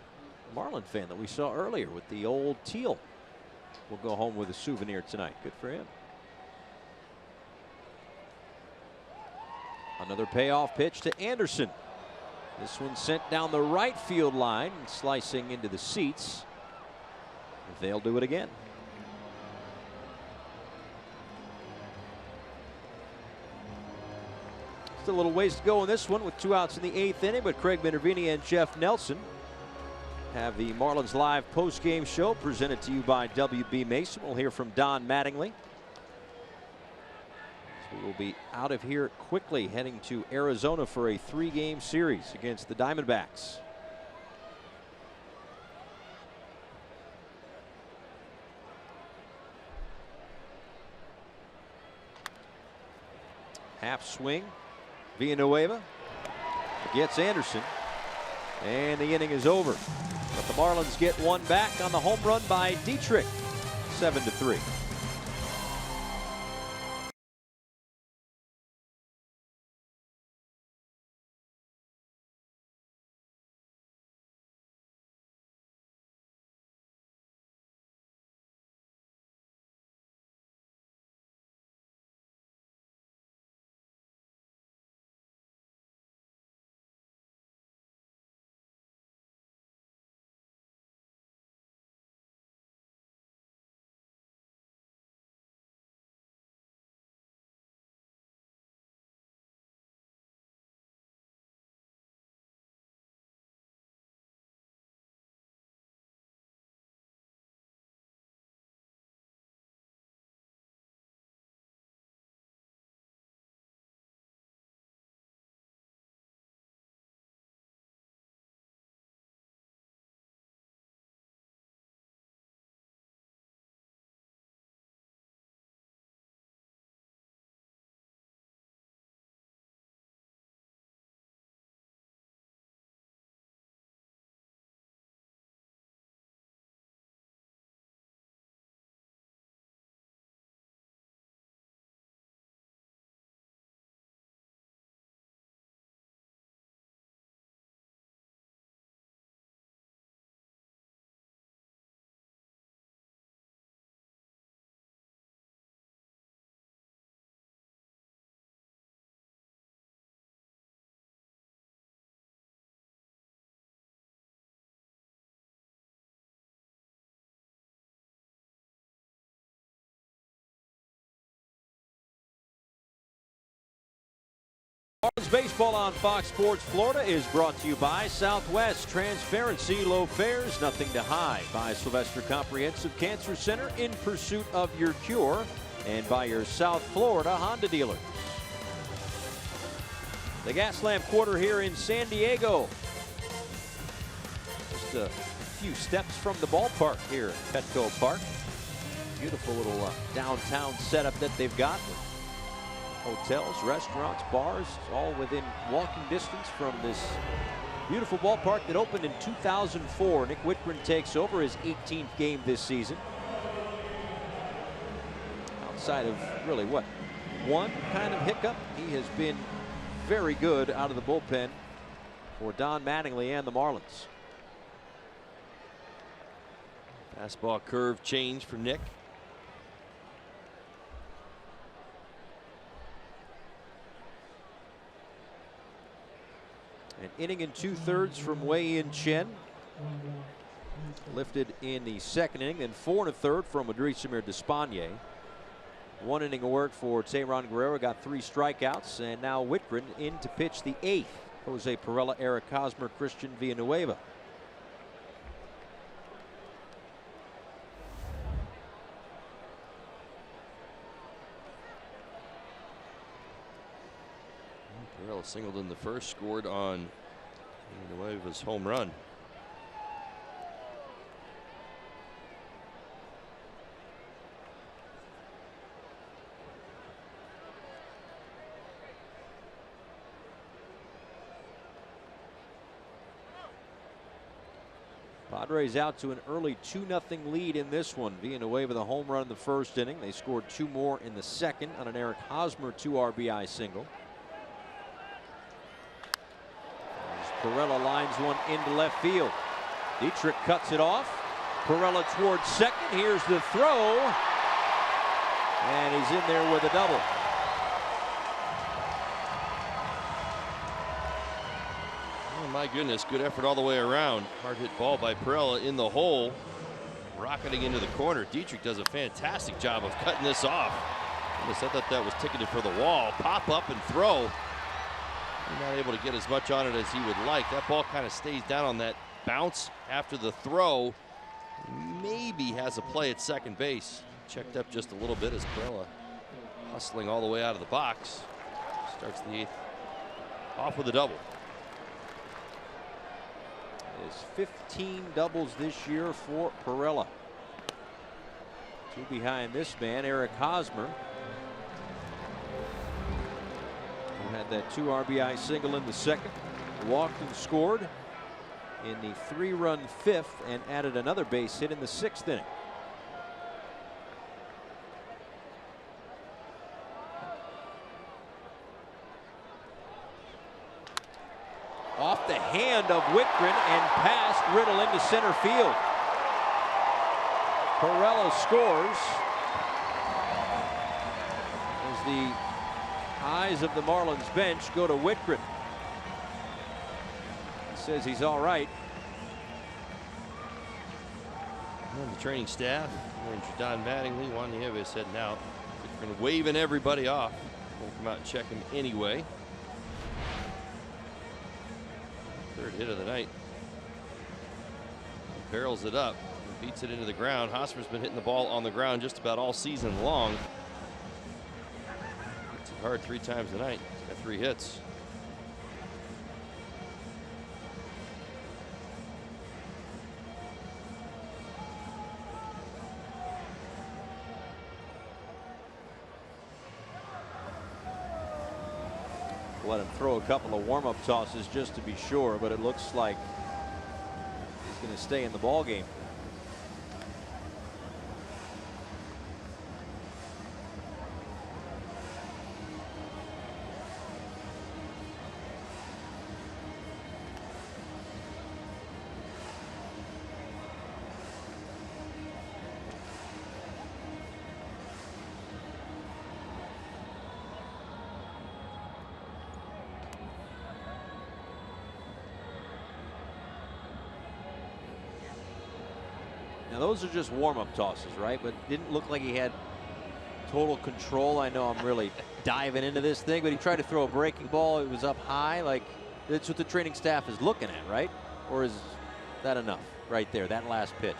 Marlin fan that we saw earlier with the old teal will go home with a souvenir tonight. Good for him. Another payoff pitch to Anderson. This one sent down the right field line, slicing into the seats. They'll do it again. Still a little ways to go in this one with 2 outs in the 8th inning, but Craig Minervini and Jeff Nelson have the Marlins Live post-game show presented to you by WB Mason. We'll hear from Don Mattingly. So we will be out of here quickly, heading to Arizona for a 3-game series against the Diamondbacks. Half swing. Villanueva gets Anderson, and the inning is over. But the Marlins get one back on the home run by Dietrich, 7-3. Marlins baseball on Fox Sports Florida is brought to you by Southwest. Transparency, low fares, nothing to hide. By Sylvester Comprehensive Cancer Center, in pursuit of your cure. And by your South Florida Honda dealers. The Gaslamp Quarter here in San Diego. Just a few steps from the ballpark here at Petco Park. Beautiful little downtown setup that they've got. Hotels, restaurants, bars, all within walking distance from this beautiful ballpark that opened in 2004. Nick Whitgren takes over his 18th game this season. Outside of really what, one kind of hiccup, he has been very good out of the bullpen for Don Mattingly and the Marlins. Fastball curve change for Nick. An inning and 2/3 from Wei-Yin Chen. Lifted in the second inning, then 4 1/3 from Adrisamir Despaigne. 1 inning of work for Tayron Guerrero, got 3 strikeouts, and now Whitgren in to pitch the 8th. Jose Perella, Eric Hosmer, Christian Villanueva. Perella singled in the first, scored on Villanueva's home run. Padres out to an early 2-0 lead in this one. Villanueva the home run in the first inning. They scored 2 more in the second on an Eric Hosmer 2 RBI single. Perella lines one into left field. Dietrich cuts it off. Perella towards second. Here's the throw. And he's in there with a double. Oh my goodness, good effort all the way around. Hard hit ball by Perella in the hole. Rocketing into the corner. Dietrich does a fantastic job of cutting this off. I thought that was ticketed for the wall. Pop up and throw. Not able to get as much on it as he would like. That ball kind of stays down on that bounce after the throw. Maybe has a play at second base. Checked up just a little bit as Perella hustling all the way out of the box. Starts the 8th off with a double. Is 15 doubles this year for Perella. 2 behind this man, Eric Hosmer, who had that 2 RBI single in the 2nd, walked and scored in the 3-run 5th, and added another base hit in the 6th inning. Off the hand of Whitgren and past Riddle into center field. Perella scores as the eyes of the Marlins bench go to Whitgren. He says he's all right. And the training staff, Don Mattingly, Juan Nieves heading out. Whitgren waving everybody off. We'll come out and check him anyway. 3rd hit of the night. He barrels it up and beats it into the ground. Hosmer's been hitting the ball on the ground just about all season long. Hits it hard 3 times tonight. He's got 3 hits. Let him throw a couple of warm-up tosses just to be sure, but it looks like he's going to stay in the ball game. Now those are just warm-up tosses, right? But didn't look like he had total control. I know I'm really diving into this thing, but he tried to throw a breaking ball. It was up high. Like, that's what the training staff is looking at, right? Or is that enough right there, that last pitch?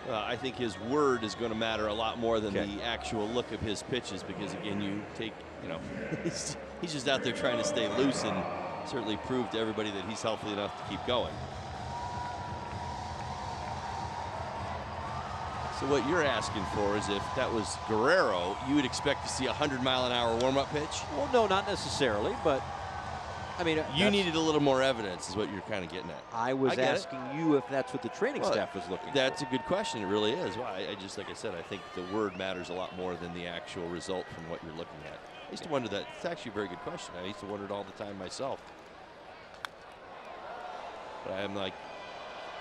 I think his word is going to matter a lot more than the actual look of his pitches, because again, you take, you know, he's just out there trying to stay loose and certainly prove to everybody that he's healthy enough to keep going. So what you're asking for is if that was Guerrero, you would expect to see a 100-mile-an-hour warm-up pitch? Well, no, not necessarily, but I mean, you needed a little more evidence is what you're kind of getting at. I was asking you if that's what the training staff was looking for. That's a good question. It really is. Well, I just, like I said, I think the word matters a lot more than the actual result from what you're looking at. I used to wonder that. It's actually a very good question. I used to wonder it all the time myself. But I'm like,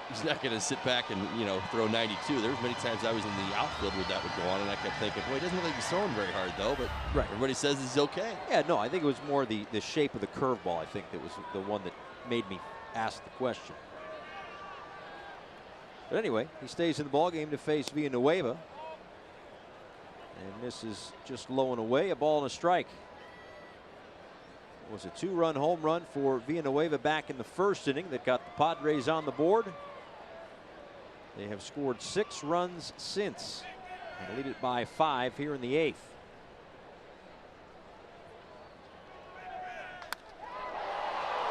he's not going to sit back and, you know, throw 92. There was many times I was in the outfield where that would go on, and I kept thinking, boy, he doesn't look like he's throwing very hard, though. But everybody says he's okay. Yeah, no, I think it was more the shape of the curveball, I think, that was the one that made me ask the question. But anyway, he stays in the ballgame to face Villanueva. And this is just low and away, a ball and a strike. It was a 2-run home run for Villanueva back in the 1st inning that got the Padres on the board. They have scored 6 runs since and lead it by 5 here in the 8th.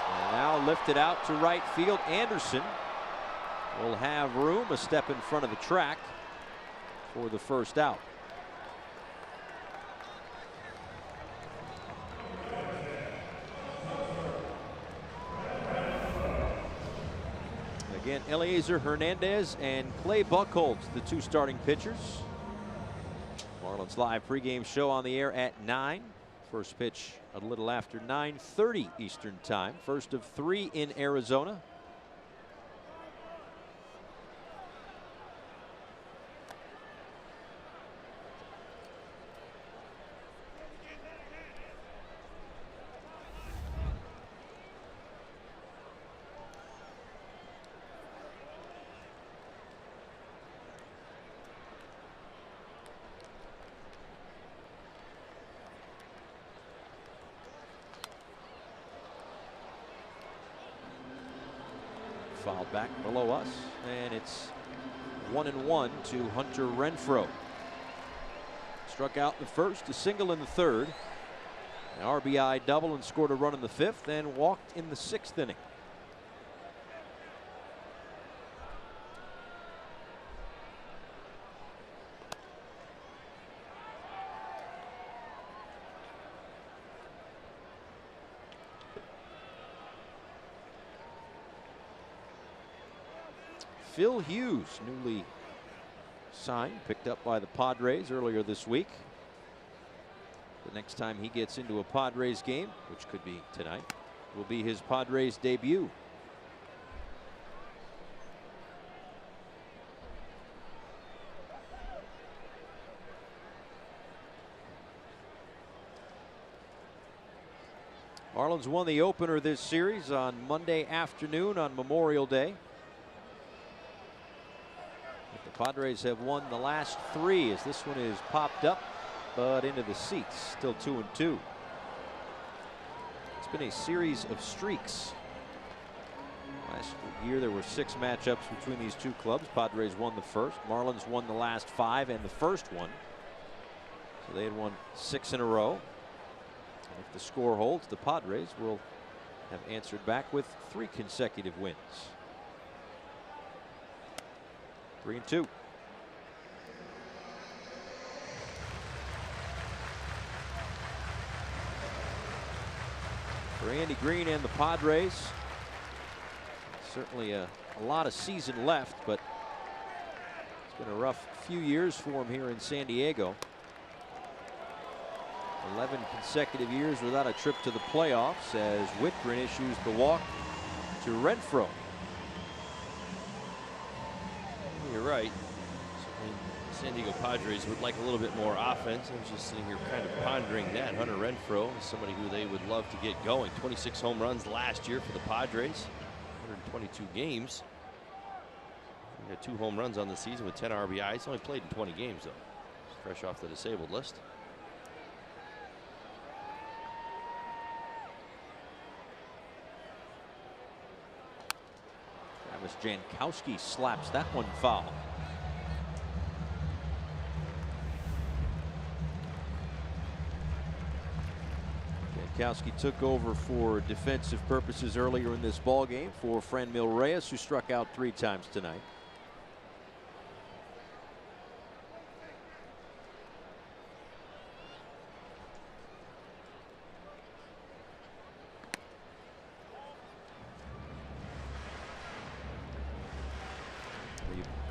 And now lifted out to right field. Anderson will have room, a step in front of the track for the first out. Again, Eliezer Hernandez and Clay Buchholz, the 2 starting pitchers. Marlins Live pregame show on the air at 9. First pitch a little after 9:30 Eastern time. First of 3 in Arizona. fouled back below us, and it's 1-1 to Hunter Renfroe. Struck out in the first, a single in the third, an RBI double, and scored a run in the fifth, and walked in the sixth inning. Phil Hughes, newly signed, picked up by the Padres earlier this week. The next time he gets into a Padres game, which could be tonight, will be his Padres debut. Marlins won the opener this series on Monday afternoon on Memorial Day. The Padres have won the last three, as this one is popped up but into the seats. Still 2-2. It's been a series of streaks. Last year there were 6 matchups between these two clubs. Padres won the first. Marlins won the last 5 and the first one. So they had won 6 in a row. And if the score holds, the Padres will have answered back with 3 consecutive wins. 3-2. For Andy Green and the Padres, certainly a lot of season left, but it's been a rough few years for him here in San Diego. 11 consecutive years without a trip to the playoffs, as Whitgren issues the walk to Renfroe. You're right. Certainly San Diego Padres would like a little bit more offense. I was just sitting here kind of pondering that. Hunter Renfroe is somebody who they would love to get going. 26 home runs last year for the Padres, 122 games. He got 2 home runs on the season with 10 RBIs. Only played in 20 games, though. He's fresh off the disabled list. Jankowski slaps that one foul. Jankowski took over for defensive purposes earlier in this ball game for Franmil Reyes, who struck out 3 times tonight.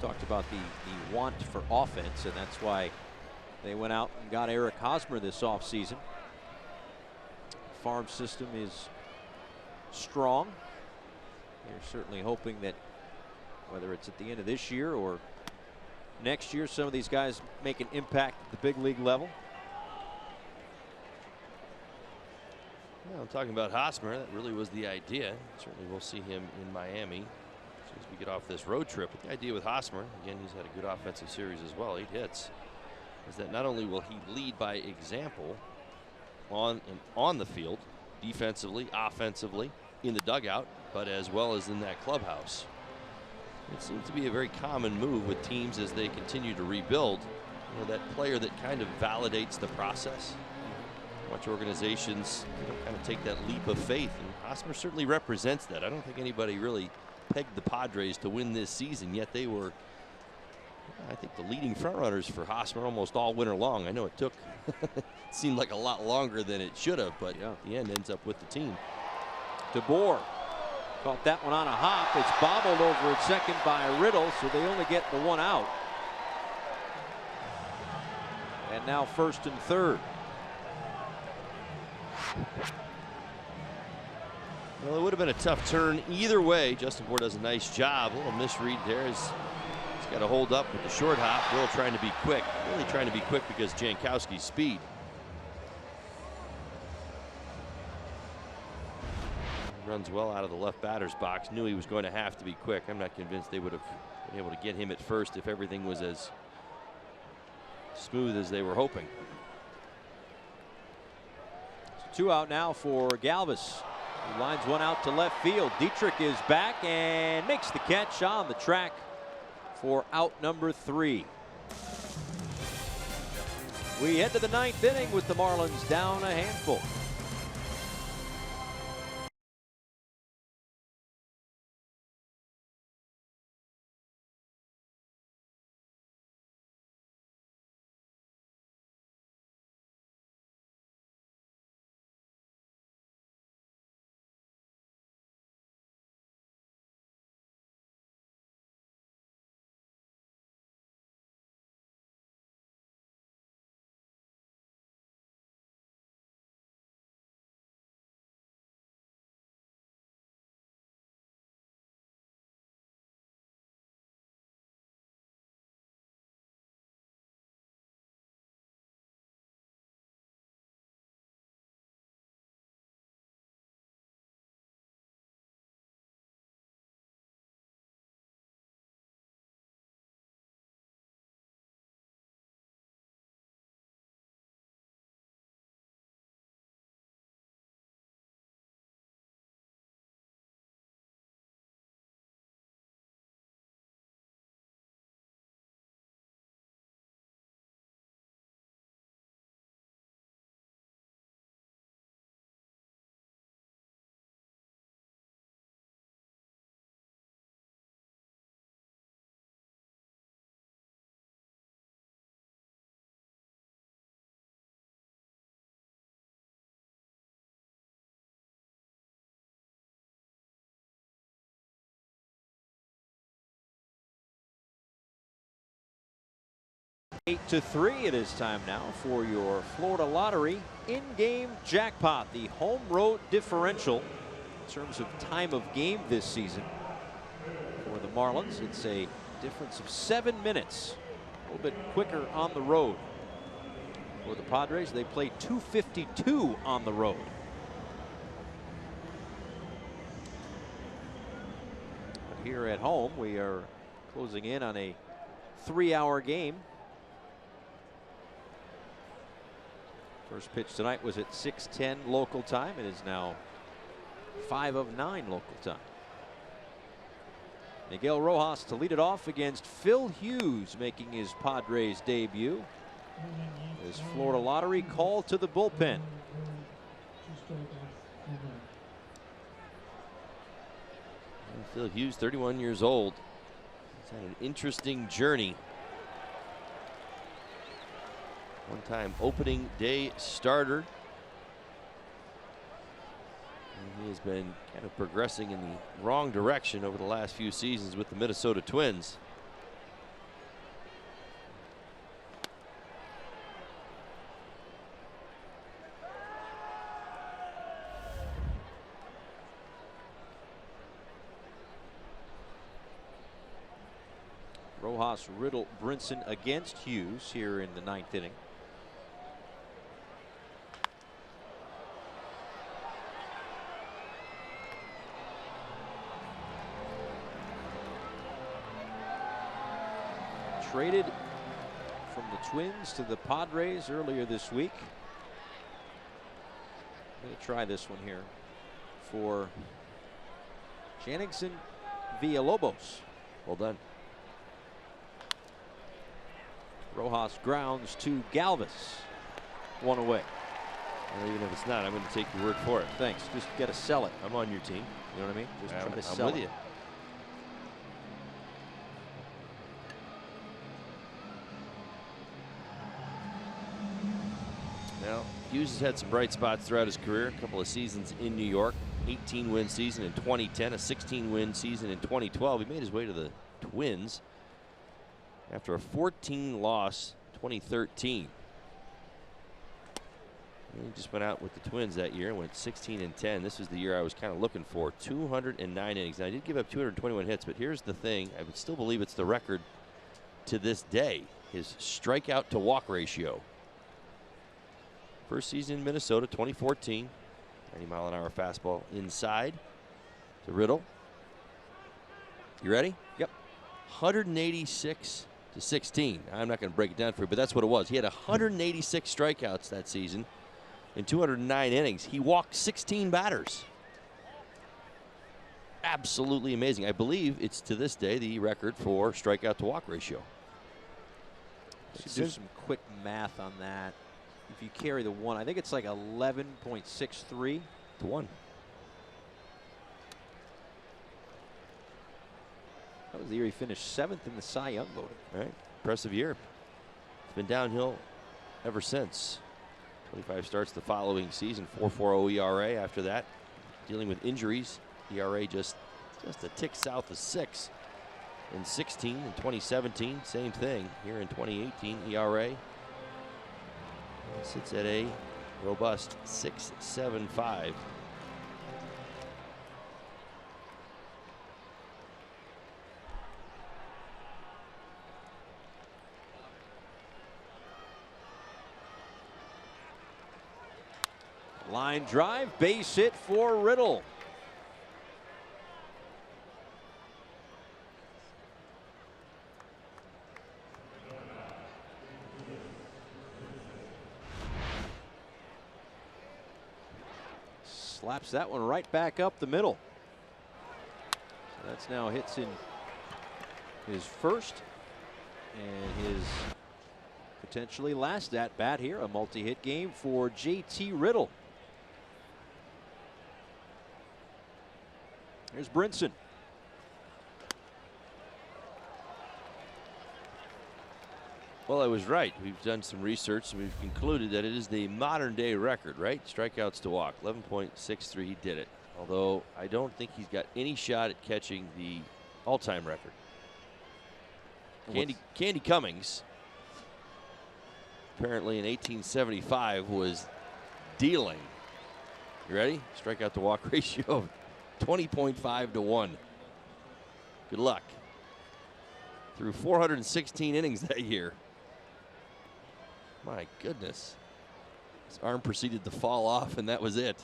Talked about the want for offense, and that's why they went out and got Eric Hosmer this offseason. Farm system is strong. They're certainly hoping that whether it's at the end of this year or next year, some of these guys make an impact at the big league level. Well, I'm talking about Hosmer. That really was the idea. Certainly we'll see him in Miami as we get off this road trip. But the idea with Hosmer, again, he's had a good offensive series as well, 8 hits, is that not only will he lead by example on the field, defensively, offensively, in the dugout, but as well as in that clubhouse. It seems to be a very common move with teams as they continue to rebuild. You know, that player that kind of validates the process. Watch organizations, you know, kind of take that leap of faith, and Hosmer certainly represents that. I don't think anybody really pegged the Padres to win this season, yet they were, I think, the leading frontrunners for Hosmer almost all winter long. I know it took, seemed like a lot longer than it should have, but yeah, the end ends up with the team. DeBoer caught that one on a hop. It's bobbled over at second by Riddle, so they only get the 1 out. And now first and third. Well, it would have been a tough turn either way. Justin Bour does a nice job. A little misread there. He's got to hold up with the short hop. Will trying to be quick. Really trying to be quick because Jankowski's speed. Runs well out of the left batter's box. Knew he was going to have to be quick. I'm not convinced they would have been able to get him at first if everything was as smooth as they were hoping. 2 out now for Galvis. He lines one out to left field. Dietrich is back and makes the catch on the track for out number 3. We head to the 9th inning with the Marlins down a handful. Eight to 3. It is time now for your Florida Lottery in-game jackpot, the home road differential in terms of time of game this season. For the Marlins, it's a difference of 7 minutes, a little bit quicker on the road. For the Padres, they play 2:52 on the road. But here at home, we are closing in on a 3-hour game. First pitch tonight was at 6:10 local time. It is now 5:09 local time. Miguel Rojas to lead it off against Phil Hughes, making his Padres debut. His Florida Lottery call to the bullpen. Phil Hughes, 31 years old. He's had an interesting journey. One-time opening day starter. And he has been kind of progressing in the wrong direction over the last few seasons with the Minnesota Twins. Rojas, Riddle, Brinson against Hughes here in the 9th inning. Traded from the Twins to the Padres earlier this week. I'm going to try this one here for Janigson Villalobos. Well done. Rojas grounds to Galvis. One away. Well, even if it's not, I'm going to take your word for it. Thanks. Just got to sell it. I'm on your team. You know what I mean? Just try to I'm sell with it. you. Now, Hughes has had some bright spots throughout his career. A couple of seasons in New York, 18-win season in 2010, a 16-win season in 2012. He made his way to the Twins after a 14-loss 2013. And he just went out with the Twins that year and went 16-10. This was the year I was kind of looking for. 209 innings. Now, I did give up 221 hits, but here's the thing. I would still believe it's the record to this day. His strikeout to walk ratio. First season in Minnesota, 2014. 90-mile-an-hour fastball inside to Riddle. You ready? Yep. 186 to 16. I'm not going to break it down for you, but that's what it was. He had 186 strikeouts that season in 209 innings. He walked 16 batters. absolutely amazing. I believe it's to this day the record for strikeout to walk ratio. Should do some quick math on that. If you carry the 1, I think it's like 11.63 to 1. That was the year he finished 7th in the Cy Young voting. Right, impressive year. It's been downhill ever since. 25 starts the following season, 4.40 ERA after that. Dealing with injuries, ERA just a tick south of 6. In 16 and 2017, same thing. Here in 2018, ERA sits at a robust 6.75. Line drive, base hit for Riddle. Slaps that one right back up the middle. So that's now hits in his first and his potentially last at bat here. A multi-hit game for JT Riddle. Here's Brinson. Well, I was right. We've done some research and we've concluded that it is the modern day record, right? Strikeouts to walk, 11.63. He did it. Although I don't think he's got any shot at catching the all-time record. Candy Cummings, apparently in 1875, was dealing. You ready? Strikeout to walk ratio of 20.5 to 1. Good luck. Through 416 innings that year. My goodness. His arm proceeded to fall off, and that was it.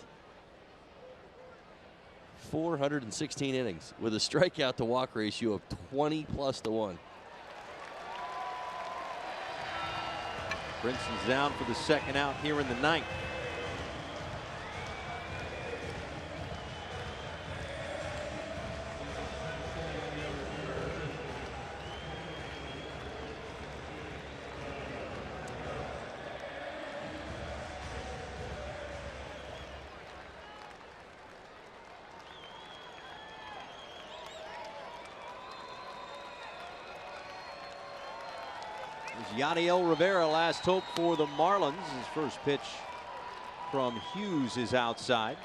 416 innings with a strikeout to walk ratio of 20+ to 1. Brinson's down for the second out here in the 9th. Yadiel Rivera, last hope for the Marlins. His first pitch from Hughes is outside.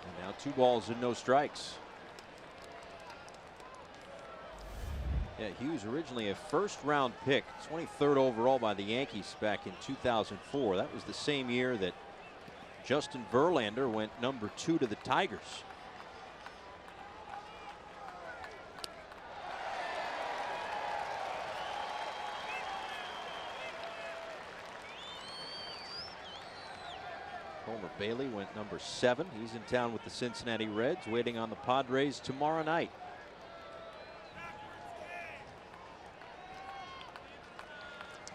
And now 2 balls and no strikes. Yeah, Hughes originally a first-round pick, 23rd overall by the Yankees back in 2004. That was the same year that Justin Verlander went number 2 to the Tigers. Homer Bailey went number 7. He's in town with the Cincinnati Reds, waiting on the Padres tomorrow night.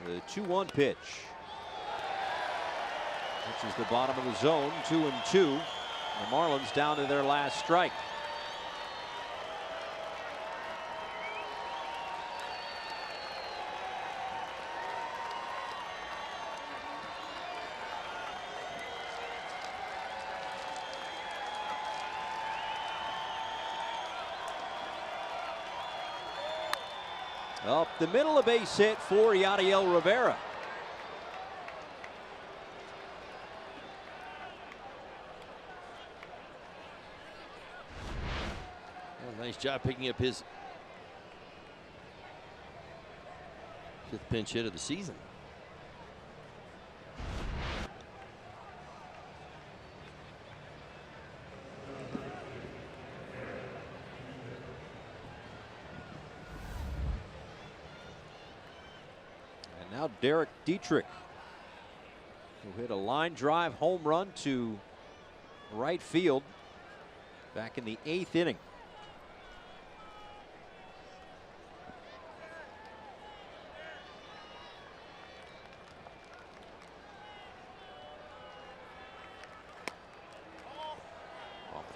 The 2-1 pitch. Which is the bottom of the zone, 2-2. The Marlins down to their last strike. Up the middle, a base hit for Yadiel Rivera. Well, nice job picking up his 5th pinch hit of the season. Now Derek Dietrich, who hit a line drive home run to right field back in the 8th inning.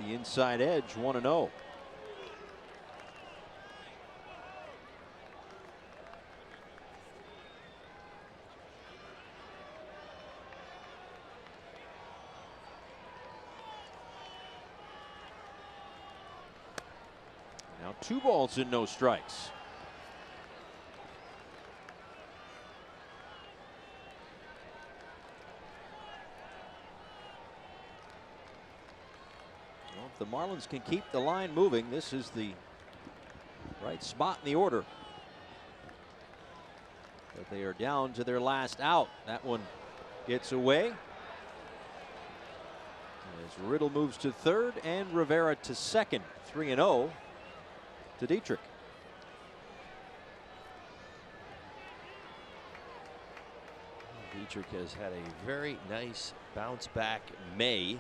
the inside edge, 1-0. Now 2 balls and no strikes. Well, if the Marlins can keep the line moving, this is the right spot in the order. But they are down to their last out. That one gets away. As Riddle moves to third and Rivera to second. 3-0 to Dietrich. Dietrich has had a very nice bounce back May.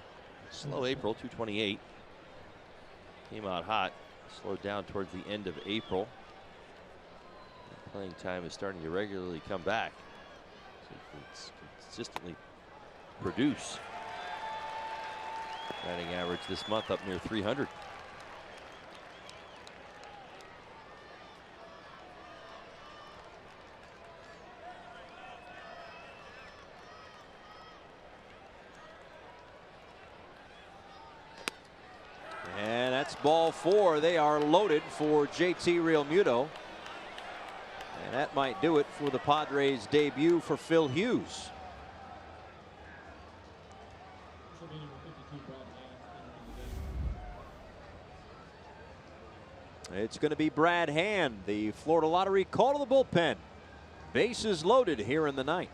Slow April, 228. Came out hot, slowed down towards the end of April. Playing time is starting to regularly come back. So it's consistently produce. Batting average this month up near 300. And that's ball 4. They are loaded for JT Realmuto. And that might do it for the Padres' debut for Phil Hughes. It's going to be Brad Hand, the Florida Lottery call to the bullpen. Bases loaded here in the 9th.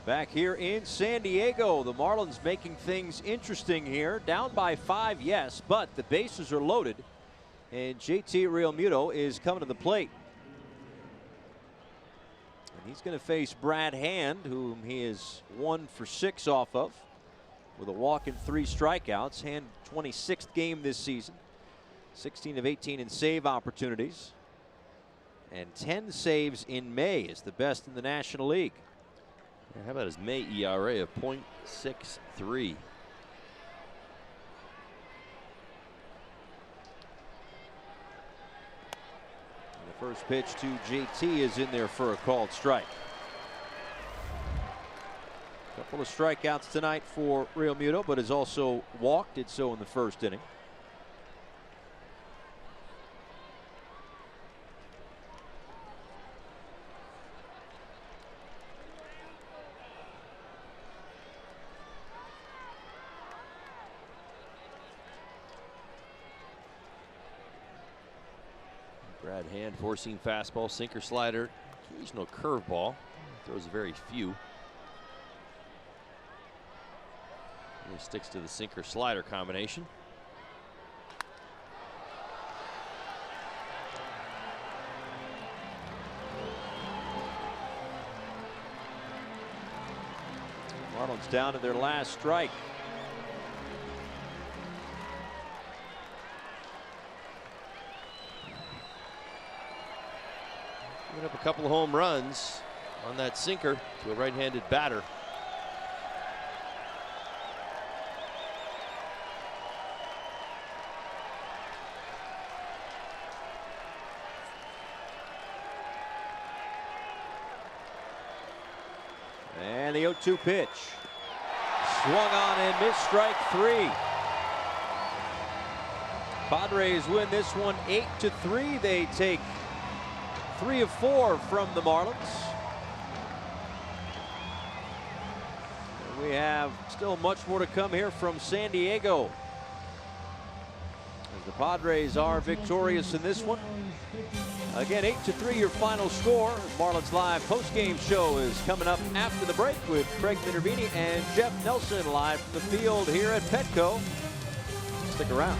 Back here in San Diego, the Marlins making things interesting here. Down by 5, yes, but the bases are loaded, and JT Realmuto is coming to the plate. And he's going to face Brad Hand, whom he is 1 for 6 off of, with a walk and 3 strikeouts. Hand 26th game this season, 16 of 18 in save opportunities, and 10 saves in May is the best in the National League. Yeah, how about his May ERA of .63? The first pitch to JT is in there for a called strike. Couple of strikeouts tonight for Realmuto, but has also walked. Did so in the first inning. Brad Hand, four-seam fastball, sinker, slider, occasional curveball. Throws very few. He sticks to the sinker slider combination. down to their last strike. Giving up a couple of home runs on that sinker to a right-handed batter. And the 0-2 pitch. Swung on and missed, strike 3. Padres win this one 8-3. They take 3 of 4 from the Marlins. And we have still much more to come here from San Diego, as the Padres are victorious in this one. Again, 8-3 your final score. Marlins Live post-game show is coming up after the break with Craig Minervini and Jeff Nelson live from the field here at Petco. Stick around.